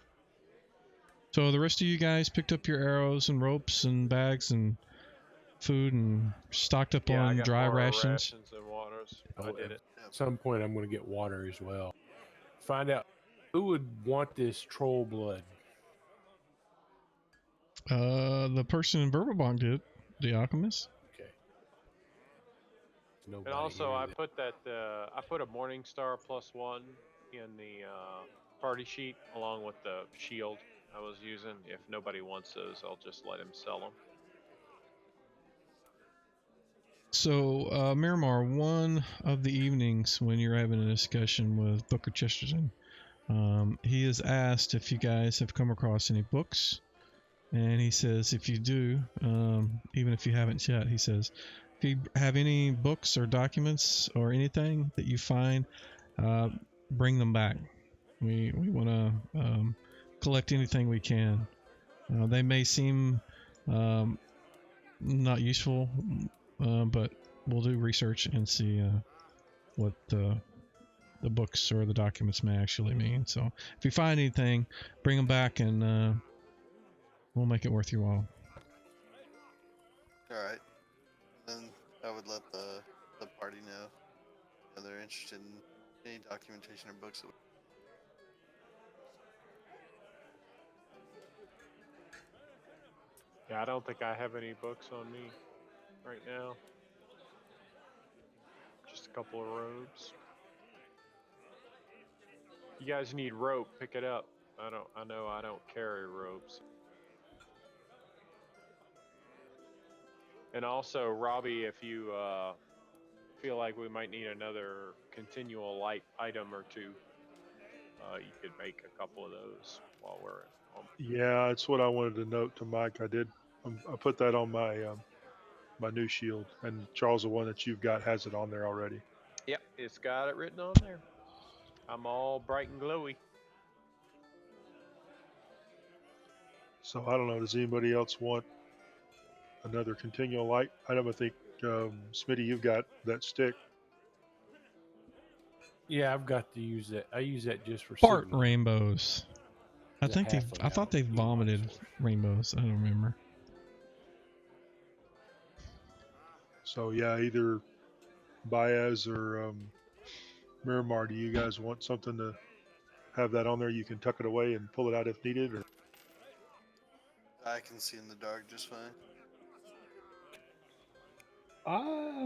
So the rest of you guys picked up your arrows and ropes and bags and food and stocked up Yeah, I on got dry more rations. and waters. I Oh, did it. At some point, I'm going to get water as well. Find out who would want this troll blood. The person in Burbabong did, the alchemist. Okay. And Nobody also, here I that- put that I put a Morning Star +1 in the party sheet along with the shield I was using. If nobody wants those, I'll just let him sell them. So, Miramar, one of the evenings when you're having a discussion with Booker Chesterton, he has asked if you guys have come across any books. And he says, if you do, even if you haven't yet, he says, if you have any books or documents or anything that you find, bring them back. We want to collect anything we can. They may seem not useful, but we'll do research and see what the books or the documents may actually mean. So if you find anything, bring them back and we'll make it worth your while. All right. Then I would let the party know if they're interested in any documentation or books. Yeah, I don't think I have any books on me right now. Just a couple of robes. You guys need rope, pick it up. I know I don't carry robes. And also, Robbie, if you feel like we might need another continual light item or two, you could make a couple of those while we're at home. Yeah, it's what I wanted to note to Mike. I did. I put that on my my new shield, and Charles, the one that you've got, has it on there already. Yep, it's got it written on there. I'm all bright and glowy. So I don't know. Does anybody else want another continual light item? I think Smitty, you've got that stick. Yeah, I've got to use that. I use that just for Fart signal. rainbows. I The think they. halfling I thought they out, he vomited wants one. rainbows. I don't remember. So yeah, either Baez or Miramar, do you guys want something to have that on there? You can tuck it away and pull it out if needed, or I can see in the dark just fine.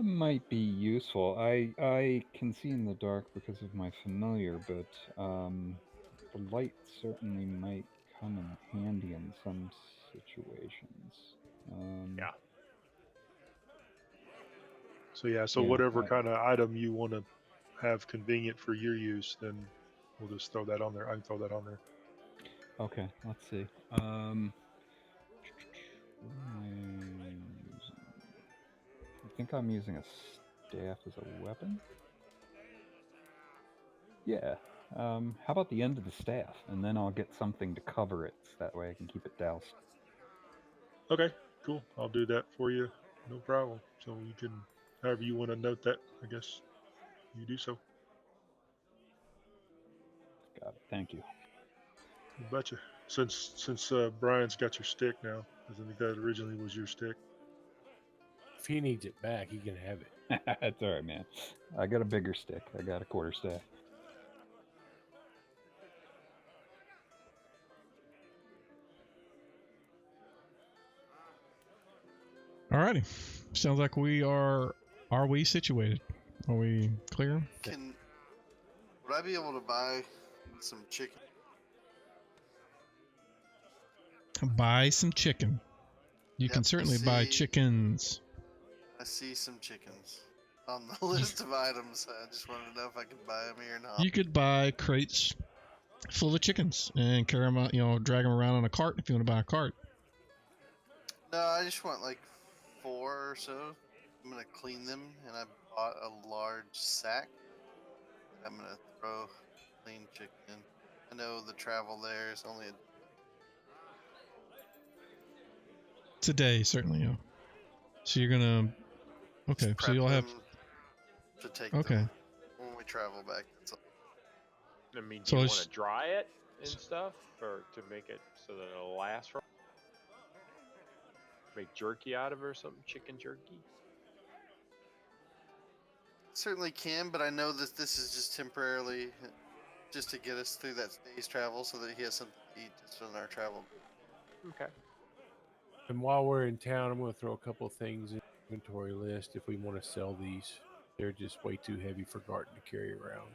Might be useful. I can see in the dark because of my familiar, but the light certainly might come in handy in some situations. Yeah. so yeah. So Yeah, whatever kind of item you want to have convenient for your use, then we'll just throw that on there. I can throw that on there. Okay, let's see. I think I'm using a staff as a weapon. Yeah. How about the end of the staff, and then I'll get something to cover it. So that way I can keep it doused. Okay, cool. I'll do that for you. No problem. So you can, however you want to note that, I guess you do so. Got it. Thank you. You betcha. Since Brian's got your stick now, because I think that originally was your stick. If he needs it back, he can have it. That's all right, man. I got a bigger stick. I got a quarter staff. Alrighty. Sounds like we are are we situated? Are we clear? Would I be able to buy some chicken? Buy some chicken. You can Yep, certainly buy chickens. I see some chickens on the list of items. I just wanted to know if I could buy them here or not. You could buy crates full of chickens and carry them out, drag them around on a cart if you want to buy a cart. No, I just want like 4 or so. I'm gonna clean them, and I bought a large sack. I'm gonna throw clean chicken in. I know the travel there is only Today, certainly, yeah. So you're gonna, okay. So you'll have to take okay. them when we travel back. That's all. I mean, do So you it's- want to dry it and stuff, or to make it so that it'll last for? Make jerky out of it or something, chicken jerky. Certainly can, but I know that this is just temporarily, just to get us through that day's travel, so that he has something to eat just on our travel. Okay. And while we're in town, I'm going to throw a couple of things in the inventory list if we want to sell these. They're just way too heavy for Garten to carry around.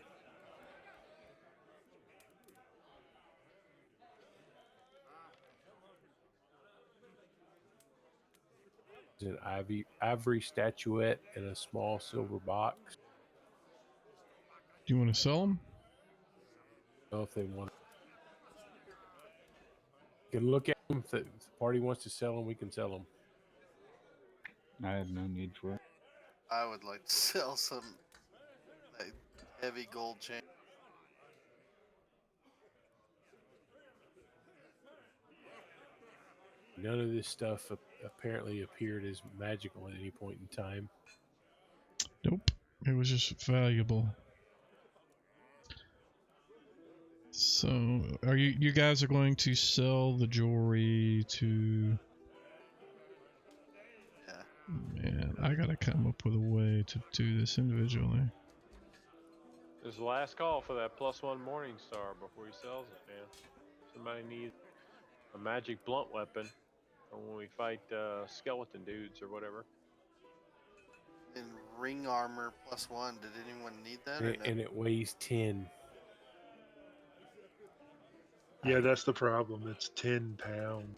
There's an ivory statuette in a small silver box. Do you want to sell them? I don't know if they want to. You can look at them. If the party wants to sell them, we can sell them. I have no need for it. I would like to sell some like, heavy gold chain. None of this stuff apparently appeared as magical at any point in time. Nope. It was just valuable. So, are you guys are going to sell the jewelry to? Yeah. Man, I gotta come up with a way to do this individually. This is the last call for that +1 Morning Star before he sells it, man. Somebody needs a magic blunt weapon for when we fight skeleton dudes or whatever. And ring armor +1. Did anyone need that? And, and it weighs 10. Yeah, that's the problem. It's 10 pounds.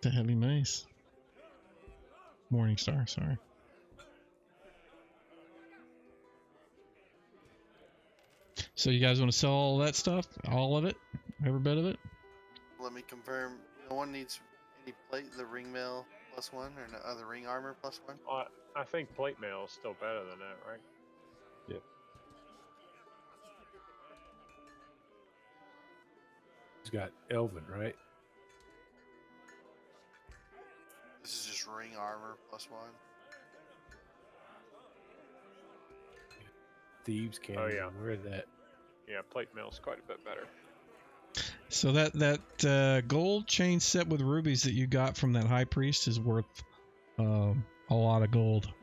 The heavy mace. Morningstar, sorry. So you guys want to sell all that stuff? All of it? Every bit of it? Let me confirm. No one needs any plate. The ring mail +1 or no, the ring armor +1. I think plate mail is still better than that, right? Yep. He's got Elvin, right? This is just ring armor +1. Thieves can't Oh, yeah. wear that. Yeah, plate mail is quite a bit better. So that gold chain set with rubies that you got from that high priest is worth a lot of gold.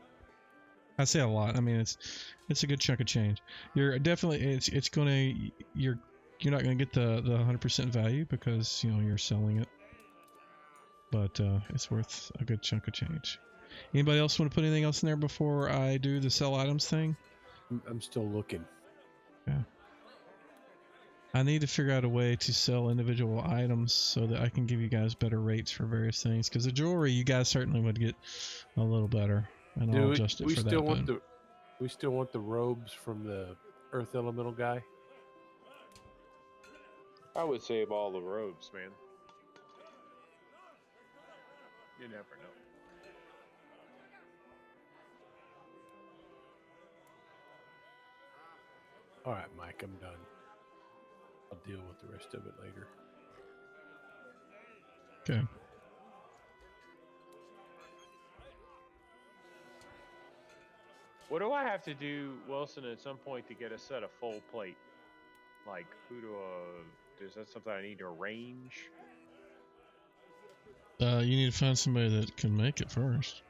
I say a lot. I mean it's a good chunk of change. You're definitely you're not gonna get the 100% value because you're selling it, but it's worth a good chunk of change. Anybody else want to put anything else in there before I do the sell items thing? I'm still looking. Yeah. I need to figure out a way to sell individual items so that I can give you guys better rates for various things. Because the jewelry, you guys certainly would get a little better, and I'll adjust it we for still that. want we still want the robes from the Earth Elemental guy. I would save all the robes, man. You never know. All right, Mike, I'm done. I'll deal with the rest of it later. Okay. What do I have to do, Wilson, at some point to get a set of full plate? Like, is that something I need to arrange? You need to find somebody that can make it first.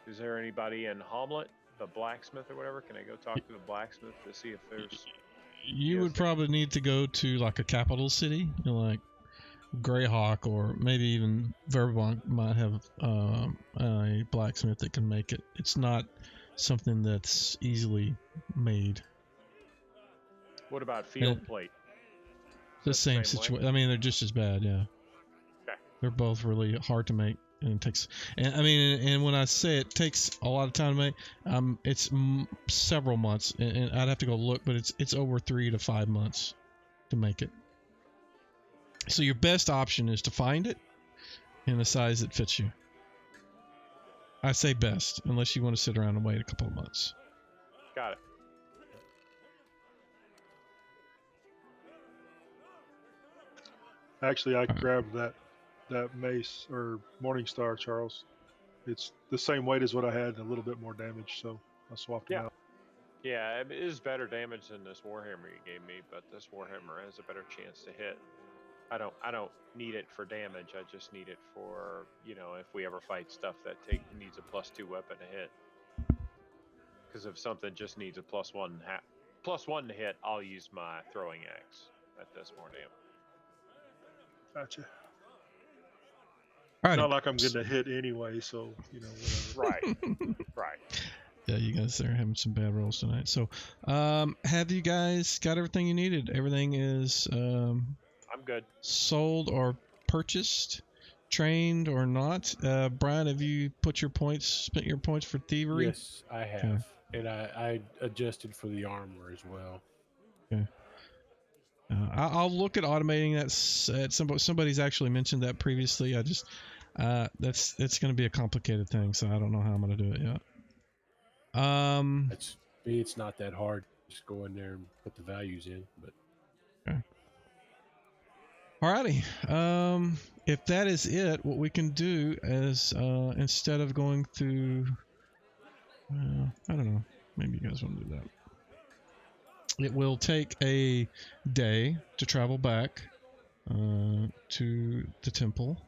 Is there anybody in Hamlet, the blacksmith or whatever? Can I go talk to the blacksmith to see if there's... You would probably need to go to like a capital city, like Greyhawk or maybe even Verbank might have a blacksmith that can make it. It's not something that's easily made. What about field And plate? the Is that same the same way? situation. I mean, they're just as bad. Yeah. Okay. They're both really hard to make, and it takes. And I mean, and when I say it takes a lot of time to make, it's several months, and I'd have to go look, but it's over 3 to 5 months to make it. So your best option is to find it in a size that fits you. I say best, unless you want to sit around and wait a couple of months. Got it. Actually, I grabbed that mace or Morningstar, Charles. It's the same weight as what I had, and a little bit more damage, so I swapped them Yeah. out. Yeah, it is better damage than this Warhammer you gave me, but this Warhammer has a better chance to hit. I don't need it for damage. I just need it for, you know, if we ever fight stuff that needs a +2 weapon to hit. Because if something just needs a +1 to hit, I'll use my throwing axe. That does more damage. Gotcha. All right. Not like I'm getting a hit anyway, so whatever. Right. Right. Yeah, you guys are having some bad rolls tonight. So, have you guys got everything you needed? Everything is I'm good. sold or purchased, trained or not. Brian, have you spent your points for thievery? Yes, I have. And I adjusted for the armor as well. Okay. I'll look at automating that. Somebody's actually mentioned that previously. I just it's going to be a complicated thing, so I don't know how I'm going to do it yet. It's not that hard. Just go in there and put the values in. But okay. Alrighty. If that is it, what we can do is instead of going through, I don't know, maybe you guys want to do that. It will take a day to travel back to the temple.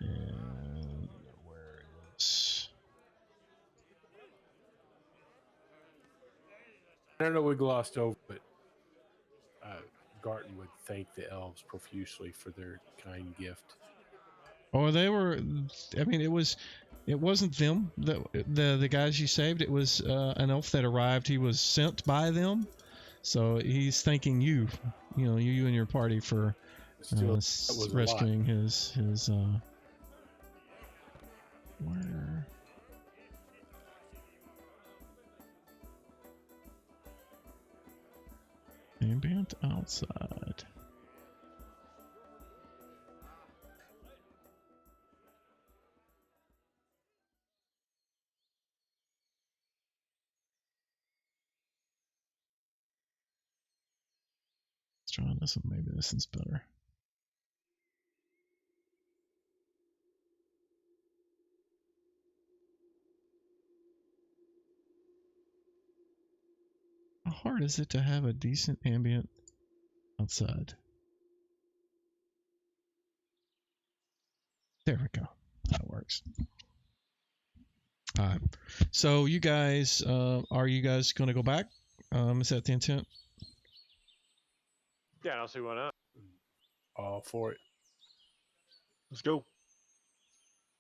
And where is? I don't know we glossed over, but Garten would thank the elves profusely for their kind gift. Oh, they were. I mean, it wasn't them, the guys you saved. It was an elf that arrived. He was sent by them, so he's thanking you. You know, you and your party for Still, that was rescuing his. Where? Ambient outside. Let's try this one. Maybe this one's better. How hard is it to have a decent ambient outside? There we go. That works. All right. So you guys, are you guys going to go back? Is that the intent? Yeah, I don't see why not. All for it. Let's go.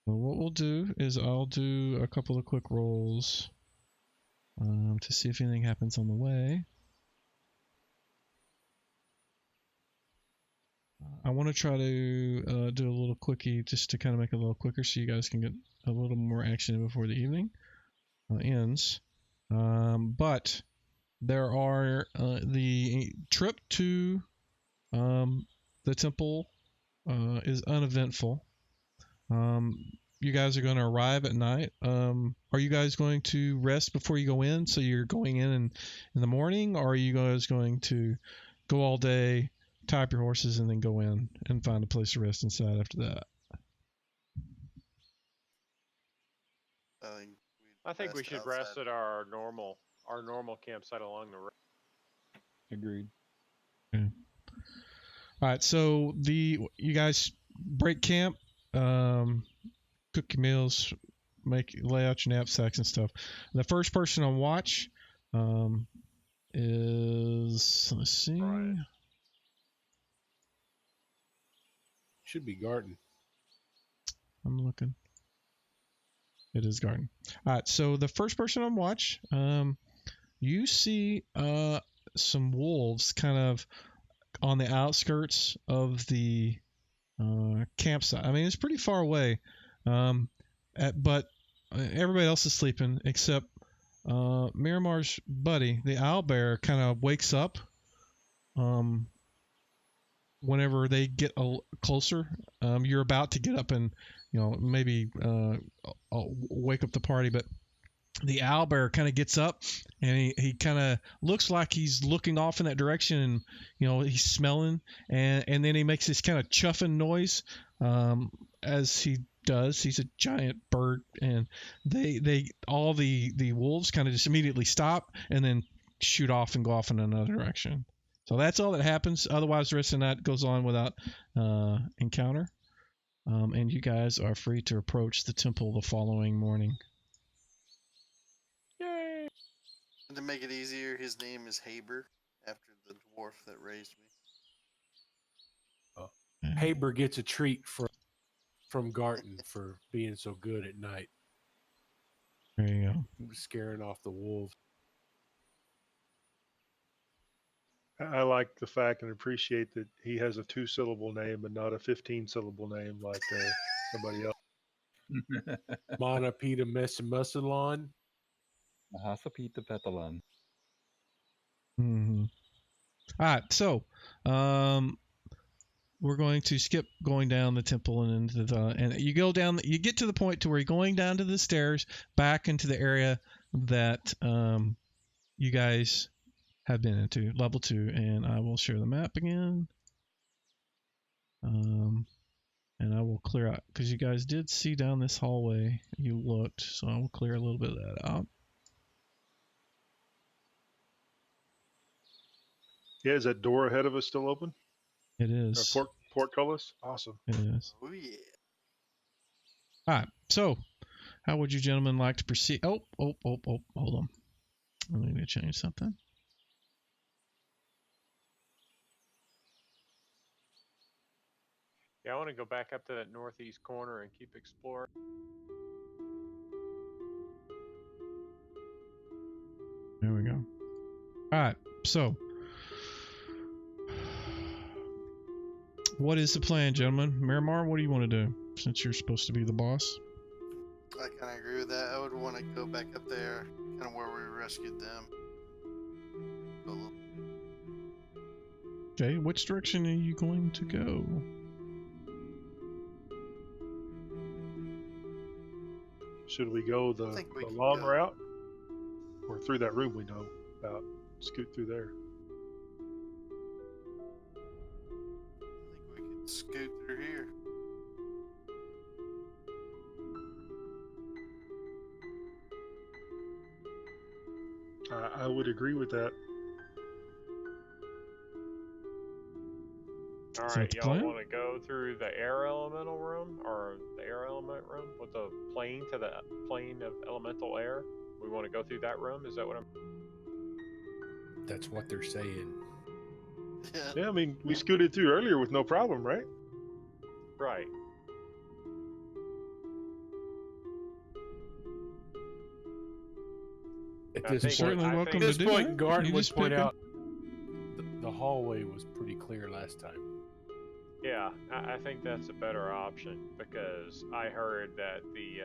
Well, what we'll do is I'll do a couple of quick rolls to see if anything happens on the way. I want to try to do a little quickie just to kind of make it a little quicker so you guys can get a little more action in before the evening ends. But there are the trip to the temple is uneventful. You guys are going to arrive at night. Are you guys going to rest before you go in? So you're going in the morning, or are you guys going to go all day, tie up your horses, and then go in and find a place to rest inside after that? I think we should rest at our normal campsite along the road. Agreed. Okay. All right, so you guys break camp, cook your meals, lay out your knapsacks and stuff. The first person on watch is, let's see. Right. Should be garden. I'm looking. It is garden. All right, so the first person on watch, you see some wolves kind of on the outskirts of the campsite. I mean, it's pretty far away, but everybody else is sleeping except Miramar's buddy, the owlbear, kind of wakes up whenever they get closer. You're about to get up and maybe wake up the party, but the owlbear kind of gets up and he kind of looks like he's looking off in that direction, and he's smelling, and then he makes this kind of chuffing noise as he does. He's a giant bird, and they all the wolves kind of just immediately stop and then shoot off and go off in another direction. So that's all that happens. Otherwise, the rest of the night goes on without encounter, and you guys are free to approach the temple the following morning. Yay! And to make it easier, his name is Haber, after the dwarf that raised me. Haber gets a treat from Garten for being so good at night, There you go. scaring off the wolves. I like the fact and appreciate that he has a 2-syllable name and not a 15-syllable name like somebody else. Mana Pita Messimusalon. Mahasapita Petalan. Mm-hmm. All right, so we're going to skip going down the temple and into and you go down. You get to the point to where you're going down to the stairs back into the area that you guys have been into, level 2, and I will share the map again. And I will clear out because you guys did see down this hallway. You looked, so I will clear a little bit of that out. Yeah, is that door ahead of us still open? It is. Portcullis? Awesome. It is. Oh yeah. All right. So, how would you gentlemen like to proceed? Oh, hold on. I need to change something. Yeah, I want to go back up to that northeast corner and keep exploring. There we go. All right. So, what is the plan, gentlemen? Miramar, what do you want to do since you're supposed to be the boss? I kind of agree with that. I would want to go back up there, kind of where we rescued them. Go a little. Okay, which direction are you going to go? Should we go the think we can long go. route? Or through that room we know about? Scoot through there. I think we could scoot through here. I would agree with that. All Is right, that the y'all plan? want to go through the air elemental room or the air element room with the plane to the plane of elemental air? We want to go through that room. Is that what I'm? That's what they're saying. Yeah. Yeah, I mean, we scooted through earlier with no problem, right? Right. At I this think- point, Certainly I welcome think- to this do point, that. Garden You would just point pick a- out the hallway was pretty clear last time. Yeah, I think that's a better option because I heard that the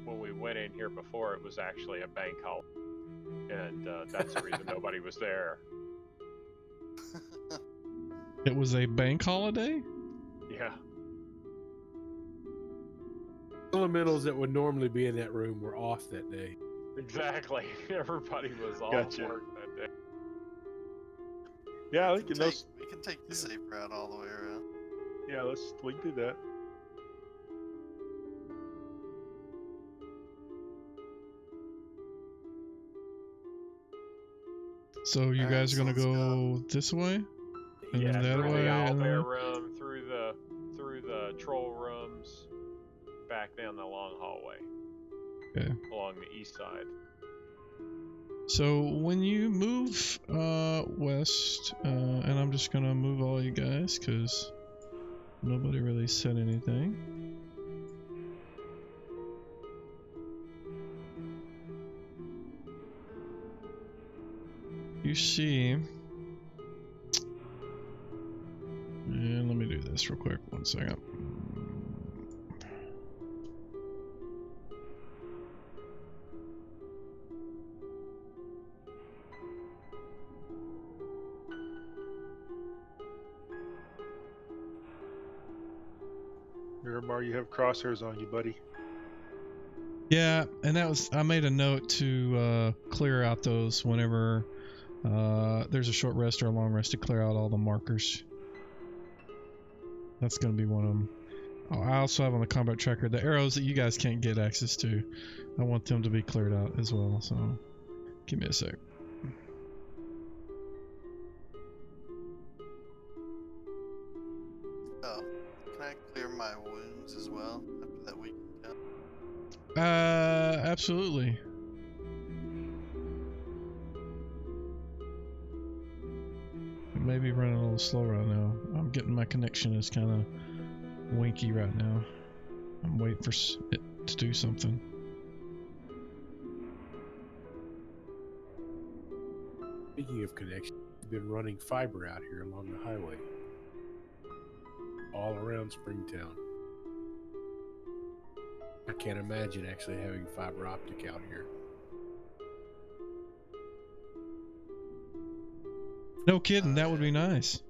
when we went in here before, it was actually a bank hall, and that's the reason nobody was there. It was a bank holiday? Yeah. Elementals that would normally be in that room were off that day. Exactly. Everybody was off Gotcha. work that day. Yeah, We can take the safe route all the way around. yeah, we can do that. So you Alright, guys are so gonna let's go this way? And Yeah, then that through way, the and then- owlbear room, through the troll rooms, back down the long hallway. Okay. Along the east side. So when you move west, and I'm just gonna move all you guys because nobody really said anything. You see, and let me do this real quick. 1 second. Miramar, you have crosshairs on you, buddy. Yeah, and that was, I made a note to clear out those whenever there's a short rest or a long rest, to clear out all the markers. That's going to be one of them. Oh, I also have on the combat tracker the arrows that you guys can't get access to. I want them to be cleared out as well, so give me a sec. Oh, can I clear my wounds as well after that week? Absolutely. It may be running a little slow right now. I'm getting my connection is kind of winky right now. I'm waiting for it to do something. Speaking of connection, we've been running fiber out here along the highway. All around Springtown. I can't imagine actually having fiber optic out here. No kidding, that would be nice.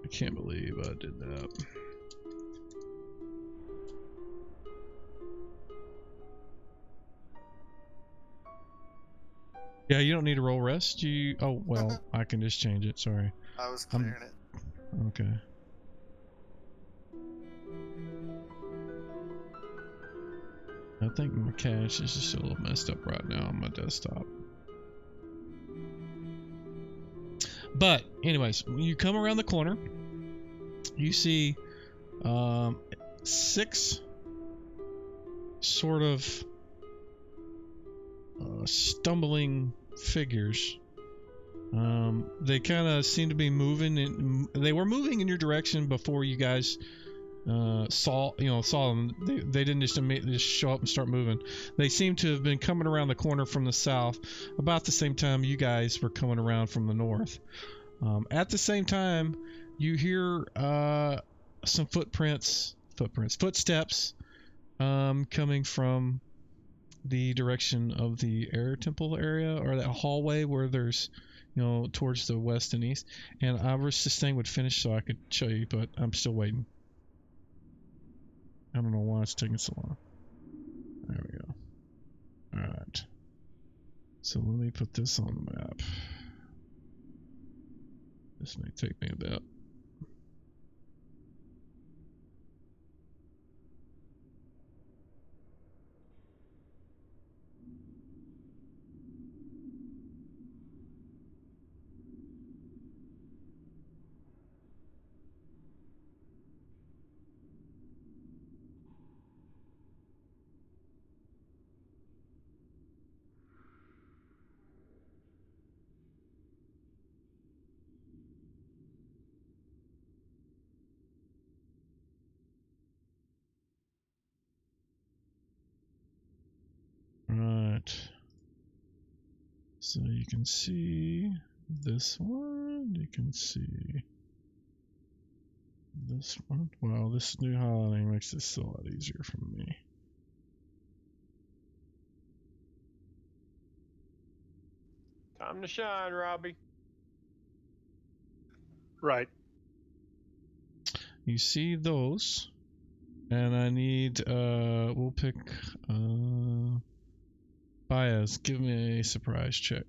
I can't believe I did that. Yeah, you don't need to roll rest. Oh well, I can just change it. Sorry. I was clearing it. Okay. I think my cache is just a little messed up right now on my desktop. But anyways, when you come around the corner, you see 6 sort of stumbling figures. They kind of seem to be moving, they were moving in your direction before you guys saw them. They didn't just immediately just show up and start moving. They seem to have been coming around the corner from the south about the same time you guys were coming around from the north. At the same time, you hear some footsteps coming from the direction of the air temple area, or that hallway where there's, towards the west and east. And I wish this thing would finish so I could show you, but I'm still waiting. I don't know why it's taking so long. There we go. Alright. So let me put this on the map. This may take me a bit. Right. So you can see this one. You can see this one. Wow, this new highlighting makes this a lot easier for me. Time to shine, Robbie. Right. You see those, and I need we'll pick Baez, give me a surprise check.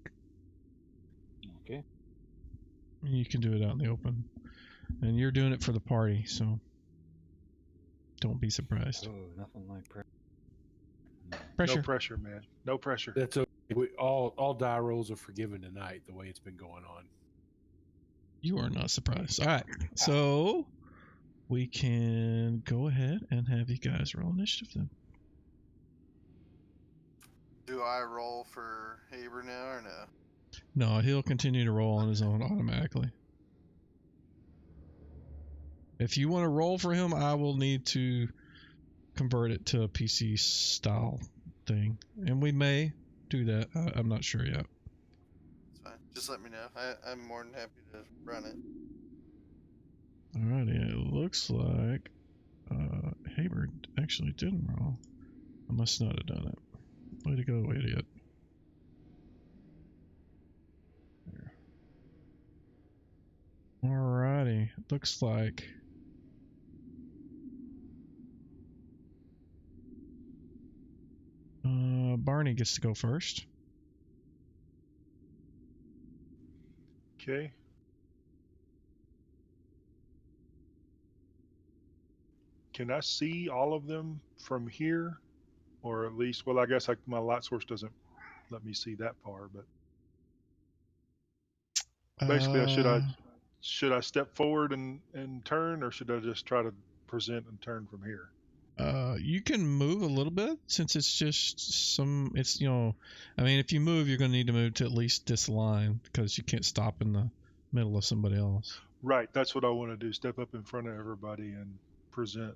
Okay. You can do it out in the open, and you're doing it for the party, so don't be surprised. Oh, nothing like pressure. Pressure. No pressure, man. No pressure. That's okay. All die rolls are forgiven tonight, the way it's been going on. You are not surprised. All right, so we can go ahead and have you guys roll initiative then. Do I roll for Haber now or no? No, he'll continue to roll on his own automatically. If you want to roll for him, I will need to convert it to a PC style thing, and we may do that. I'm not sure yet. It's fine. Just let me know. I'm more than happy to run it. Alrighty, it looks like Haber actually didn't roll. I must not have done it. Way to go, idiot. There. Alrighty, looks like Barney gets to go first. Okay. Can I see all of them from here? Or at least, well, I guess my light source doesn't let me see that far, but basically, should I step forward and turn, or should I just try to present and turn from here? You can move a little bit since it's just some. It's I mean, if you move, you're going to need to move to at least this line because you can't stop in the middle of somebody else. Right, that's what I want to do. Step up in front of everybody and present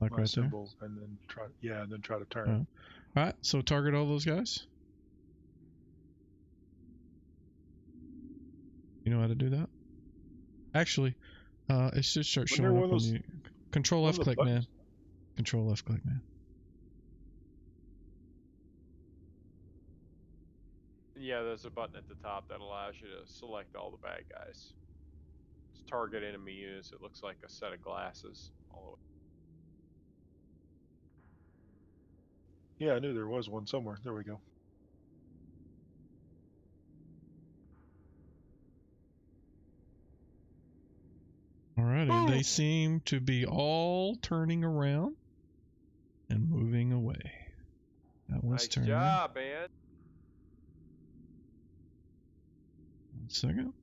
Like my right symbol, and then try to turn. there. All right, so target all those guys. You know how to do that? Actually, it should start Wasn't there showing one up of when those- you control one left of the click, man. buttons? Control left click, man. Yeah, there's a button at the top that allows you to select all the bad guys. It's target enemy units. It looks like a set of glasses all the way. Yeah, I knew there was one somewhere. There we go. Alrighty, they seem to be all turning around and moving away. That one's Nice turning. job, man. 1 second.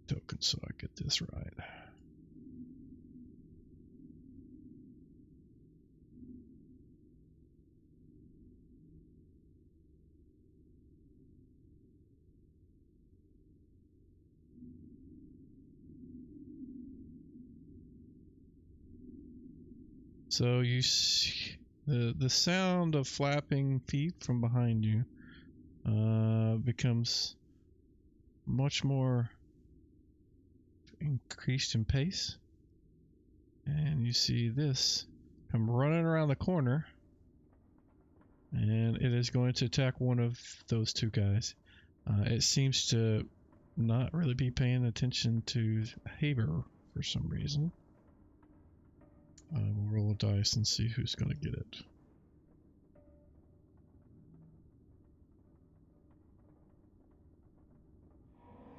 Token, so I get this right. So you see the sound of flapping feet from behind you becomes much more increased in pace, and you see this come running around the corner, and it is going to attack one of those two guys. It seems to not really be paying attention to Haber for some reason. We'll roll a dice and see who's going to get it.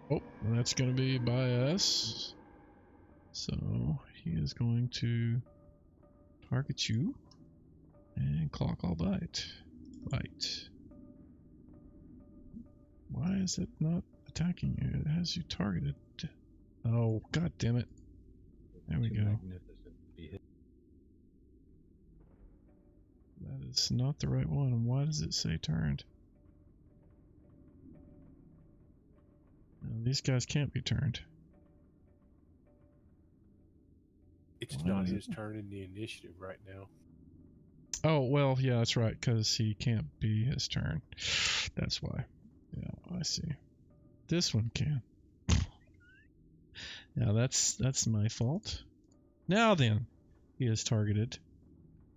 Oh, that's going to be by us. So he is going to target you and clock all bite. Bite. Why is it not attacking you? It has you targeted. Oh, god damn it. There we go. That is not the right one. Why does it say turned? No, these guys can't be turned. It's Why not is his turn in the initiative right now. Oh, well, yeah, that's right, because he can't be his turn. That's why. Yeah, I see. This one can. Now that's my fault. Now then, he is targeted.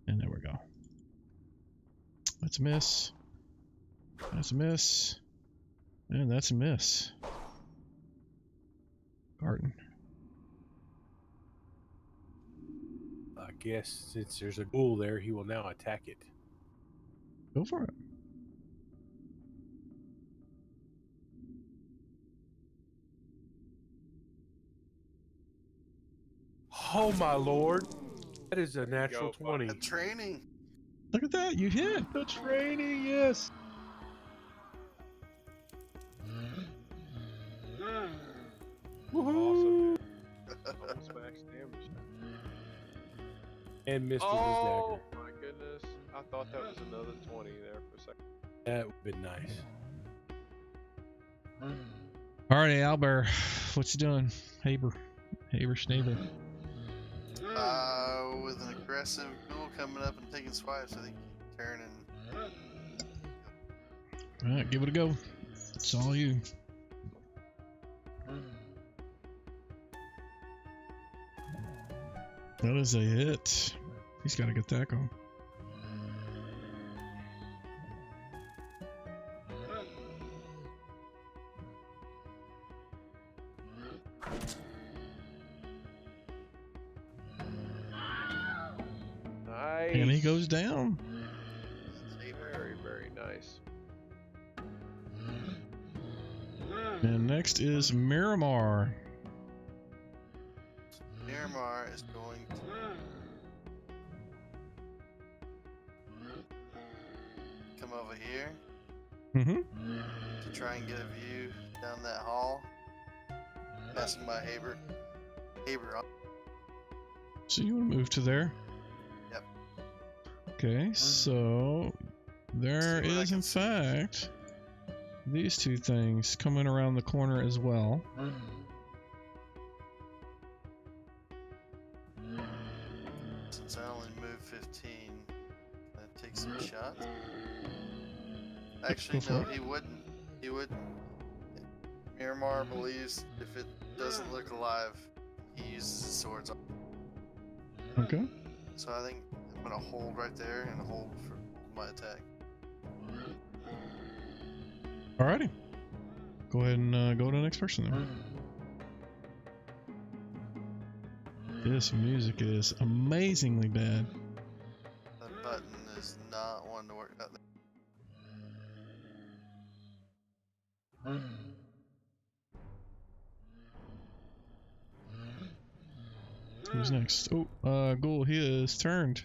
And there we go. That's a miss. That's a miss. And that's a miss. Garten. I guess since there's a ghoul there, he will now attack it. Go for it. Oh my lord! That is a There you natural go, 20. A training. Look at that, you hit. The training, yes. Awesome. Bonus max damage. And missed with Oh my goodness! I thought that was another 20 there for a second. his dagger. That would have been nice. Alrighty, Albert, what's he doing? Haber Schnaber. With an aggressive ghoul coming up and taking swipes, I think turn and Alright, give it a go. It's all you. That is a hit. He's got a good tackle. Nice. And he goes down. Very, very nice. And next is Miramar. Miramar is going to come over here Mm-hmm. to try and get a view down that hall. Passing by Haber on. So you want to move to there? Yep. Okay, so there See what I is can in see. fact these two things coming around the corner as well. Since I only moved 15, can I take some shots? Actually, Go for no, it. he wouldn't. He wouldn't. Miramar believes if it doesn't look alive, he uses his swords. Okay. So I think I'm gonna hold right there and hold for my attack. Alrighty. Go ahead and go to the next person then. This music is amazingly bad. That button is not one to work out there. Who's next? Oh, Ghoul, he is turned.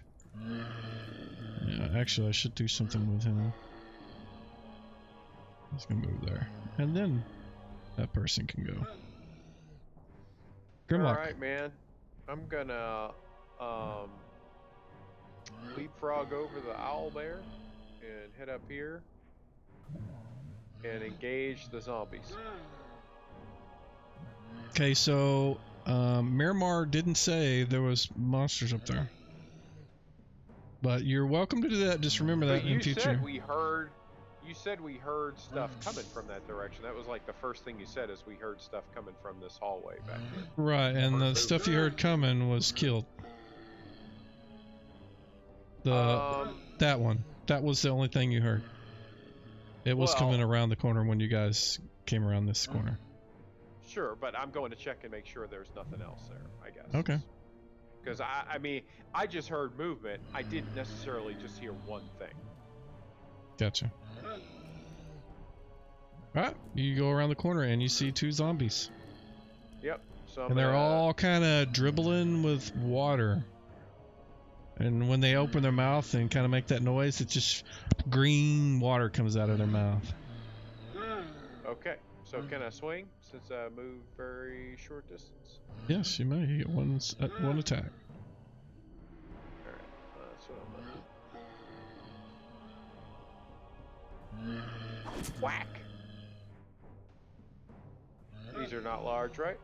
Yeah, actually, I should do something with him. He's gonna move there. And then that person can go. Grimlock. Alright, man. I'm gonna leapfrog over the owlbear and head up here and engage the zombies. Okay, so Miramar didn't say there was monsters up there. But you're welcome to do that. Just remember that But in you future. said we heard. You said we heard stuff coming from that direction. That was like the first thing you said is we heard stuff coming from this hallway back here. Right, and the stuff you heard coming was killed. That one. That was the only thing you heard. It was Well- coming around the corner when you guys came around this corner. Sure, but I'm going to check and make sure there's nothing else there, I guess. Okay. Because I mean, I just heard movement. I didn't necessarily just hear one thing. Gotcha. Alright, you go around the corner and you see two zombies. Yep. So I'm And they're gonna- all kind of dribbling with water. And when they open their mouth and kind of make that noise, it's just green water comes out of their mouth. Okay. So can I swing since I moved very short distance? Yes, you may. You get one attack. All right. That's what I'm gonna. Whack. These are not large, right?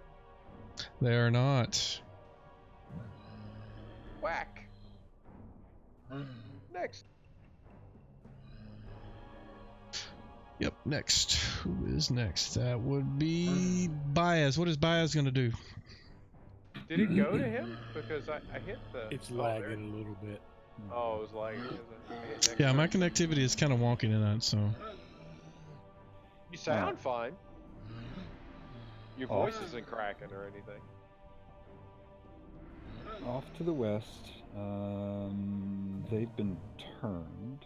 They are not. Whack. Next. Yep, next. Who is next? That would be Baez. What is Baez going to do? Did it go to him? Because I hit the. It's oh, there- lagging a little bit. Oh, it was lagging. Is it? I hit next Yeah, my turn. connectivity is kind of wonky tonight, so. You sound fine. Your Off. voice isn't cracking or anything. Off to the west, they've been turned.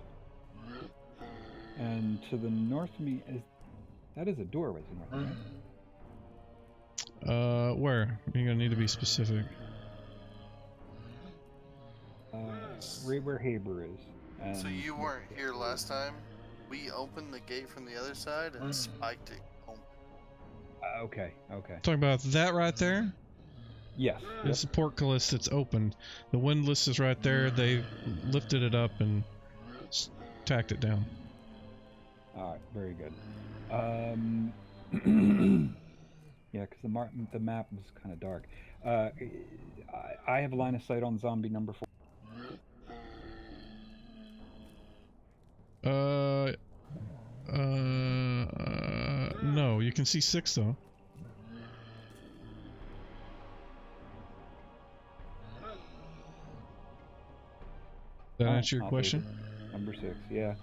And to the north of me, that is a doorway to the north, right? Where? You're going to need to be specific. Right where Haber is. And So you weren't here last time. We opened the gate from the other side and spiked it home. Okay, okay. Talking about that right there? Yes. It's a portcullis that's opened. The windlass is right there. They lifted it up and tacked it down. All right. Very good. Yeah, because the map is kind of dark. I have a line of sight on zombie number 4. No, you can see 6 though. That answer your I'll question? take it. Number 6, yeah.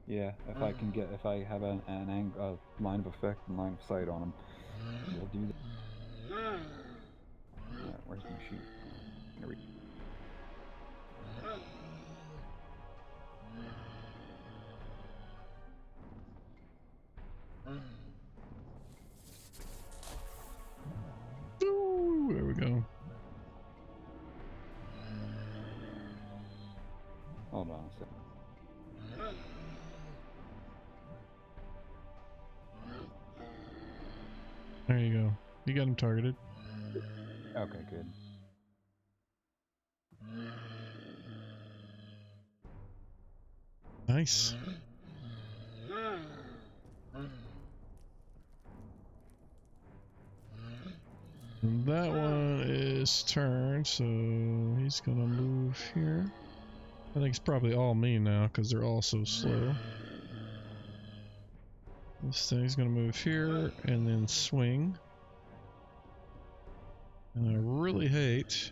Yeah, if I have a line of effect and line of sight on them, we'll do that. Alright, where's my sheet? There we go. Ooh, there we go. Hold on a second. There you go. You got him targeted. Okay, good. Nice. And that one is turned, so he's gonna move here. I think it's probably all me now because they're all so slow. This thing's gonna move here and then swing. And I really hate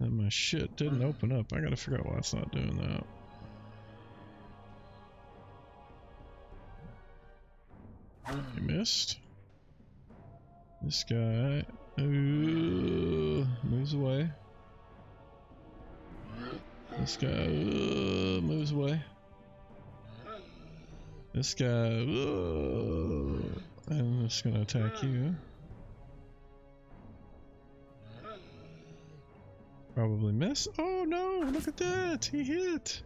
that my shit didn't open up. I gotta figure out why it's not doing that. You missed. This guy moves away. This guy moves away. This guy I'm just gonna attack you. Probably miss. Oh no, look at that. He hit.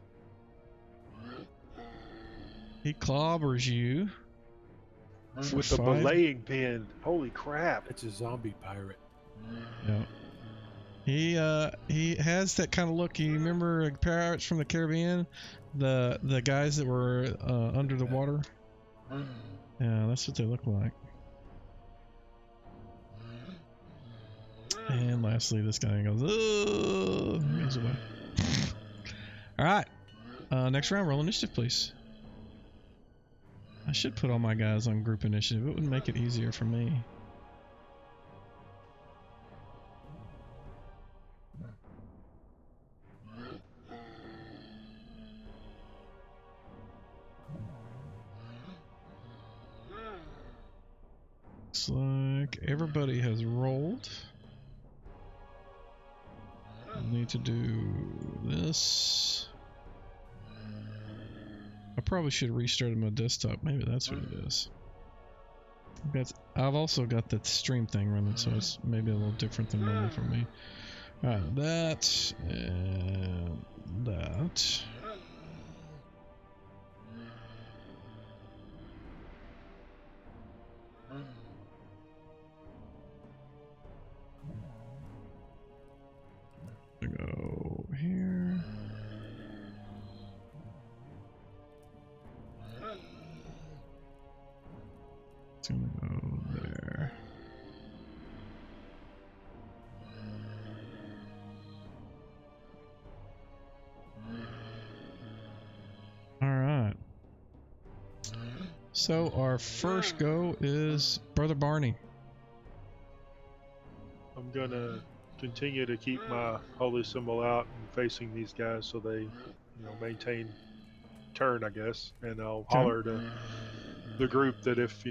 He clobbers you. With the belaying pin. Holy crap. It's a zombie pirate. Yeah. He has that kind of look. You remember Pirates from the Caribbean? The guys that were under the water? Yeah, that's what they look like. And lastly, this guy goes, oh, he goes away. Alright. Next round, roll initiative, please. I should put all my guys on group initiative. It would make it easier for me. Looks like everybody has rolled. I need to do this. I probably should have restarted my desktop. Maybe that's what it is. I've also got that stream thing running, so it's maybe a little different than normal for me. Alright, that and that. Go here. It's gonna go there. All right. So our first go is Brother Barney. I'm gonna continue to keep my holy symbol out and facing these guys so they, maintain turn, I guess. And I'll holler to the group that if,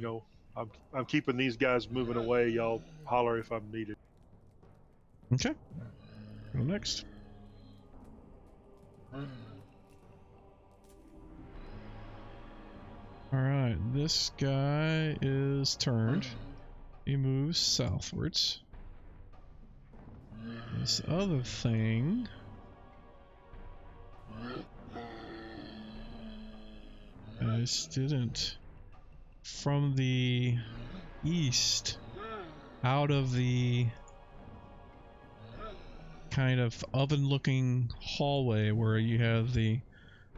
I'm keeping these guys moving away, y'all holler if I'm needed. Okay. Go next. Alright, this guy is turned. He moves southwards. This other thing I just didn't from the east. out of the kind of oven-looking hallway where you have the.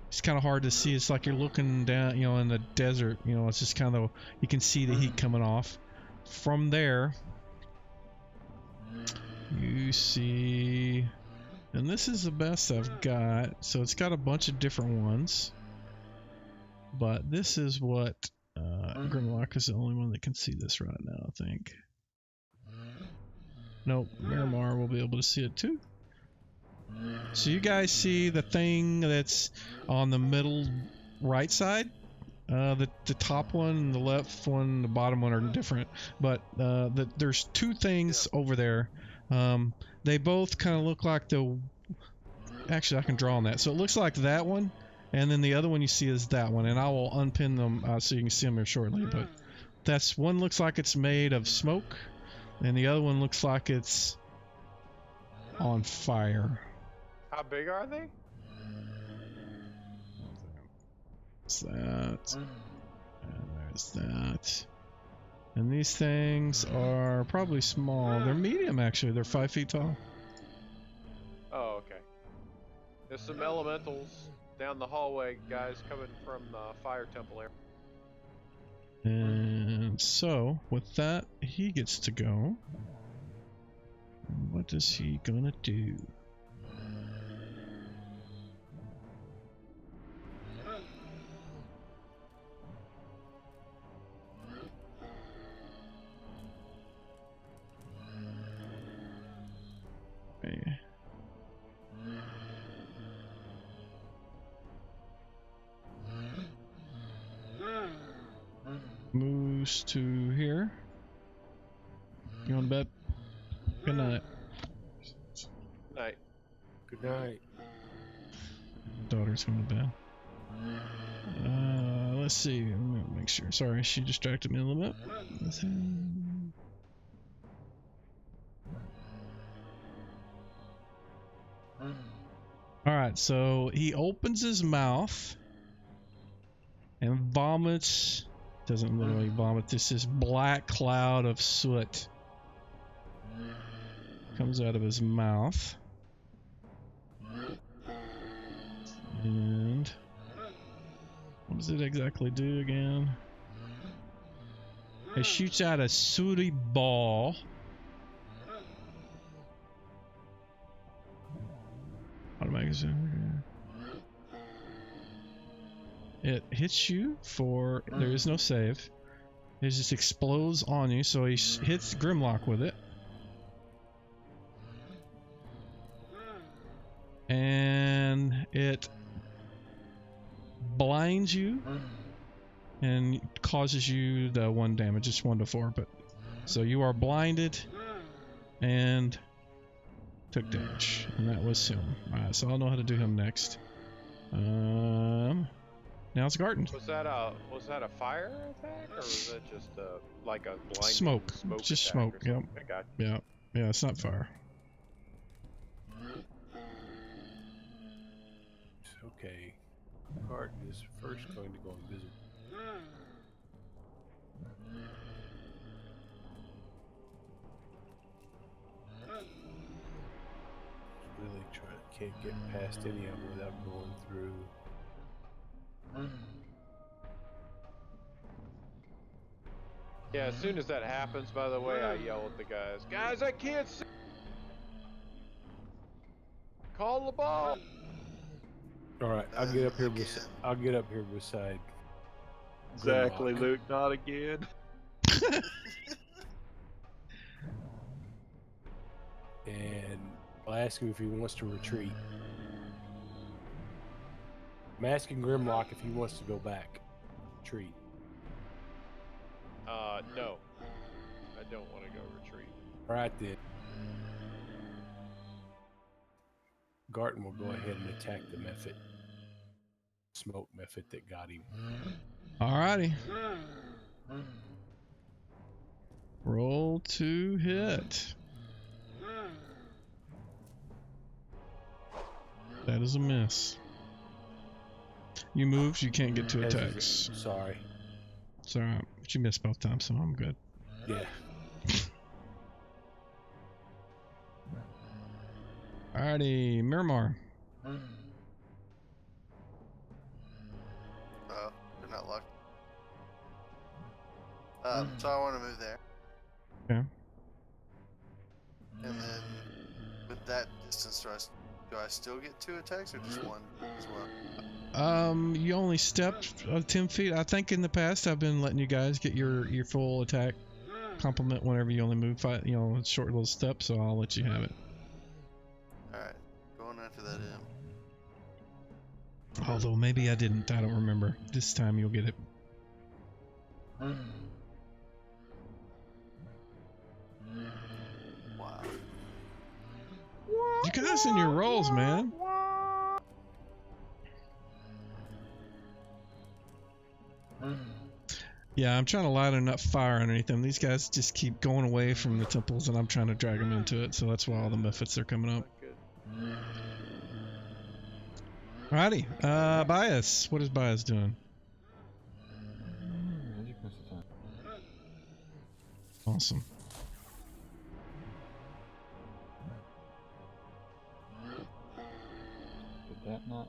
It's kind of hard to see. It's like you're looking down, you know, in the desert. You know, it's just kind of, you can see the heat coming off. From there, you see, and this is the best I've got. So it's got a bunch of different ones, but this is what Grimlock is the only one that can see this right now, I think. Nope, Miramar will be able to see it too. So you guys see the thing that's on the middle right side? The top one and the left one, the bottom one are different, but there's two things over there. They both kind of look like the. Actually, I can draw on that. So it looks like that one, and then the other one you see is that one, and I will unpin them so you can see them here shortly. But that's one looks like it's made of smoke, and the other one looks like it's on fire. How big are they? There's that. And there's that. And these things are probably small. They're medium, actually. They're 5 feet tall. Oh, okay. There's some elementals down the hallway, guys, coming from the fire temple area. And so, with that, he gets to go. And what is he gonna do? Okay. Moves to here. You want to bet? Good night. Night. Good night. Daughter's going to bed. Let's see. Let me make sure. Sorry, she distracted me a little bit. Alright, so he opens his mouth and vomits. Doesn't literally vomit. This is black cloud of soot comes out of his mouth. And what does it exactly do again? It shoots out a sooty ball. Automatic. It hits you for, there is no save. It just explodes on you, so he hits Grimlock with it. And it blinds you and causes you the 1 damage. It's 1 to 4, but so you are blinded and took damage, and that was him. Alright, so I'll know how to do him next. Now it's Garten. Was that a fire attack, or was that just like a blinding Smoke. Just attack smoke. or Yep. something? I got you. Yeah. Yeah. It's not fire. Okay. Garten is first going to go invisible. Really can't get past any of them without going through. Yeah, as soon as that happens, by the way, I yell at the guys. Guys, I can't see. Call the ball. All right, I'll get up here. I'll get up here beside. Exactly, Grimlock. Luke. Not again. And I'll ask him if he wants to retreat. I'm asking Grimlock if he wants to go back. Retreat. No. I don't want to go retreat. All right then. Garten will go ahead and attack the method. Smoke method that got him. Alrighty. Roll to hit. That is a miss. You moved, you can't get 2 attacks. Sorry. It's alright. But you missed both times, so I'm good. Yeah. Alrighty, Miramar. Oh, they're not locked. So I want to move there. Okay. And then with that distance, do I still get 2 attacks or just 1 as well? You only stepped 10 feet. I think in the past I've been letting you guys get your full attack complement whenever you only move 5, short little steps, so I'll let you have it. Alright, going after that M. Although maybe I didn't, I don't remember. This time you'll get it. Wow. You guys in your roles, man. Yeah, I'm trying to light enough fire underneath them. These guys just keep going away from the temples, and I'm trying to drag them into it, so that's why all the methods are coming up. Good. Alrighty, Bias. What is Bias doing? Magic missile attack. Awesome. Did that not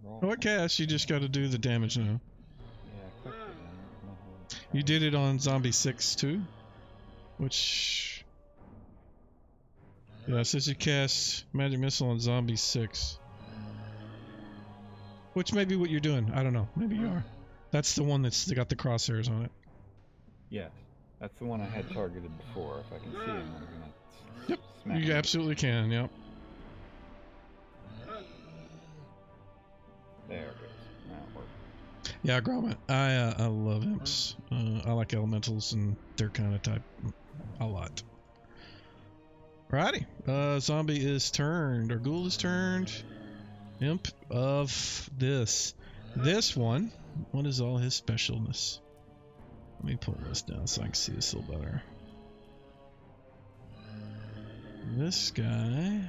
roll? Okay, you just got to do the damage now. Yeah, I clicked it. And I don't know how You did it on Zombie 6 too, which... Yeah, it says you cast Magic Missile on Zombie 6. Which may be what you're doing. I don't know. Maybe you are. That's the one that's got the crosshairs on it. Yes, that's the one I had targeted before. If I can see him, I'm gonna Yep, smack you him. absolutely can, yep. There it goes. Now it worked. Yeah, Gromit. I love imps. I like elementals and their kind of type a lot. Alrighty. Zombie is turned, or Ghoul is turned. Imp of this. This one. What is all his specialness? Let me pull this down so I can see this a little better. This guy.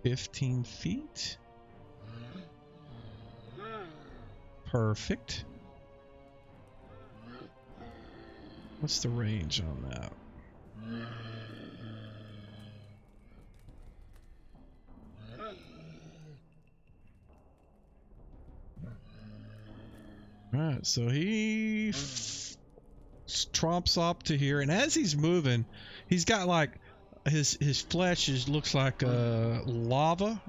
"15 feet. Perfect. What's the range on that? Alright, so he tromps up to here, and as he's moving, he's got like his flesh looks like lava,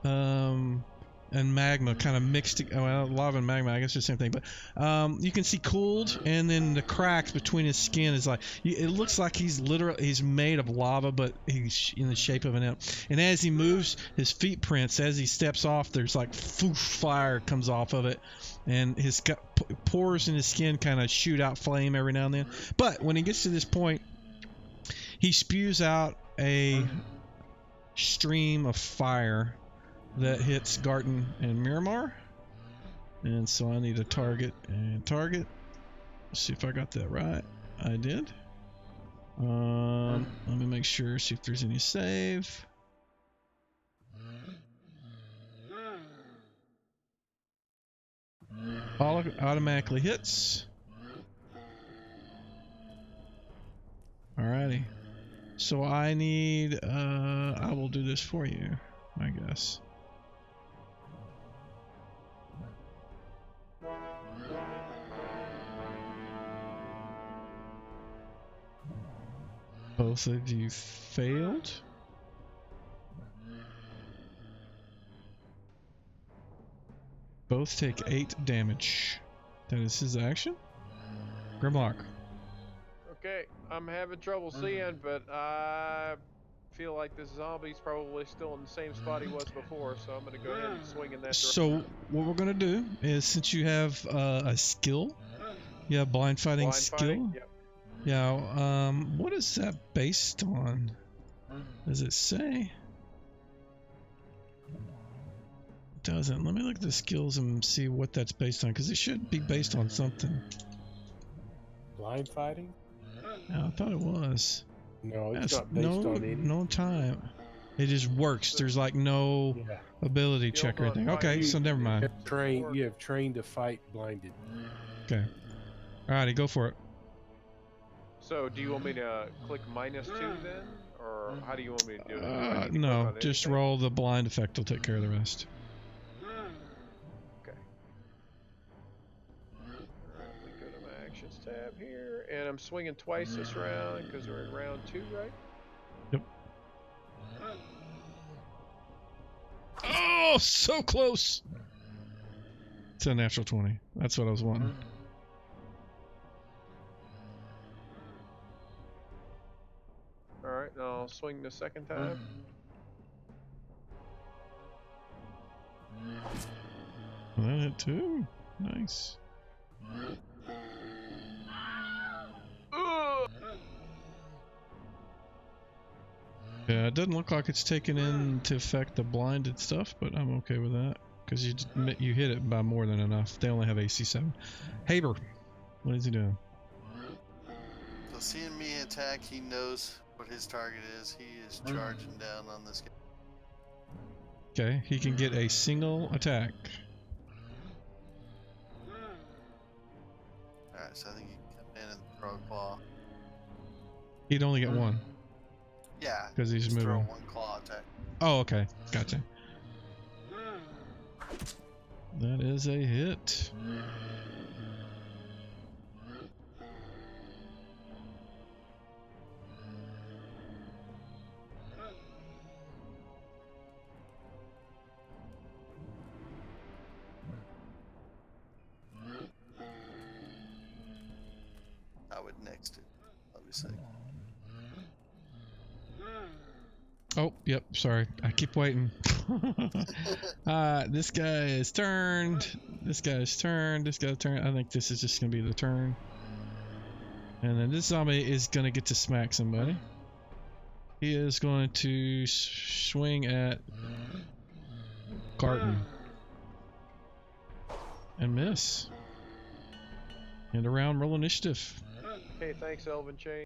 and magma kind of mixed. Well, lava and magma, I guess, it's the same thing. But you can see cooled, and then the cracks between his skin is like it looks like he's made of lava, but he's in the shape of an imp. And as he moves, his feet prints as he steps off, there's like fire comes off of it, and his pores in his skin kind of shoot out flame every now and then. But when he gets to this point, he spews out a stream of fire that hits Garten and Miramar. And so I need a target and target. Let's see if I got that right. I did. Let me make sure, see if there's any save. Automatically hits. Alrighty. So I need, I will do this for you, I guess. Both of you failed. Both take 8 damage. That is his action. Grimlock. Okay, I'm having trouble seeing, but I feel like this zombie's probably still in the same spot he was before, so I'm going to go ahead and swing in that direction. So what we're going to do is, since you have a skill, you have blind fighting skill. Yep. Yeah, what is that based on? Does it say? It doesn't. Let me look at the skills and see what that's based on, because it should be based on something. Blind fighting? Yeah, I thought it was. No, it's That's not based on any. no time. It just works. There's like no Yeah. ability Skills check or on anything. fight. Okay, so never mind. You have trained to fight blinded. Okay. Alrighty, go for it. So, do you want me to click -2 then, or how do you want me to do it? Do I need to click No, on just anything? roll the blind effect. Will take care of the rest. Okay. Alright, let me go to my actions tab here, and I'm swinging twice this round because we're in round 2, right? Yep. Oh, so close. It's a natural 20. That's what I was wanting. Alright, now I'll swing the second time. Well, that hit too. Nice. Ugh! Yeah, it doesn't look like it's taken into effect the blinded stuff, but I'm okay with that because you hit it by more than enough. They only have AC 7. Haber, what is he doing? So seeing me attack, he knows what his target is. He is charging down on this guy. Okay, he can get a single attack. Alright, so I think he can come in and throw a claw. He'd only get one Yeah, because he's just throw moving. one claw attack. Oh, okay, gotcha. That is a hit. I would next it, obviously. Oh, yep, sorry. I keep waiting. This guy is turned. This guy's turned. This guy's turned. I think this is just going to be the turn. And then this zombie is going to get to smack somebody. He is going to swing at Garten. And miss. And around, roll initiative. Okay, thanks, Elvin Chain.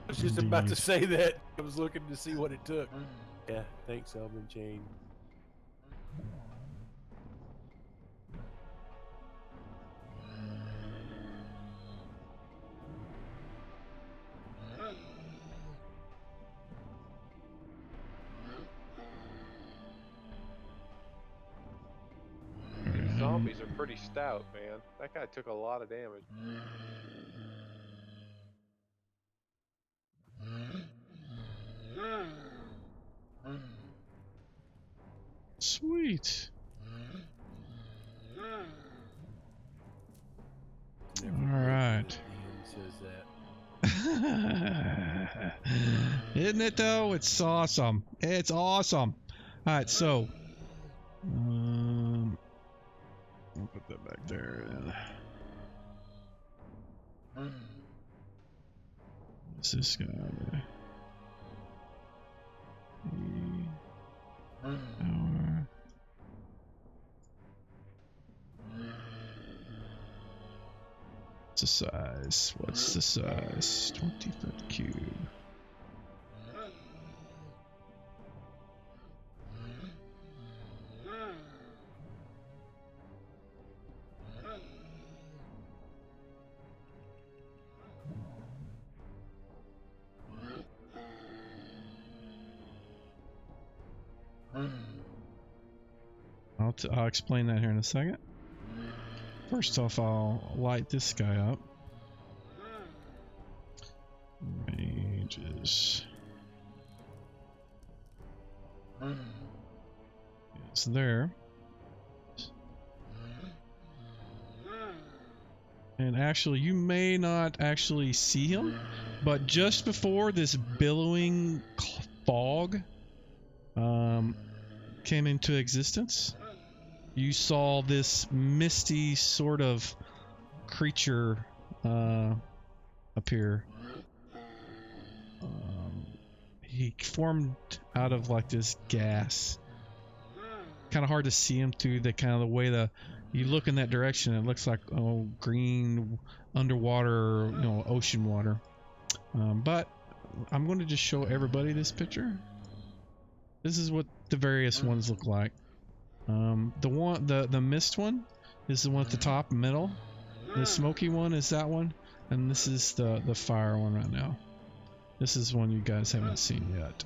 I was just about to Indeed. say that. I was looking to see what it took. Yeah, thanks, Elvin Chain. These zombies are pretty stout, man. That guy took a lot of damage. Sweet. Never All mind right. when Ian says that. Isn't it though? It's awesome. It's awesome. All right, so I'll put that back there. What's this guy? Power. What's the size? What's the size? 20-foot cube. I'll explain that here in a second. First off, I'll light this guy up. Ranges. It's there. And actually, you may not actually see him, but just before this billowing fog came into existence, you saw this misty sort of creature appear. He formed out of like this gas. Kind of hard to see him through the kind of the way you look in that direction. It looks like green underwater, ocean water. But I'm going to just show everybody this picture. This is what the various ones look like. The mist one is the one at the top middle. The smoky one is that one, and this is the fire one right now. This is one you guys haven't seen yet.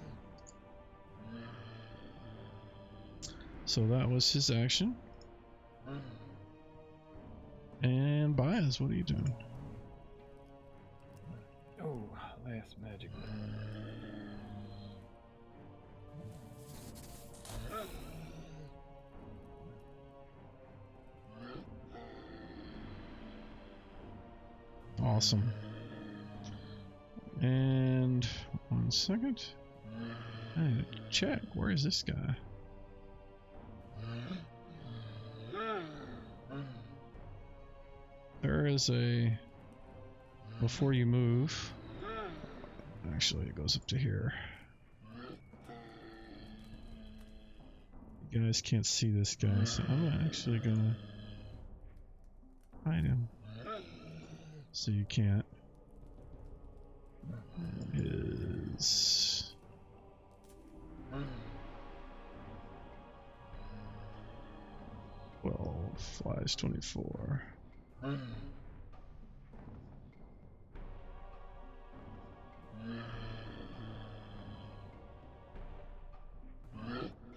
So that was his action. And Baez, what are you doing? Oh, last magic. Awesome. And 1 second. I need to check. Where is this guy? There is a... Before you move... Actually, it goes up to here. You guys can't see this guy, so I'm actually gonna hide him. So you can't. Is... Well, flies 24.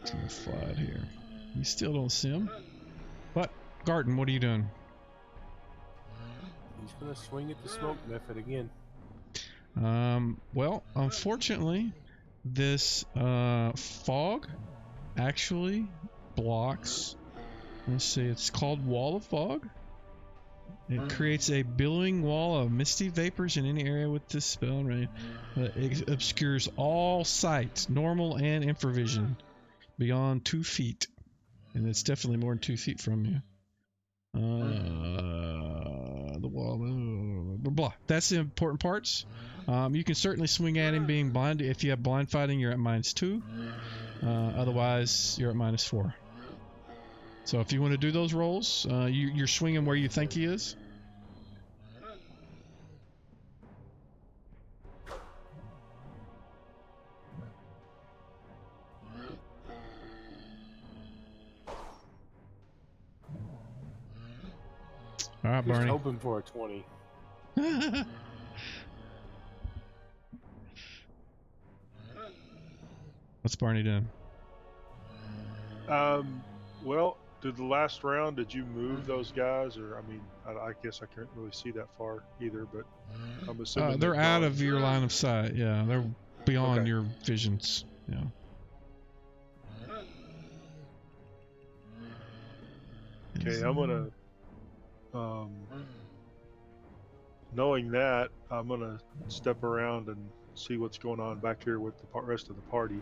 It's gonna fly out here. You still don't see him. But, Garden, what are you doing? He's gonna swing at the smoke method again. Well, unfortunately, this fog actually blocks. Let's see, it's called Wall of Fog. It creates a billowing wall of misty vapors in any area with this spell, right? It obscures all sight, normal and infravision, beyond 2 feet. And it's definitely more than 2 feet from you. The wall, blah, blah. That's the important parts. You can certainly swing at him being blind. If you have blind fighting, you're at -2. Otherwise, you're at -4. So if you want to do those rolls, you're swinging where you think he is. All right, Just Barney. hoping for a 20. What's Barney doing? Well, did the last round, did you move those guys? Or, I mean, I guess I can't really see that far either, but I'm assuming They're they've out gone. of your line of sight. Yeah, they're beyond Okay. your visions. Yeah. Okay, I'm gonna, knowing that, I'm gonna step around and see what's going on back here with the rest of the party.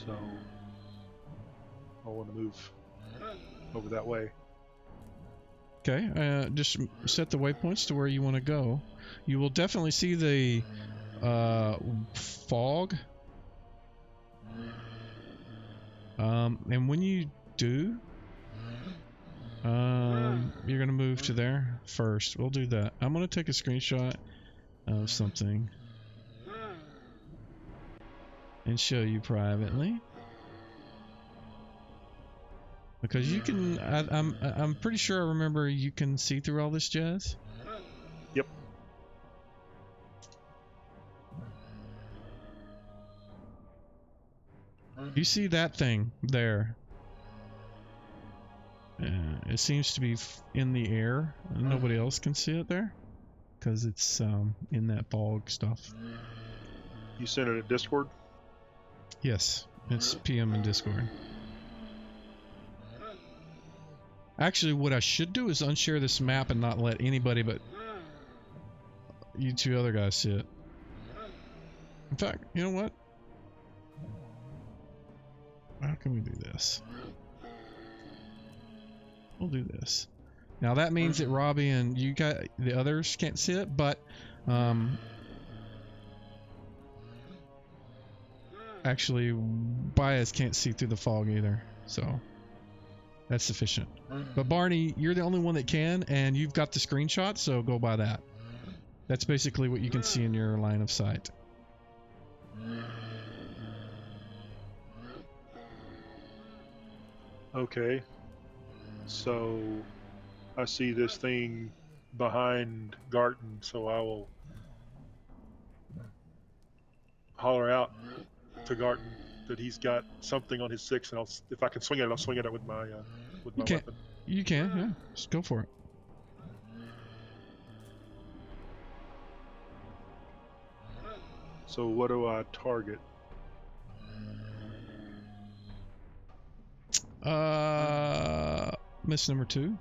So I want to move over that way. Okay, just set the waypoints to where you want to go. You will definitely see the fog. And when you do, you're going to move to there first. We'll do that. I'm going to take a screenshot of something and show you privately. Because you can, I'm pretty sure I remember you can see through all this jazz. Yep. You see that thing there? It seems to be in the air. And nobody else can see it there because it's in that fog stuff. You sent it at Discord? Yes, it's PM in Discord. Actually, what I should do is unshare this map and not let anybody but you two other guys see it. In fact, you know what? How can we do this? We'll do this. Now that means that Robbie and you got the others can't see it, but actually Baez can't see through the fog either, so that's sufficient. But Barney, you're the only one that can, and you've got the screenshot, so go by that. That's basically what you can see in your line of sight. Okay. So I see this thing behind Garton, so I will holler out to Garton that he's got something on his 6, and if I can swing it, I'll swing it with my You can. weapon. You can. Yeah. Just go for it. So what do I target? Miss number 2.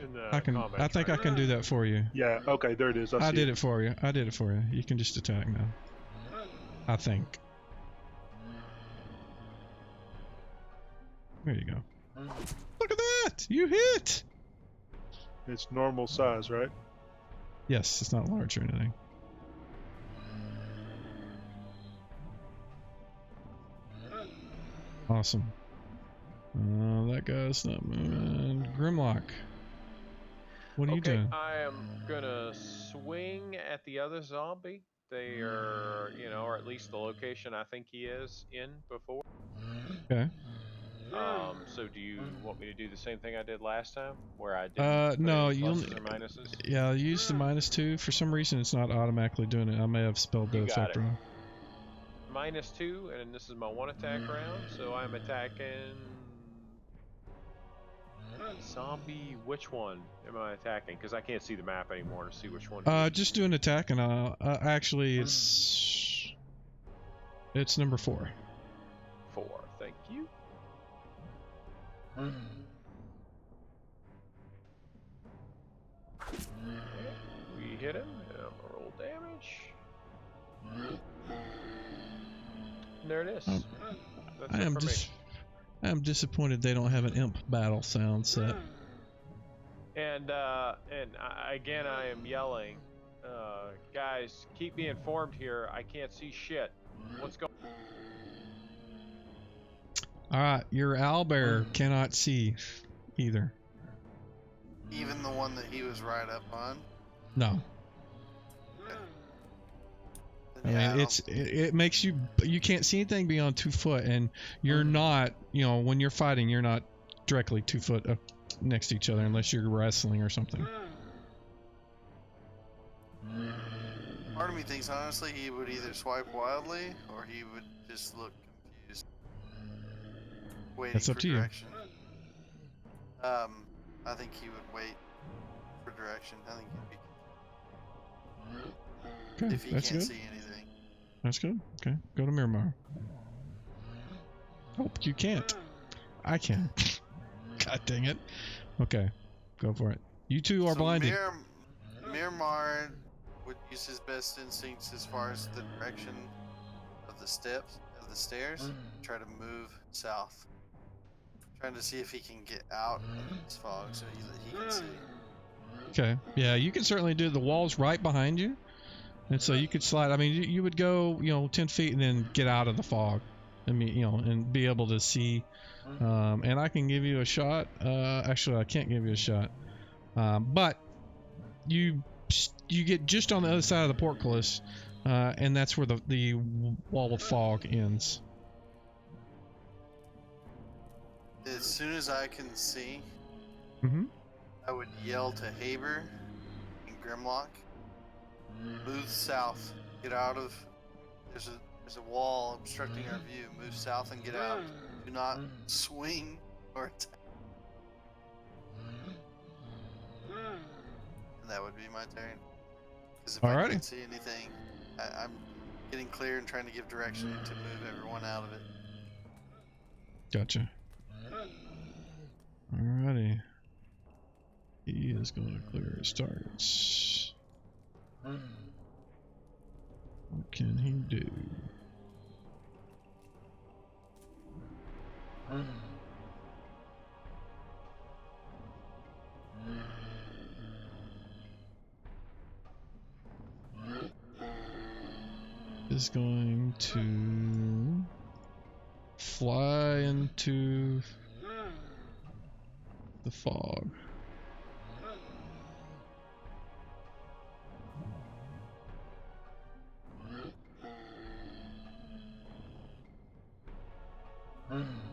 In the I can. combat I think I track. can do that for you. Yeah. Okay. There it is. I see did it for you. I did it for you. You can just attack now. I think. There you go. Look at that! You hit! It's normal size, right? Yes, it's not large or anything. Awesome. That guy's not moving. Grimlock. What are you doing? I am gonna swing at the other zombie. They are, or at least the location I think he is in before. Okay. So do you want me to do the same thing I did last time, where I did no, any you'll. pluses or minuses? Yeah, use the -2. For some reason, it's not automatically doing it. I may have spelled the You got effect it. wrong. -2, and this is my 1 attack round, so I'm attacking zombie. Which one am I attacking? Because I can't see the map anymore to see which one. Just do an attack, and actually, it's number 4. 4. Thank you. We hit him. And I'm gonna roll damage. And there it is. That's I it am for me. I am disappointed they don't have an imp battle sound set. And again, I am yelling, guys, keep me informed here. I can't see shit. What's going? All right, your owlbear cannot see either. Even the one that he was right up on. No. I mean, it makes you can't see anything beyond 2 foot, and you're not, when you're fighting, you're not directly 2 foot up next to each other unless you're wrestling or something. Part of me thinks honestly he would either swipe wildly or he would just look confused, waiting That's up for to you. direction. I think he would wait for direction. I think he'd be Okay, if he that's can't good. see anything. That's good. Okay, go to Miramar. Oh, you can't. I can. God dang it. Okay, go for it. You two are So blinded. Miramar would use his best instincts as far as the direction of the stairs. Try to move south. Trying to see if he can get out of this fog so he can see. Okay. Yeah, you can certainly do the walls right behind you. And so you could slide. I mean, you would go, 10 feet and then get out of the fog. I mean, and be able to see. And I can give you a shot. Actually, I can't give you a shot. But you get just on the other side of the portcullis, and that's where the wall of fog ends. As soon as I can see, Mm-hmm. I would yell to Haber and Grimlock, move south, get out of. There's a wall obstructing our view. Move south and get out. Do not swing or attack. And that would be my turn. Because if I Alrighty. can't see anything, I'm getting clear and trying to give direction to move everyone out of it. Gotcha. Alrighty. He is going to clear his targets. What can he do? Is going to fly into the fog.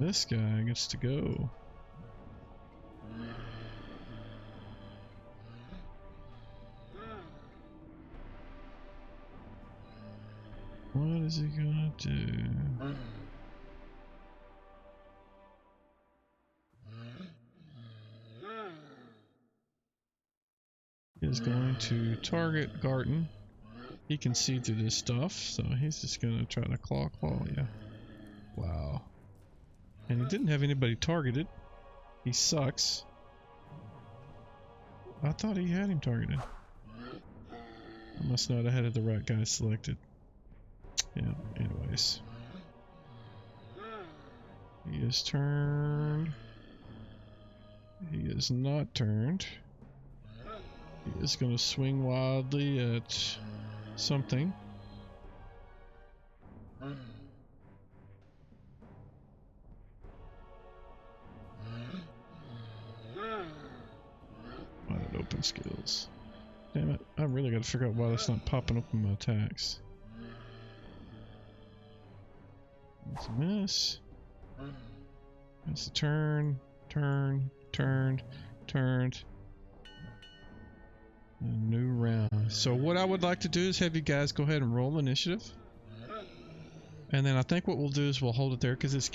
This guy gets to go. What is he gonna do? He is going to target Garten. He can see through this stuff, so he's just gonna try to claw, yeah. Wow. And he didn't have anybody targeted. He sucks. I thought he had him targeted. I must not have had the right guy selected. Yeah, anyways. He is turned. He is not turned. He is going to swing wildly at something. Wide open skills. Damn it, I really got to figure out why that's not popping up in my attacks. That's a miss. That's a turn, turned. A new round. So what I would like to do is have you guys go ahead and roll initiative. And then I think what we'll do is we'll hold it there because it's getting